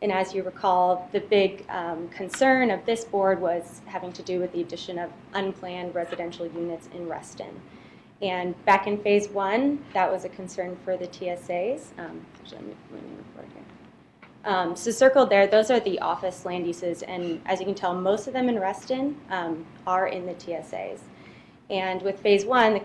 And as you recall, the big concern of this board was having to do with the addition of unplanned residential units in Reston. And back in phase 1, that was a concern for the TSAs. Actually, let me record here. So circled there, those are the office land uses, and as you can tell, most of them in Reston are in the TSAs. And with phase 1,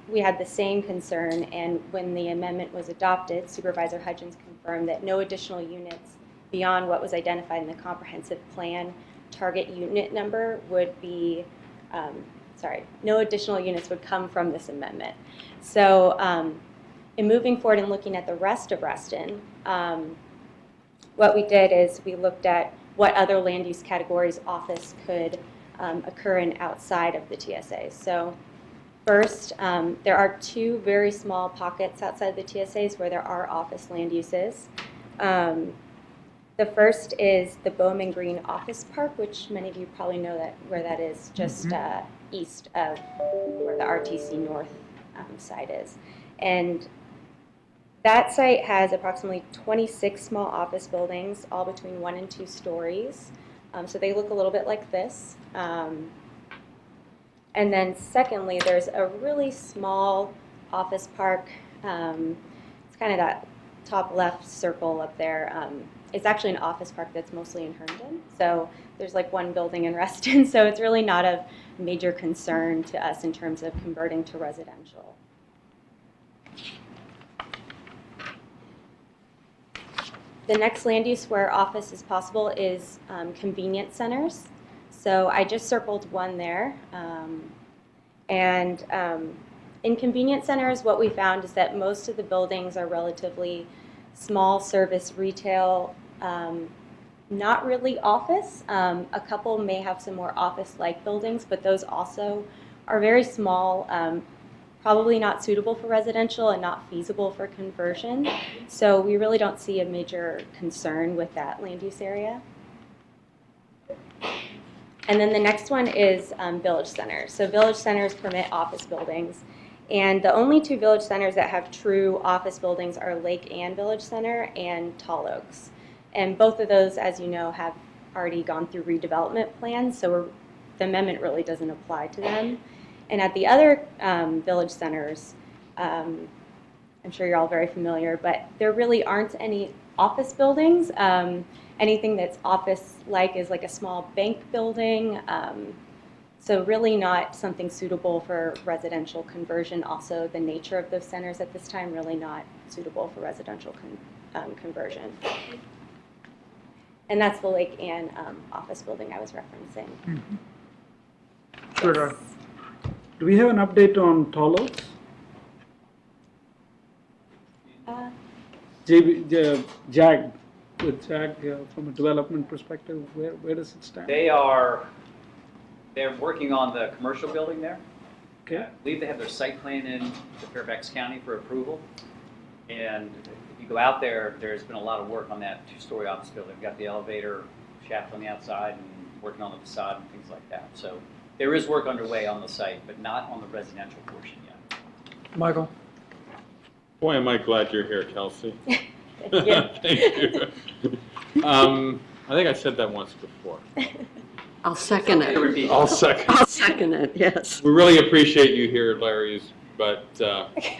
we had the same concern, and when the amendment was adopted, Supervisor Hudgens confirmed that no additional units beyond what was identified in the comprehensive plan target unit number would be, no additional units would come from this amendment. So in moving forward and looking at the rest of Reston, what we did is we looked at what other land use categories office could occur in outside of the TSAs. So first, there are 2 very small pockets outside the TSAs where there are office land uses. The first is the Bowman Green Office Park, which many of you probably know where that is, just east of where the RTC North side is. And that site has approximately 26 small office buildings, all between 1 and 2 stories. So they look a little bit like this. And then secondly, there's a really small office park. It's kind of that top left circle up there. It's actually an office park that's mostly in Herndon. So there's like 1 building in Reston. So it's really not of major concern to us in terms of converting to residential. The next land use where office is possible is convenience centers. So I just circled 1 there. In convenience centers, what we found is that most of the buildings are relatively small service retail, not really office. A couple may have some more office-like buildings, but those also are very small, probably not suitable for residential and not feasible for conversion. So we really don't see a major concern with that land use area. And then the next one is village centers. So village centers permit office buildings. And the only 2 village centers that have true office buildings are Lake Ann Village Center and Tall Oaks. And both of those, as you know, have already gone through redevelopment plans, so the amendment really doesn't apply to them. And at the other village centers, I'm sure you're all very familiar, but there really aren't any office buildings. Anything that's office-like is like a small bank building. So really not something suitable for residential conversion. Also, the nature of those centers at this time really not suitable for residential conversion. And that's the Lake Ann office building I was referencing. Sure. Yes. Do we have an update on Tall Oaks? JAG, with JAG from a development perspective, where does it stand? They're working on the commercial building there. Okay. I believe they have their site plan in to Fairfax County for approval. And if you go out there, there's been a lot of work on that 2-story office building. They've got the elevator shaft on the outside and working on the facade and things like that. So there is work underway on the site, but not on the residential portion yet. Michael? Boy, am I glad you're here, Kelsey. Thank you. Thank you. I think I said that once before. I'll second it. I'll second. I'll second it, yes. We really appreciate you here, Larry, but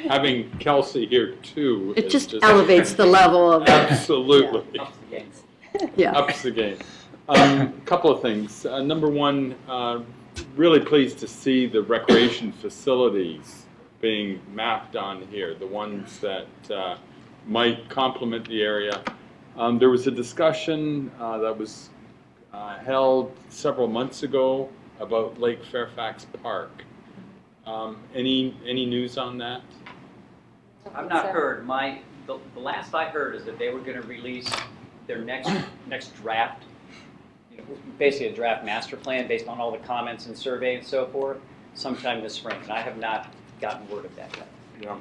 having Kelsey here too. It is just elevates the level of. Absolutely. Ups the games. Yeah. Ups the game. A couple of things. Number one, really pleased to see the recreation facilities being mapped on here, the ones that might complement the area. There was a discussion that was held several months ago about Lake Fairfax Park. Any news on that? I've not heard. The last I heard is that they were going to release their next draft, basically a draft master plan based on all the comments and survey and so forth, sometime this spring. And I have not gotten word of that yet. Yeah.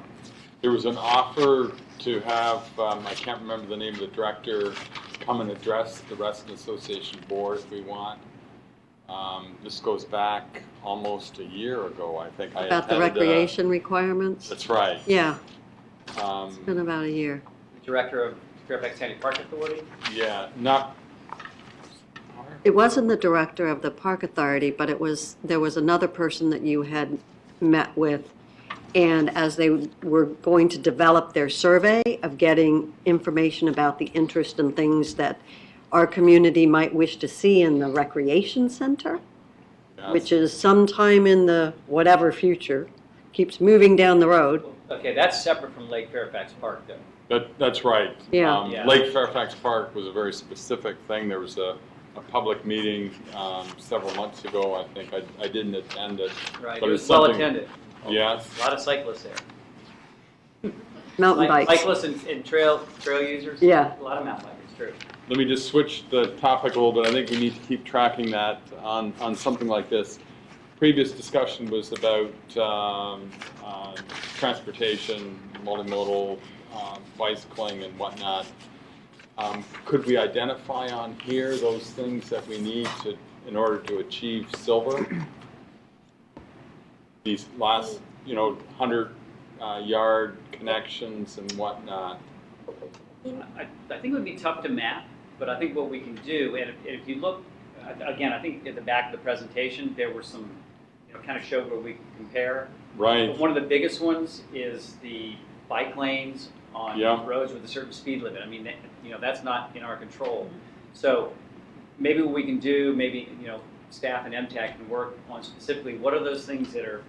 There was an offer to have, I can't remember the name of the director, come and address the Reston Association board if we want. This goes back almost a year ago, I think. About the recreation requirements? That's right. Yeah. It's been about a year. The director of Fairfax County Park Authority. Yeah, not, It wasn't the director of the Park Authority, but there was another person that you had met with. And as they were going to develop their survey of getting information about the interest in things that our community might wish to see in the recreation center, which is sometime in the whatever future, keeps moving down the road. Okay, that's separate from Lake Fairfax Park, though. that's right. Yeah. Yeah. Lake Fairfax Park was a very specific thing. There was a public meeting several months ago, I think. I didn't attend it. Right, but it it's was well something- attended. Yes. A lot of cyclists there. Mountain bikes. Cyclists and trail users. Yeah. A lot of mountain bikers, true. Let me just switch the topic a little bit. I think we need to keep tracking that on something like this. Previous discussion was about transportation, multimodal, bicycling and whatnot. Could we identify on here those things that we need in order to achieve silver? These last, 100-yard connections and whatnot. I think it would be tough to map, but I think what we can do, and if you look, again, I think at the back of the presentation, there were some, kind of showed where we can compare. Right. But one of the biggest ones is the bike lanes on Yeah. roads with a certain speed limit. I mean, that's not in our control. So maybe what we can do, staff and Mtac can work on specifically what are those things that are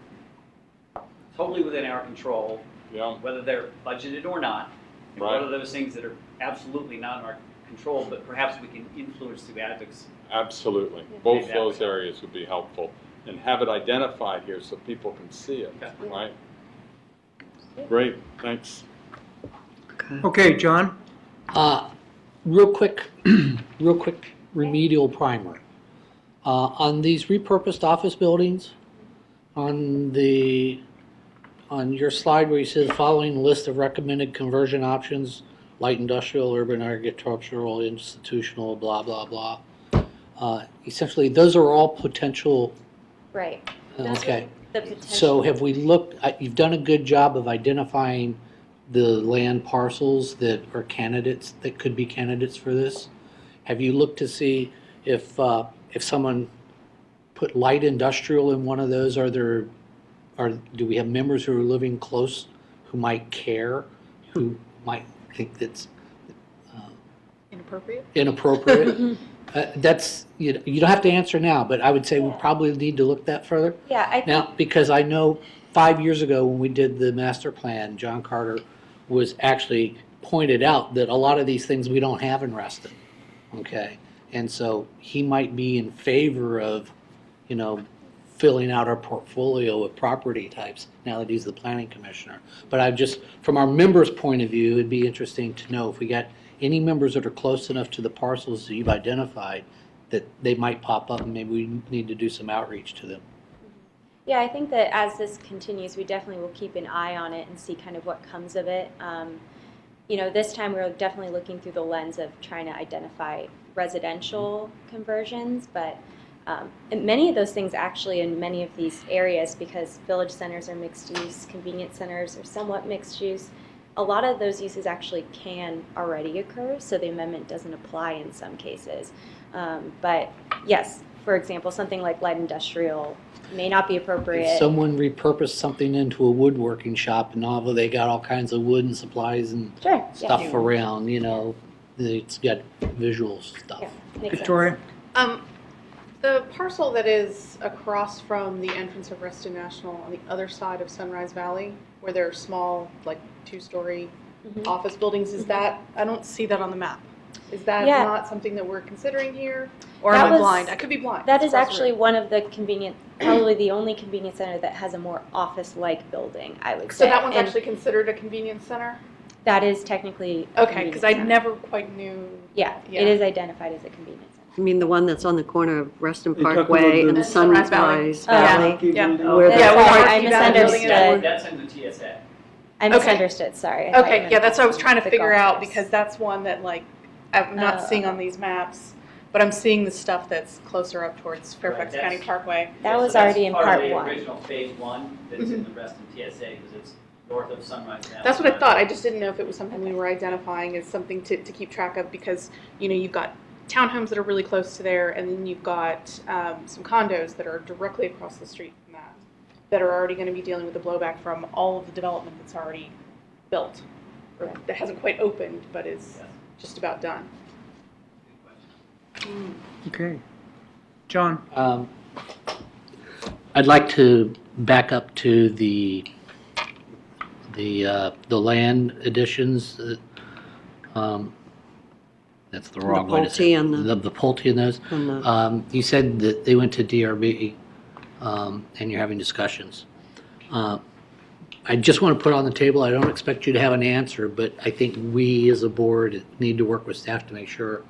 totally within our control, Yeah. whether they're budgeted or not, and Right. what are those things that are absolutely not in our control, but perhaps we can influence through advocacy. Absolutely. Yeah. Both Maybe those that would areas would be helpful. And have it identified here so people can see it, Okay. right? Great, thanks. Okay, John? Real quick remedial primer. On these repurposed office buildings, on your slide where you say the following list of recommended conversion options, light industrial, urban agricultural, institutional, blah, blah, blah. Essentially, those are all potential. Right. Those Okay. are the potential. So have we looked, you've done a good job of identifying the land parcels that are candidates, that could be candidates for this? Have you looked to see if someone put light industrial in one of those, do we have members who are living close who might care, who might think that's inappropriate? That's, you don't have to answer now, but I would say we probably need to look that further. Yeah, I think, Now, because I know 5 years ago when we did the master plan, John Carter was actually pointed out that a lot of these things we don't have in Reston, okay? And so he might be in favor of, filling out our portfolio of property types now that he's the planning commissioner. But from our members' point of view, it'd be interesting to know if we got any members that are close enough to the parcels that you've identified that they might pop up and maybe we need to do some outreach to them. yeah, I think that as this continues, we definitely will keep an eye on it and see kind of what comes of it. This time we're definitely looking through the lens of trying to identify residential conversions, but and many of those things actually in many of these areas, because village centers are mixed use, convenience centers are somewhat mixed use, a lot of those uses actually can already occur, so the amendment doesn't apply in some cases. But yes, for example, something like light industrial may not be appropriate. If someone repurposed something into a woodworking shop and all, they got all kinds of wood and supplies and Sure, stuff yeah. around, it's got visual stuff. Yeah, makes sense. Victoria? The parcel that is across from the entrance of Reston National on the other side of Sunrise Valley, where there are small, like 2-story Mhm. office buildings, is that, I don't see that on the map. Is that Yeah. not something that we're considering here? Or That am I was- blind? I could be blind. That It's is across the actually road. one of the probably the only convenience center that has a more office-like building, I would say. So that one's And actually considered a convenience center? that is technically a Okay, because convenience I center. never quite knew. Yeah, Yeah. it is identified as a convenience center. You mean the one that's on the corner of Reston You're talking Parkway about and the- Sunrise Sunrise Valley. Valley? Yeah. Where That's the- Yeah, sorry, we're I Marquee Valley building misunderstood. That's in the TSA. I Okay. misunderstood, sorry. I thought you Okay, meant yeah, that's what I was trying to the figure golf out, course. because that's one that I'm not Oh, seeing okay. on these maps, but I'm seeing the stuff that's closer up towards Fairfax Right, County Parkway. That was So that's already in part part of the one. original phase 1 that's in the Reston TSA, because it's north of Sunrise down. That's what I thought. I just didn't know if it was something we were identifying as something to keep track of because, you've got townhomes that are really close to there, and then you've got some condos that are directly across the street from that are already going to be dealing with the blowback from all of the development that's already built, or that hasn't quite opened, but is just about done. Okay. John? I'd like to back up to the land additions. That's the wrong way to say it. The Pulte and those. You said that they went to DRB, and you're having discussions. I just want to put on the table, I don't expect you to have an answer, but I think we as a board need to work with staff to make sure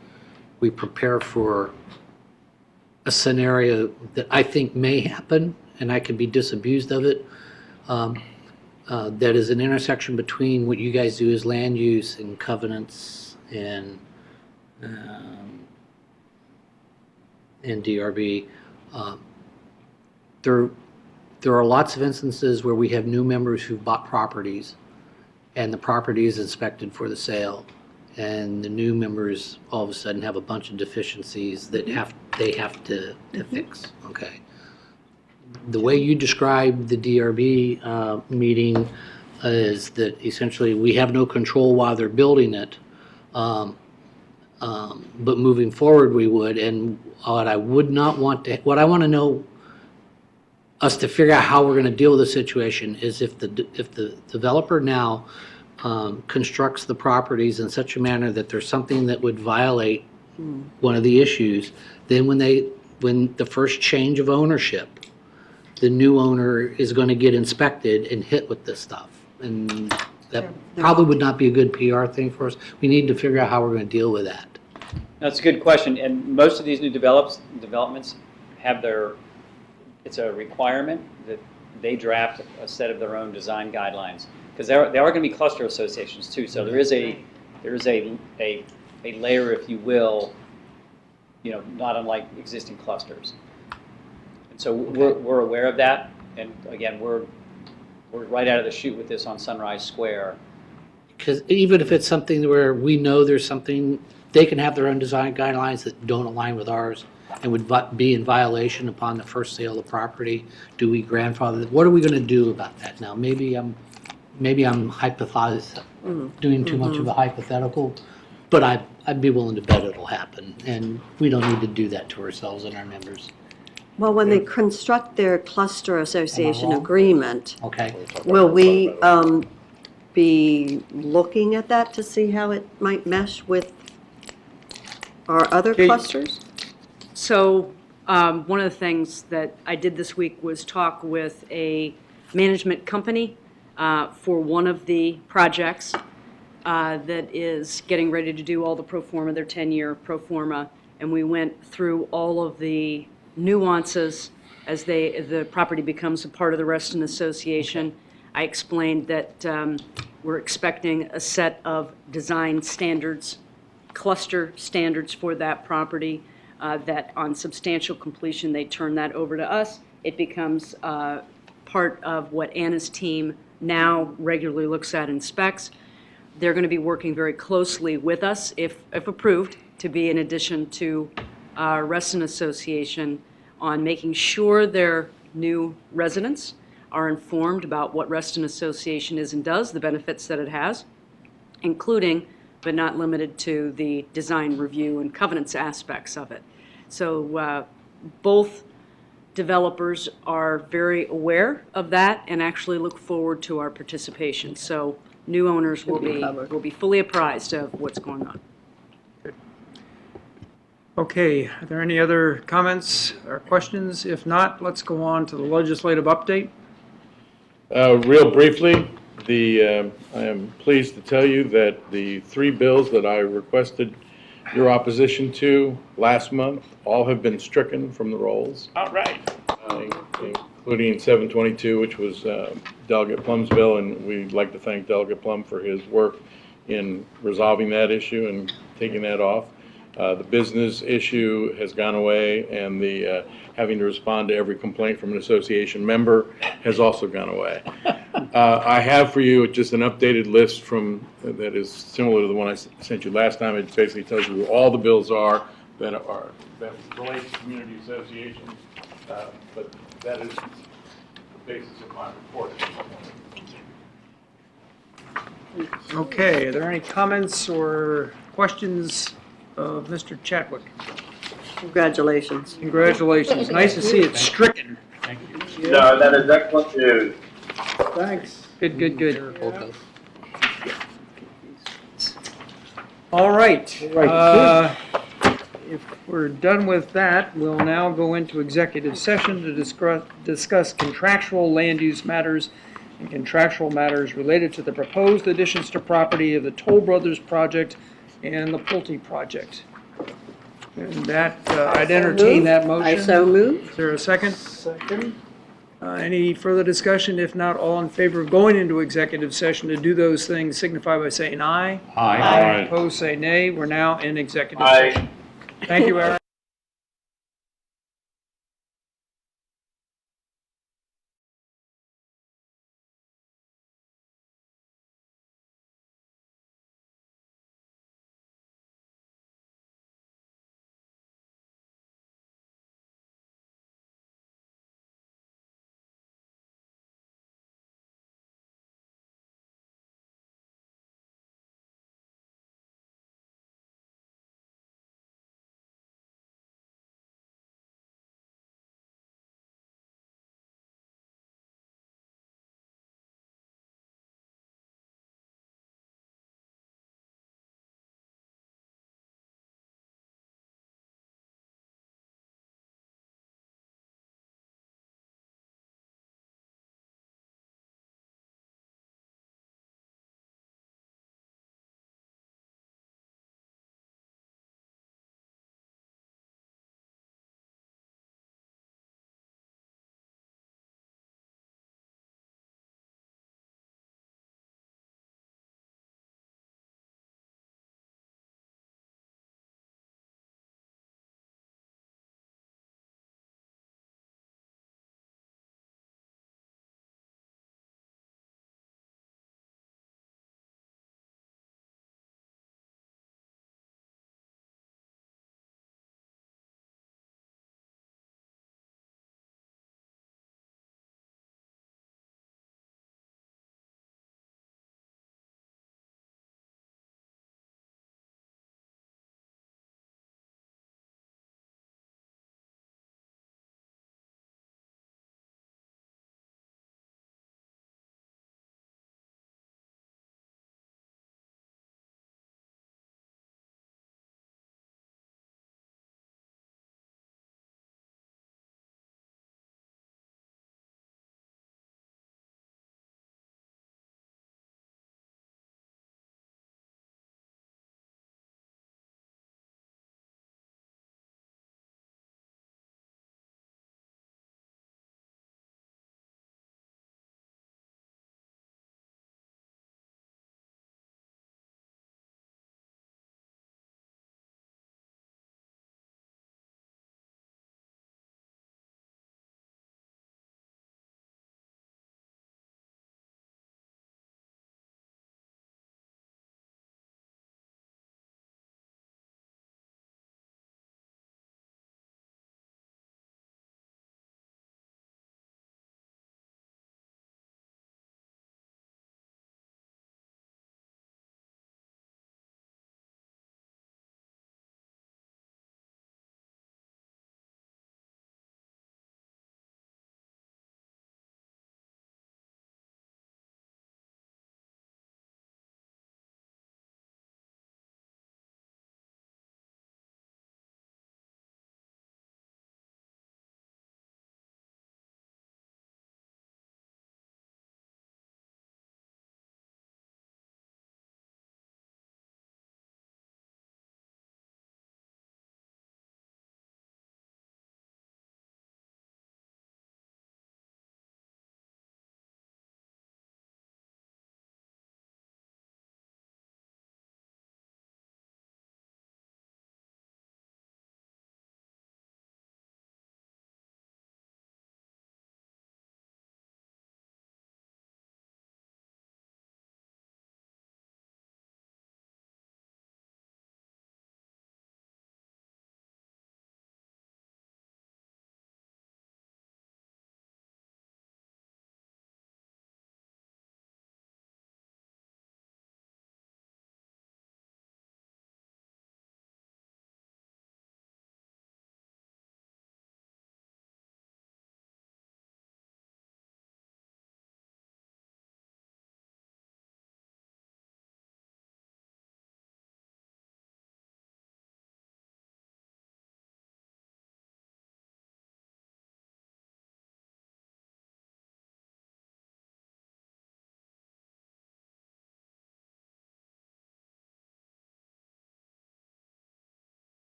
we prepare for a scenario that I think may happen, and I could be disabused of it. That is an intersection between what you guys do as land use and covenants and DRB. There are lots of instances where we have new members who've bought properties and the property is inspected for the sale, and the new members all of a sudden have a bunch of deficiencies that they have to fix. Okay. The way you described the DRB meeting is that essentially we have no control while they're building it, but moving forward we would. And what I would not want to, what I want to know us to figure out how we're going to deal with the situation is if the developer now constructs the properties in such a manner that there's something that would violate one of the issues, then when the first change of ownership, the new owner is going to get inspected and hit with this stuff. And that probably would not be a good PR thing for us. We need to figure out how we're going to deal with that. That's a good question, and most of these new developments have it's a requirement that they draft a set of their own design guidelines, because they are going to be cluster associations too. So there is a layer, if you will, not unlike existing clusters. And so we're aware of that, and again, we're right out of the chute with this on Sunrise Square. Because even if it's something where we know there's something, they can have their own design guidelines that don't align with ours and would be in violation upon the first sale of the property. Do we grandfather? What are we going to do about that now? Maybe I'm hypothesizing, doing too much of a hypothetical, but I'd be willing to bet it'll happen, and we don't need to do that to ourselves and our members. Well, when they construct their cluster association agreement, Okay. will we be looking at that to see how it might mesh with our other Okay. clusters? So one of the things that I did this week was talk with a management company for one of the projects that is getting ready to do all the pro forma, their 10-year pro forma, and we went through all of the nuances as the property becomes a part of the Reston Association. I explained that we're expecting a set of design standards, cluster standards for that property, that on substantial completion, they turn that over to us. It becomes part of what Anna's team now regularly looks at and specs. They're going to be working very closely with us, if approved, to be in addition to our Reston Association on making sure their new residents are informed about what Reston Association is and does, the benefits that it has, including but not limited to the design review and covenants aspects of it. So both developers are very aware of that and actually look forward to our participation. So new owners will be fully apprised of what's going on. Okay, are there any other comments or questions? If not, let's go on to the legislative update. Real briefly, I am pleased to tell you that the 3 bills that I requested your opposition to last month all have been stricken from the rolls. All right. Including 722, which was Delegate Plum's bill, and we'd like to thank Delegate Plum for his work in resolving that issue and taking that off. The business issue has gone away, and the having to respond to every complaint from an association member has also gone away. I have for you just an updated list that is similar to the one I sent you last time. It basically tells you who all the bills are that relate to community associations, but that is the basis of my report. Okay, are there any comments or questions of Mr. Chadwick? Congratulations. Congratulations. Nice to see it stricken. Thank you. No, that is excellent news. Thanks. Good, good, good. All right. If we're done with that, we'll now go into executive session to discuss contractual land use matters and contractual matters related to the proposed additions to property of the Toll Brothers project and the Pulte project. And that, I'd entertain that motion. I so move. Is there a second? Second. Any further discussion? If not, all in favor of going into executive session to do those things signify by saying aye. Aye. Opposed, say nay. We're now in executive Aye. session. Thank you, Eric.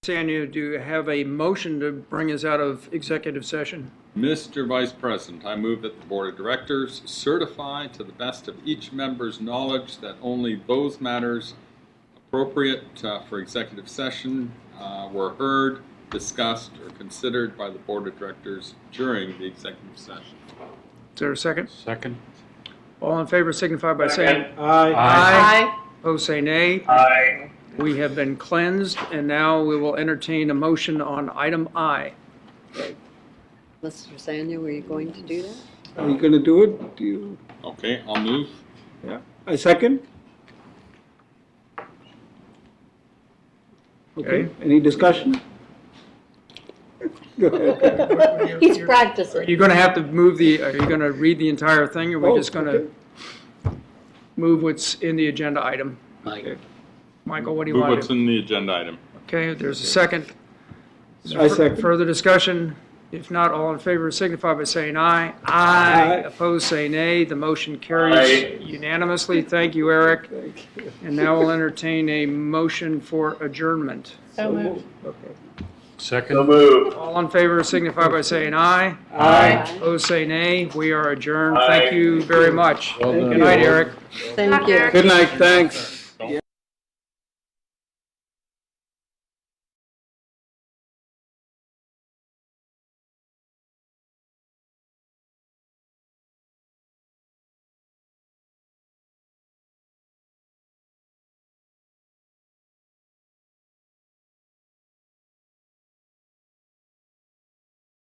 Sanya, do you have a motion to bring us out of executive session? Mr. Vice President, I move that the Board of Directors certify to the best of each member's knowledge that only those matters appropriate for executive session were heard, discussed, or considered by the Board of Directors during the executive session. Is there a second? Second. All in favor signify by saying Aye. aye. Opposed, say nay. Aye. We have been cleansed, and now we will entertain a motion on item I. Mr. Sanya, were you going to do that? Are you going to do it? Do you? Okay, I'll move. Yeah. I second. Okay. Any discussion? Go ahead. He's practicing. Are you going to have to move are you going to read the entire thing, or are we just going to move what's in the agenda item? Mike. Michael, what do you Move want to what's do? in the agenda item. Okay, there's a second. Is there I second. Further discussion? If not, all in favor signify by saying aye. Aye. Opposed, say nay. The motion carries unanimously. Thank you, Eric. And now we'll entertain a motion for adjournment. So moved. Okay. Second. All in favor signify by saying aye. Aye. Opposed, say nay. We are adjourned. Thank you very much. Well Good done. night, Eric. Thank you. Good night, thanks.